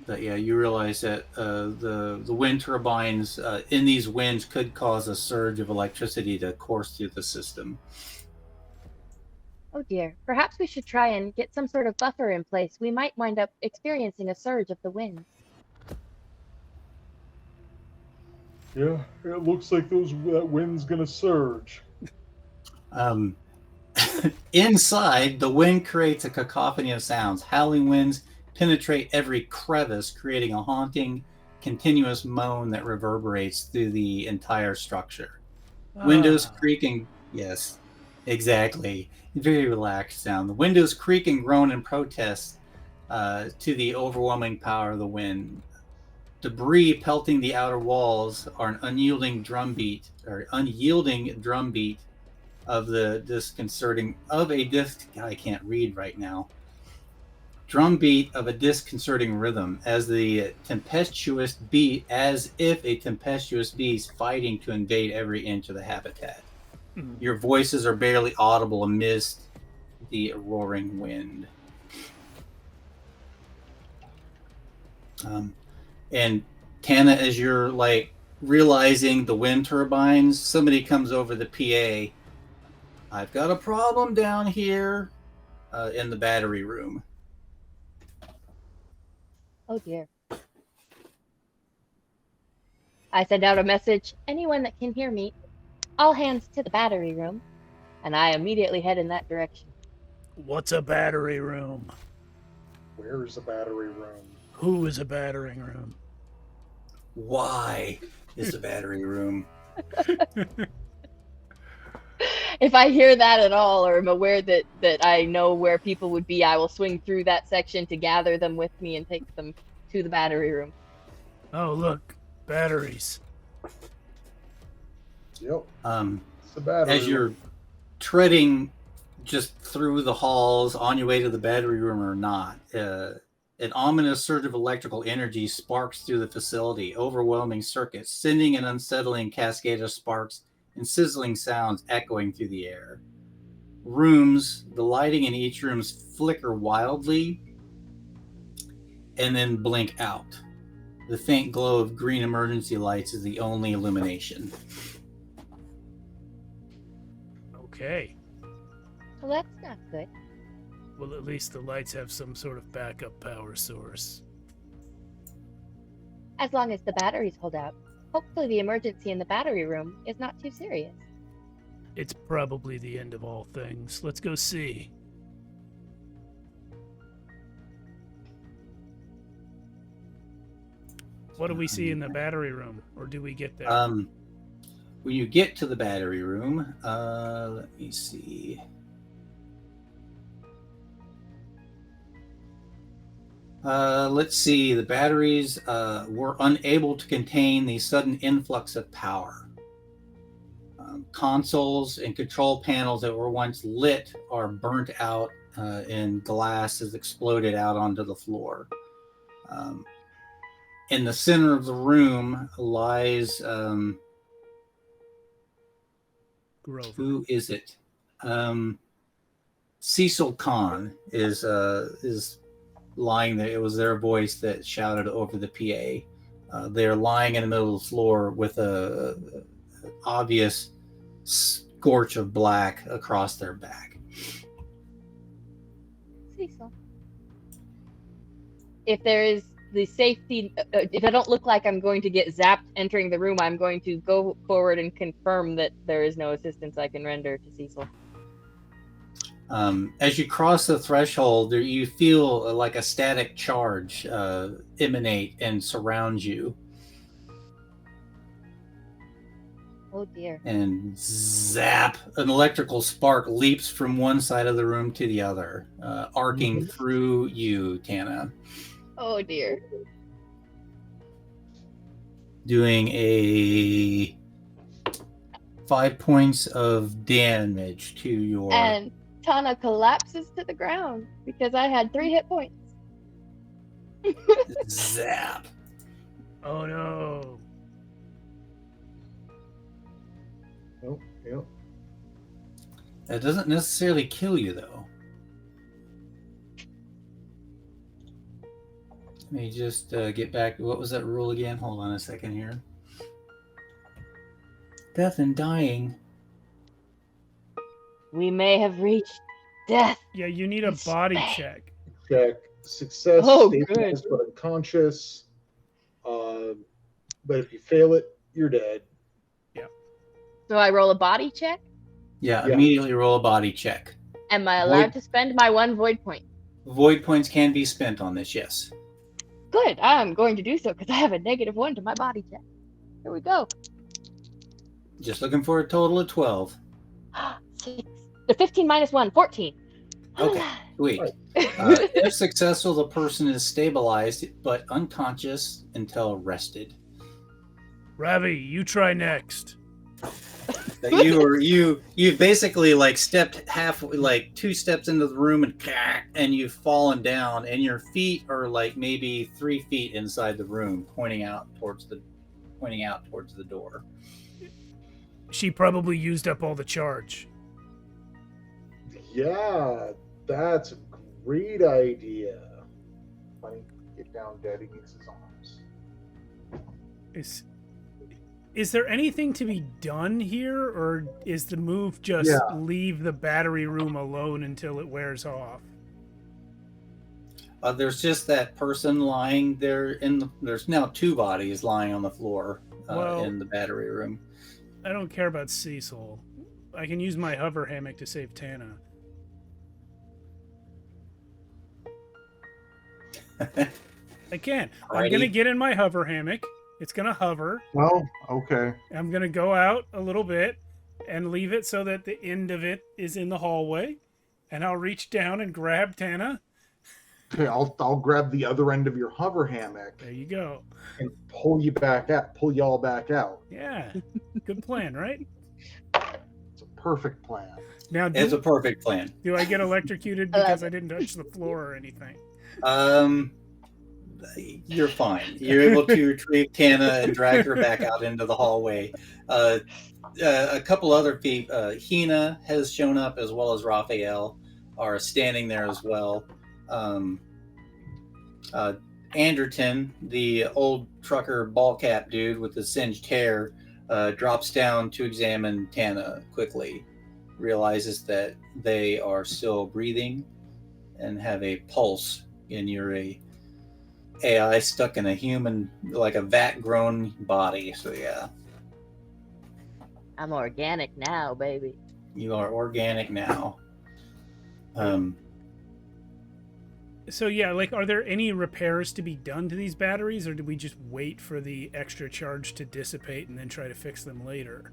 But yeah, you realize that the wind turbines in these winds could cause a surge of electricity to course through the system. Oh dear. Perhaps we should try and get some sort of buffer in place. We might wind up experiencing a surge of the winds. Yeah, it looks like that wind's gonna surge. Inside, the wind creates a cacophony of sounds. Howling winds penetrate every crevice, creating a haunting, continuous moan that reverberates through the entire structure. Windows creaking. Yes, exactly. Very relaxed sound. The windows creak and groan in protest to the overwhelming power of the wind. Debris pelting the outer walls are an unyielding drumbeat of the disconcerting of a disc. I can't read right now. Drumbeat of a disconcerting rhythm, as if a tempestuous beast fighting to invade every inch of the habitat. Your voices are barely audible amidst the roaring wind. And Tana, as you're like realizing the wind turbines, somebody comes over the PA. I've got a problem down here in the battery room. Oh dear. I send out a message. Anyone that can hear me, all hands to the battery room. And I immediately head in that direction. What's a battery room? Where is the battery room? Who is a battering room? Why is the battery room? If I hear that at all, or am aware that I know where people would be, I will swing through that section to gather them with me and take them to the battery room. Oh, look, batteries. Yep, Um, it's the battery as you're treading just through the halls on your way to the battery room or not, an ominous surge of electrical energy sparks through the facility, overwhelming circuits, sending an unsettling cascade of sparks and sizzling sounds echoing through the air. The lighting in each room flicker wildly and then blink out. The faint glow of green emergency lights is the only illumination. Okay. Well, that's not good. Well, at least the lights have some sort of backup power source. As long as the batteries hold out. Hopefully the emergency in the battery room is not too serious. It's probably the end of all things. Let's go see. What do we see in the battery room? Or do we get there? When you get to the battery room, let me see. Let's see. The batteries were unable to contain the sudden influx of power. Consoles and control panels that were once lit are burnt out, and glass has exploded out onto the floor. In the center of the room lies Grover. who is it? Cecil Khan is lying there. It was their voice that shouted over the PA. They're lying in the middle of the floor with a obvious scorch of black across their back. Cecil. If there is the safety, if I don't look like I'm going to get zapped entering the room, I'm going to go forward and confirm that there is no assistance I can render to Cecil. As you cross the threshold, you feel like a static charge emanate and surround you. Oh dear. And zap, an electrical spark leaps from one side of the room to the other, arcing through you, Tana. Oh dear. Doing a 5 points of damage to your... And Tana collapses to the ground because I had 3 hit points. Zap. Oh no. Oh, yeah. That doesn't necessarily kill you, though. Let me just get back. What was that rule again? Hold on a second here. Death and dying. We may have reached death. Yeah, you need a body check. Check. Success, Oh, stabilized but unconscious. But if you fail it, you're dead. So I roll a body check. Yeah, Yeah. immediately roll a body check. Am I allowed to spend my 1 void point? Void points can be spent on this, yes. Good. I'm going to do so because I have a -1 to my body check. Here we go. Just looking for a total of 12. 6. The 15 minus 1, 14. Okay, sweet. If successful, the person is stabilized but unconscious until rested. Ravi, you try next. That you basically like stepped like 2 steps into the room and you've fallen down, and your feet are like maybe 3 feet inside the room, pointing out towards the door. She probably used up all the charge. Yeah, that's a great idea. Funny, get down dead against his arms. Is there anything to be done here, or is the move just leave the battery room alone until it wears off? There's just that person lying there there's now 2 bodies lying on the floor in the battery room. I don't care about Cecil. I can use my hover hammock to save Tana. I can. I'm going to get in my hover hammock. It's going to hover. Oh, okay. I'm going to go out a little bit and leave it so that the end of it is in the hallway. And I'll reach down and grab Tana. Okay, I'll grab the other end of your hover hammock There you go. and pull y'all back out. Yeah. Good plan, right? It's a perfect plan. Now, It's a perfect plan. do I get electrocuted because I didn't touch the floor or anything? You're fine. You're able to retrieve Tana and drag her back out into the hallway. A couple other people, Hina has shown up, as well as Raphael are standing there as well. Anderton, the old trucker ball cap dude with the singed hair, drops down to examine Tana quickly, realizes that they are still breathing and have a pulse, and you're a AI stuck in a human, like a vat-grown body. So yeah, I'm organic now, baby. you are organic now. So yeah, like, are there any repairs to be done to these batteries, or do we just wait for the extra charge to dissipate and then try to fix them later?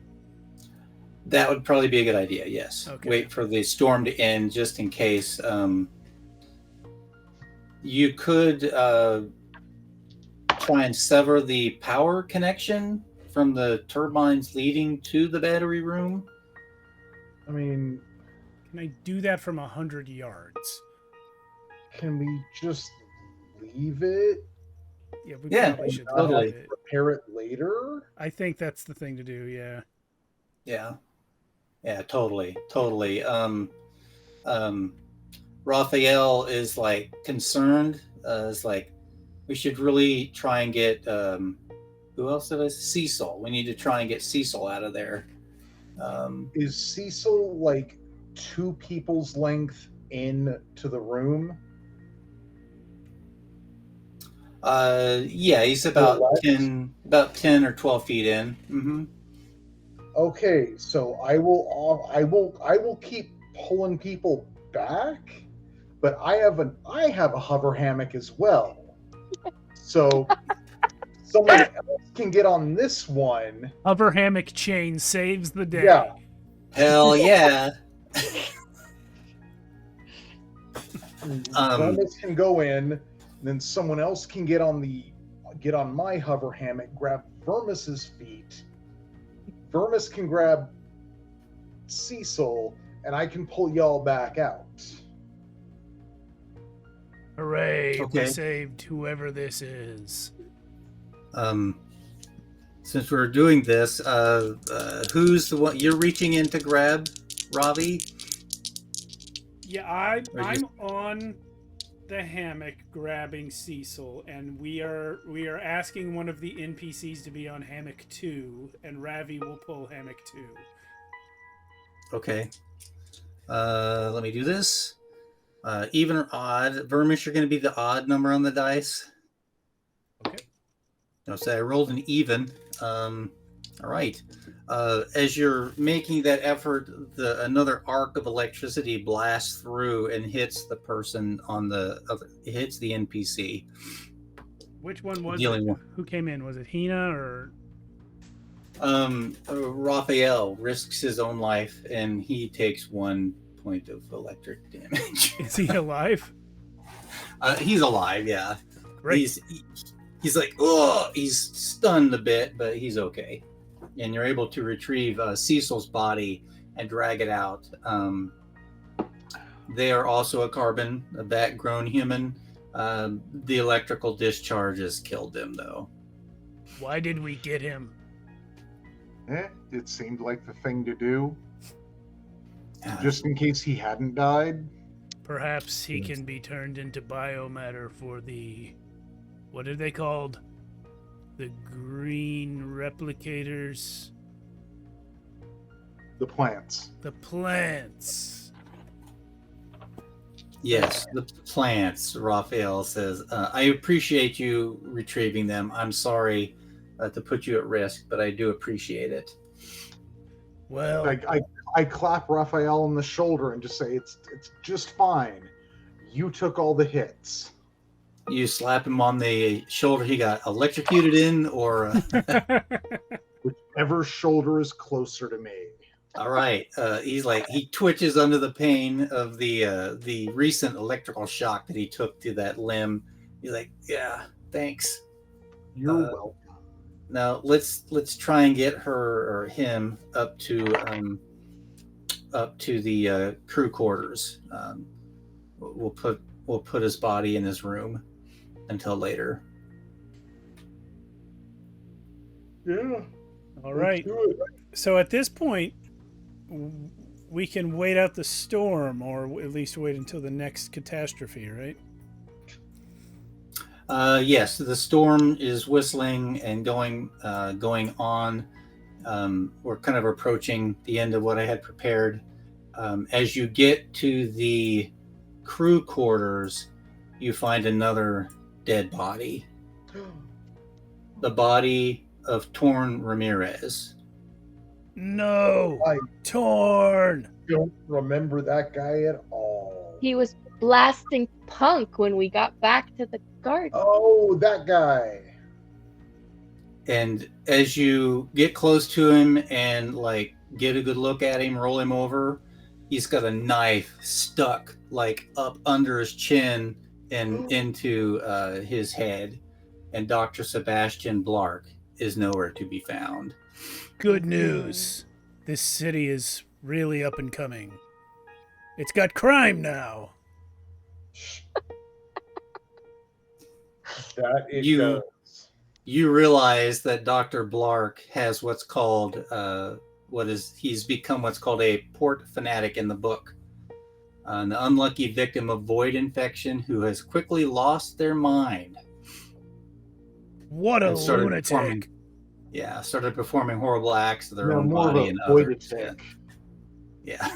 That would probably be a good idea, yes. Okay. Wait for the storm to end just in case. You could try and sever the power connection from the turbines leading to the battery room? I mean, Can I do that from 100 yards? can we just leave it? Yeah, we Yeah, probably should totally. leave it. Repair it later? I think that's the thing to do, yeah. Yeah, totally. Raphael is like concerned. Is like, we should really try and get who else did I? Cecil. We need to try and get Cecil out of there. Is Cecil like 2 people's length in to the room? Yeah, he's about What? 10 or 12 feet in. Mm-hmm. Okay, so I will keep pulling people back, but I have a hover hammock as well. So someone else can get on this one. Hover hammock chain saves the day. Yeah. Hell yeah. Vermis can go in, and then someone else can get on my hover hammock, grab Vermis's feet. Vermis can grab Cecil, and I can pull y'all back out. Hooray, we Okay. saved whoever this is. Since we're doing this, who's the one you're reaching in to grab, Ravi? Yeah, Or I'm just- on the hammock grabbing Cecil, and we are asking one of the NPCs to be on hammock 2, and Ravi will pull hammock 2. Okay. Let me do this. Even or odd. Vermish, you're going to be the odd number on the dice. Okay. No, so I rolled an even. All right. As you're making that effort, another arc of electricity blasts through and hits the person on hits the NPC. Which one was Dealing it? with- Who came in? Was it Hina or... Raphael risks his own life and he takes 1 point of electric damage. Is he alive? He's alive, yeah. Great. He's like, oh, he's stunned a bit, but he's okay. And you're able to retrieve Cecil's body and drag it out. They are also a carbon, a bat-grown human. The electrical discharges killed them, though. Why did we get him? It seemed like the thing to do, Uh, just in case he hadn't died. Perhaps he can be turned into biomatter for the... What are they called? The green replicators? The plants. The plants. Yes, the plants, Raphael says. I appreciate you retrieving them. I'm sorry to put you at risk, but I do appreciate it. Well, I clap Raphael on the shoulder and just say, it's just fine. You took all the hits. You slap him on the shoulder he got electrocuted in, or Whichever shoulder is closer to me. all right. He's like, he twitches under the pain of the recent electrical shock that he took to that limb. He's like, yeah, thanks. You're welcome. Now let's try and get her or him up to the crew quarters. We'll put his body in his room until later. Yeah. all right. Let's do it. So at this point, we can wait out the storm, or at least wait until the next catastrophe, right? Yes, the storm is whistling and going on. We're kind of approaching the end of what I had prepared. As you get to the crew quarters, you find another dead body. The body of Torn Ramirez. No! I Torn! don't remember that guy at all. He was blasting punk when we got back to the garden. Oh, that guy. And as you get close to him and like get a good look at him, roll him over, he's got a knife stuck like up under his chin and into his head. And Dr. Sebastian Blark is nowhere to be found. Good news. This city is really up and coming. It's got crime now. That it You- does. You realize that Dr. Blark has what's called he's become what's called a port fanatic in the book. An unlucky victim of void infection who has quickly lost their mind. What a And started lunatic. started performing horrible acts to their No, own more of body a and void others. attack. Yeah.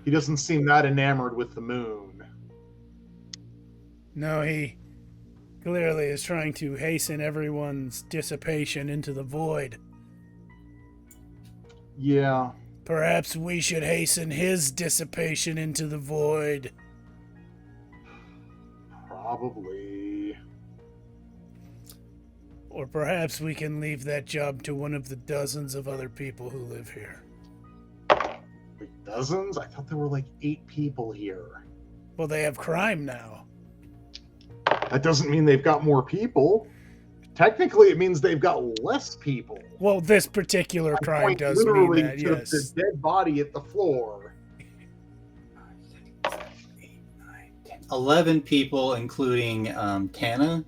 He doesn't seem that enamored with the moon. No, he clearly is trying to hasten everyone's dissipation into the void. Yeah. Perhaps we should hasten his dissipation into the void. Probably. Or perhaps we can leave that job to one of the dozens of other people who live here. Wait, dozens? I thought there were like 8 people here. Well, they have crime now. That doesn't mean they've got more people. Technically, it means they've got less people. Well, this particular crime Point does mean literally that, to yes. the dead body at the floor. 11 people, including Tana,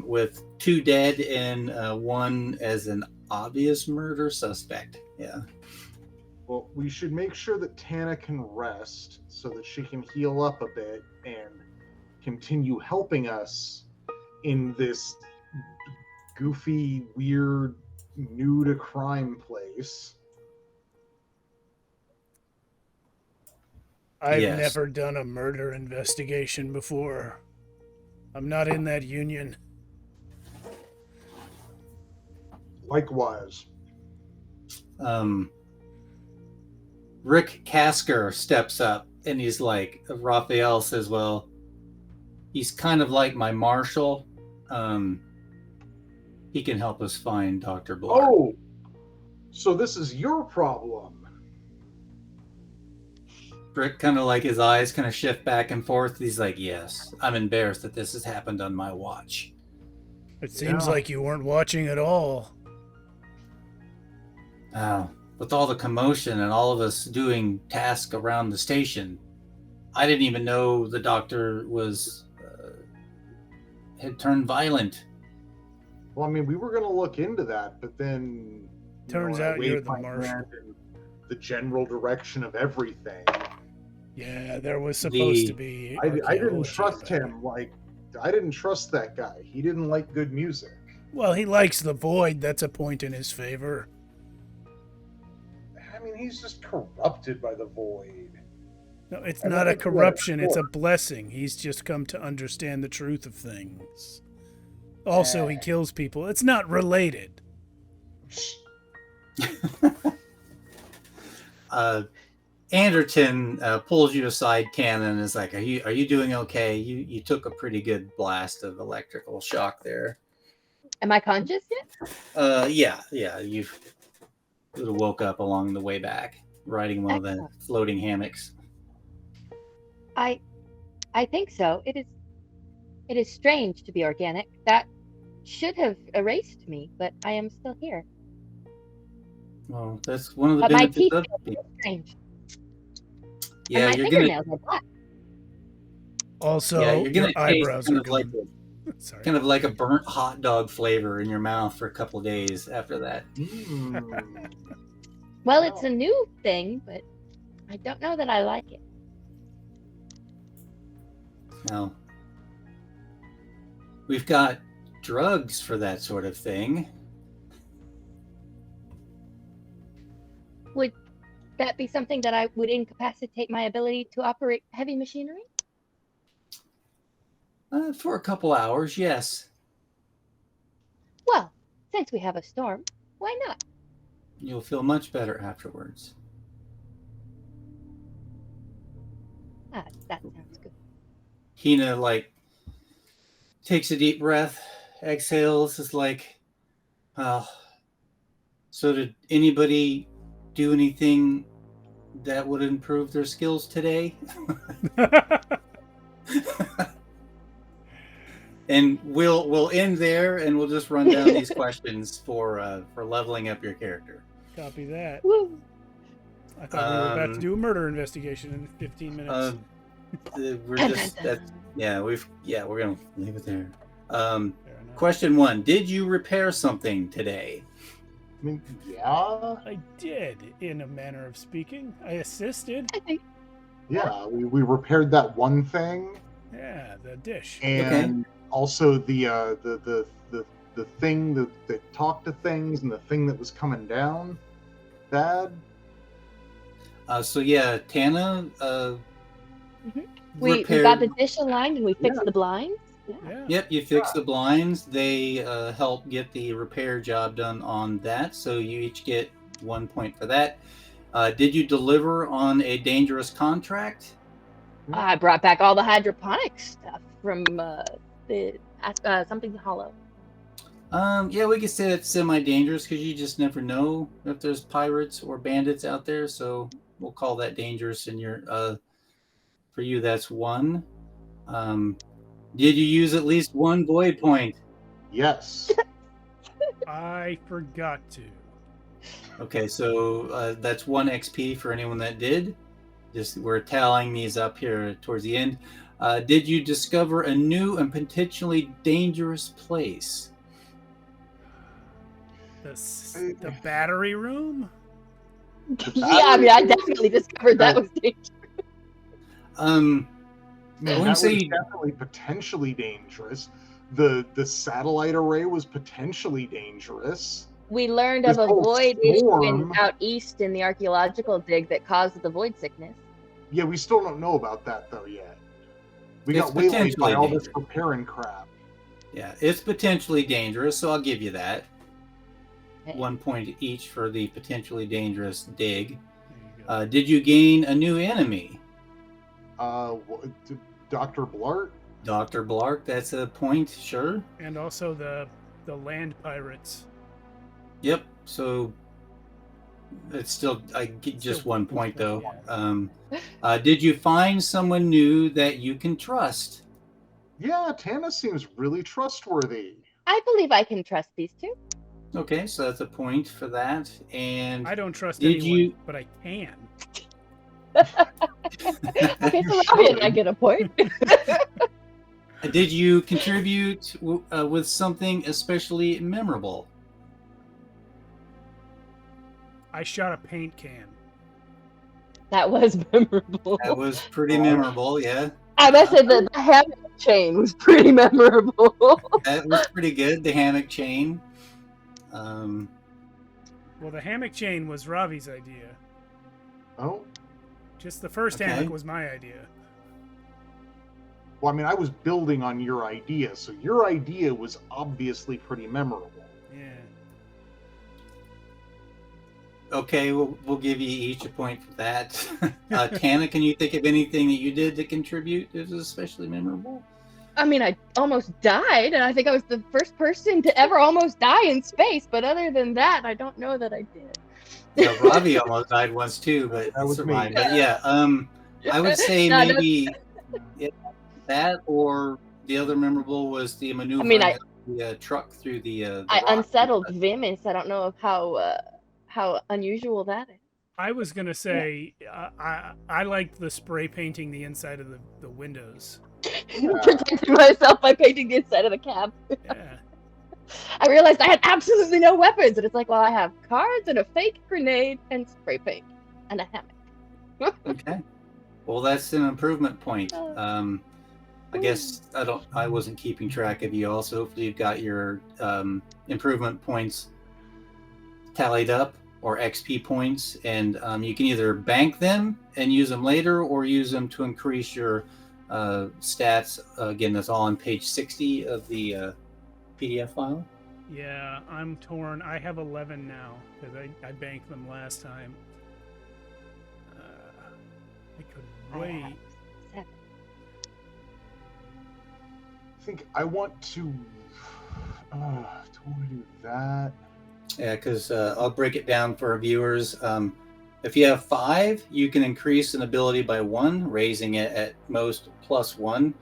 with 2 dead and 1 as an obvious murder suspect. Yeah. Well, we should make sure that Tana can rest so that she can heal up a bit and continue helping us in this goofy, weird, new to crime place. I've Yes. never done a murder investigation before. I'm not in that union. Likewise. Rick Casker steps up and he's like, Raphael says, well, he's kind of like my marshal. He can help us find Dr. Blark. Oh, so this is your problem. Rick kind of like his eyes kind of shift back and forth. He's like, yes, I'm embarrassed that this has happened on my watch. It seems Yeah. like you weren't watching at all. With all the commotion and all of us doing tasks around the station, I didn't even know the doctor was had turned violent. Well, I mean, we were going to look into that, but then Turns I out you're waved the my marshal. hand in the general direction of everything. Yeah, there was supposed to be. I didn't archaeology trust about it. him. Like, I didn't trust that guy. He didn't like good music. Well, he likes the void. That's a point in his favor. I mean, he's just corrupted by the void. No, it's I don't not a think he let it corruption. It's a work. blessing. He's just come to understand the truth of things. Also, he kills people. It's not related. Anderton pulls you aside, Cannon, and is like, are you doing okay? You took a pretty good blast of electrical shock there. Am I conscious yet? Yeah. You sort of woke up along the way back, riding one of the Excellent. floating hammocks. I think so. It is strange to be organic. That should have erased me, but I am still here. Well, that's one of the But my benefits teeth of feel strange. yeah. And my You're gonna fingernails are black. Also, you're your gonna taste eyebrows kind are of like going. Sorry. kind of like a burnt hot dog flavor in your mouth for a couple of days after that. Mm. Well, it's a new thing, but I don't know that I like it. Now, we've got drugs for that sort of thing. Would that be something that I would incapacitate my ability to operate heavy machinery? For a couple hours, yes. Well, since we have a storm, why not? You'll feel much better afterwards. Ah, that sounds good. Hina, like, takes a deep breath, exhales, is like, so did anybody do anything that would improve their And we'll end there, and we'll just run down these questions for leveling up your character. Copy that. Woo. I thought we were about to do a murder investigation in 15 minutes. We're Dun, just dun, dun. we're gonna leave it there. Fair enough. Question 1: Did you repair something today? I mean, yeah, I did, in a manner of speaking. I assisted. I think yeah. We repaired that one thing, Yeah, the dish. and also the thing that talked to things, and the thing that was coming down. Bad. So yeah, Tana. we got the dish aligned and we fixed the blinds. Yeah. Yeah. Yep, you fixed the blinds. They help get the repair job done on that, so you each get 1 point for that. Did you deliver on a dangerous contract? I brought back all the hydroponic stuff from the something hollow. Yeah, we could say it's semi-dangerous because you just never know if there's pirates or bandits out there. So we'll call that dangerous. And for you, that's 1. Did you use at least 1 void point? Yes. I forgot to. Okay, so that's 1 XP for anyone that did. Just we're tallying these up here towards the end. Did you discover a new and potentially dangerous place? The battery room? Yeah, I mean, I definitely discovered that was dangerous. I That wouldn't was say definitely potentially dangerous. The satellite array was potentially dangerous. We learned of This a whole void issue storm- out east in the archaeological dig that caused the void sickness. Yeah, we still don't know about that though yet. We It's got waylaid by potentially all this dangerous. repairing crap. yeah, it's potentially dangerous. So I'll give you that. Okay. 1 point each for the potentially dangerous dig. There you go. Did you gain a new enemy? Dr. Blart? Dr. Blark, that's a point, sure. And also the land pirates. Yep, so it's still, I get just Still 1 point though. yeah. Did you find someone new that you can trust? Yeah, Tana seems really trustworthy. I believe I can trust these two. Okay, so that's a point for that. And I don't trust Did anyone, you- but I can. Okay, so Robbie and I get a point. did you contribute with something especially memorable? I shot a paint can. That was memorable. That was pretty memorable, yeah. I must say the hammock chain was pretty memorable. That was pretty good, the hammock chain. Well, the hammock chain was Ravi's idea. Oh? Just the first Okay. hammock was my idea. Well, I mean, I was building on your idea, so your idea was obviously pretty memorable. Yeah. Okay, we'll give you each a point for that. Tana, can you think of anything that you did to contribute that was especially memorable? I mean, I almost died, and I think I was the first person to ever almost die in space. But other than that, I don't know that I did. Yeah, Ravi almost died once too, but That was survived. me. But yeah, I would say No, maybe that or the other memorable was the maneuver I- the truck through the I rock. unsettled Vimis. I don't know of how unusual that is. I was gonna say I liked the spray painting the inside of the windows. Protecting myself by painting the inside of the cab. Yeah. I realized I had absolutely no weapons, and it's like, well, I have cards and a fake grenade and spray paint and a hammock. Okay. Well, that's an improvement point. I guess I wasn't keeping track of you. Also, hopefully you've got your improvement points tallied up, or XP points, and you can either bank them and use them later, or use them to increase your stats. Again, that's all on page 60 of the PDF file. Yeah, I'm torn. I have 11 now because I banked them last time. I could wait. I think I want to. Do I do that? Yeah, because I'll break it down for our viewers. If you have 5, you can increase an ability by 1, raising it at most +1.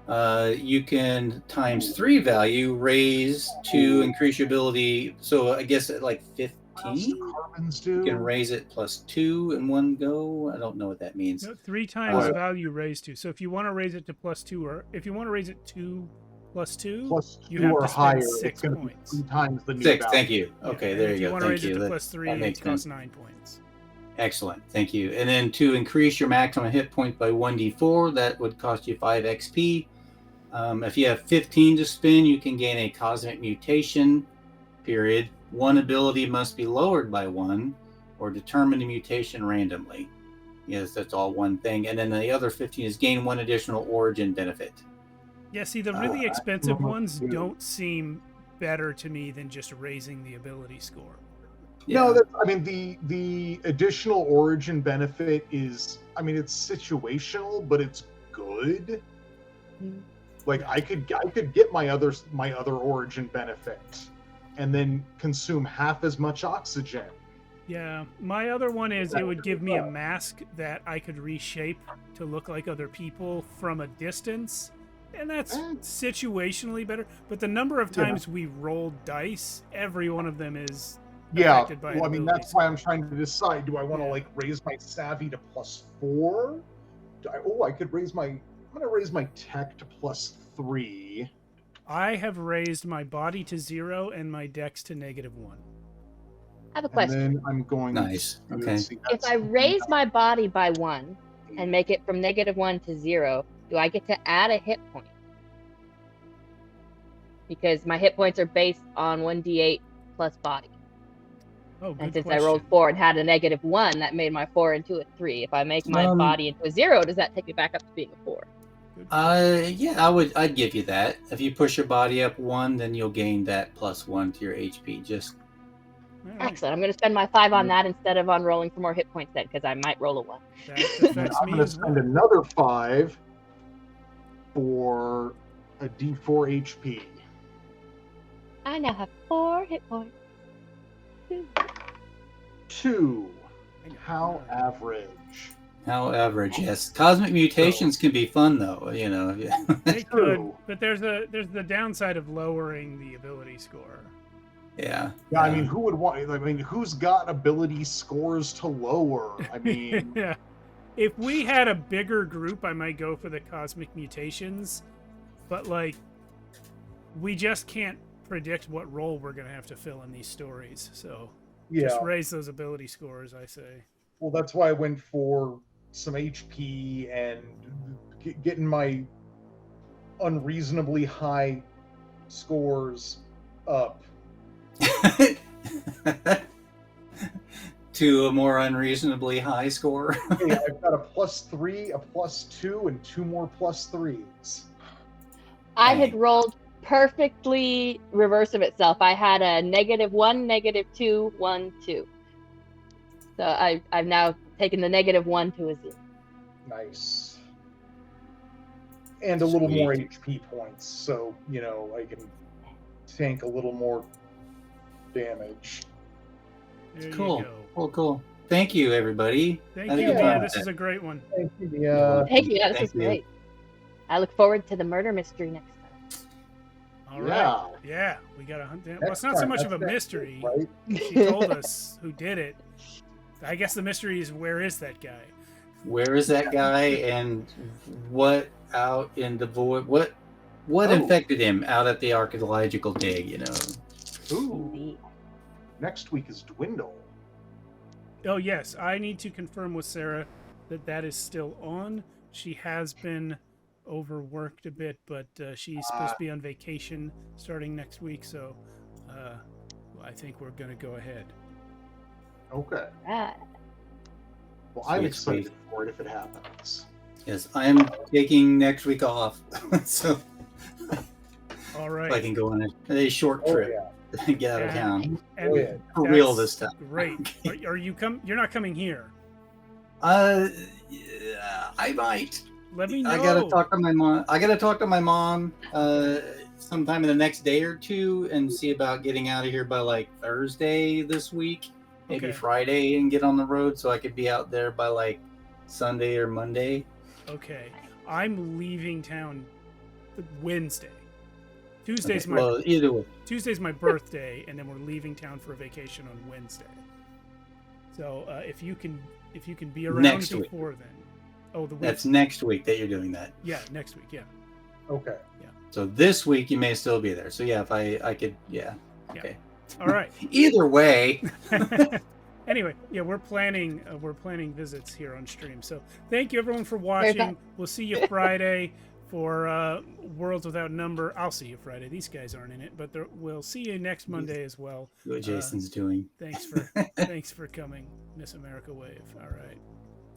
you can times 3 value raise to increase your ability. So I guess at like What else 15, do carbons you can do? raise it plus 2 in one go. I don't know what that means. No, 3 times Uh, value raised to. So if you want to raise it to +2, or if you want to raise it to +2, Plus you 2 have or to higher, spend 6 it's going to be points. 3 times the new 6, value. thank you. Yeah, Okay, and there if you you go. want to Thank raise it you. to That +3, makes it costs sense. 9 points. Excellent, thank you. And then to increase your maximum hit point by 1d4, that would cost you 5 XP. If you have 15 to spin, you can gain a cosmic mutation. Period. One ability must be lowered by 1, or determine the mutation randomly. Yes, that's all one thing. And then the other 15 is gain 1 additional origin benefit. Yeah, see, the really expensive maximum ones two. don't seem better to me than just raising the ability score. No, that's, I mean the additional origin benefit is, I mean, it's situational, but it's good. Like I could get my other origin benefit, and then consume half as much oxygen. Yeah, my other one is it would give me a mask that I could reshape to look like other people from a distance. And that's situationally better. But the number of times we rolled dice, every one of them is Yeah, affected by well, I mean ability that's why I'm score. trying to decide: do I want to Yeah. like raise my savvy to +4? I could raise my. I'm gonna raise my tech to +3. I have raised my body to 0 and my dex to -1. I have a And question. then I'm going Nice, to okay. see, If that's I raise my body by 1 and make it from -1 to 0, do I get to add a hit point? Because my hit points are based on 1d8 plus body. Oh, good And since question. I rolled 4 and had a -1, that made my 4 into a 3. If I make my body into a 0, does that take me back up to being a 4? Good question. Yeah, I'd give you that. If you push your body up 1, then you'll gain that +1 to your HP. Just All right. Excellent. I'm going to spend my 5 on that instead of on rolling for more hit points then, because I might roll a 1. That And then affects I'm me going to as spend well. another 5 for a D4 HP. I now have 4 hit points. 2. How average? how average? Yes, cosmic mutations can be fun though. You know. They could, True. but there's the downside of lowering the ability score. Yeah. Yeah, I mean, who would want? I mean, who's got ability scores to lower? I mean, Yeah. If we had a bigger group, I might go for the cosmic mutations, but like we just can't predict what role we're going to have to fill in these stories. So just yeah. raise those ability scores, I say. Well, that's why I went for some HP and getting my unreasonably high scores up. To a more unreasonably high score. Hey, I've got a +3, a +2, and 2 more +3s. I had Dang. rolled perfectly reverse of itself. I had a -1, -2, 1, 2. So I've now taken the -1 to a 0. Nice. And a little more Sweet. HP points, so you know I can tank a little more damage. There Cool. you go. Cool. Thank you, everybody. Thank I you, think Yeah. Mia. I'm This done is a great one. Thank you, with Mia. that. Thank you. Yeah, this Thank is you. great. I look forward to the murder mystery next time. All right. Yeah, we got to hunt down. Well, it's not so much of a mystery. Right? She told us who did it. I guess the mystery is where is that guy? Where is that guy, and what out in the void? What Oh. infected him out at the archaeological dig? You know. Ooh. Indeed. Next week is Dwindle. Oh, yes. I need to confirm with Sarah that that is still on. She has been overworked a bit, but she's supposed to be on vacation starting next week, so I think we're going to go ahead. Okay. Right. Well, I'm Sweet, excited sweet. for it if it happens. Yes, I am taking next week off, so All right. I can go on a short Oh, trip yeah. and get out of Yeah. town And yeah. for real that's this time. Great. Are you You're not coming here. Yeah, I might. Let me know. I gotta talk to my mom. Sometime in the next day or two and see about getting out of here by like Thursday this week, maybe Okay. Friday, and get on the road so I could be out there by like Sunday or Monday. Okay. I'm leaving town Wednesday. Tuesday's Okay, my well, either way. Tuesday's my birthday, and then we're leaving town for a vacation on Wednesday. So if you can be around Next week. before then. Oh, the week. That's next week that you're doing that. Yeah, next week. Yeah. Okay. So this week you may still be there. So yeah, if I could, yeah. Okay. All right. Either way. Anyway, yeah, we're planning visits here on stream. So thank you everyone for Very watching. fun. We'll see you Friday for Worlds Without Number. I'll see you Friday. These guys aren't in it, but we'll see you next Monday as well. What Jason's doing. Thanks for coming, Miss America Wave. All right.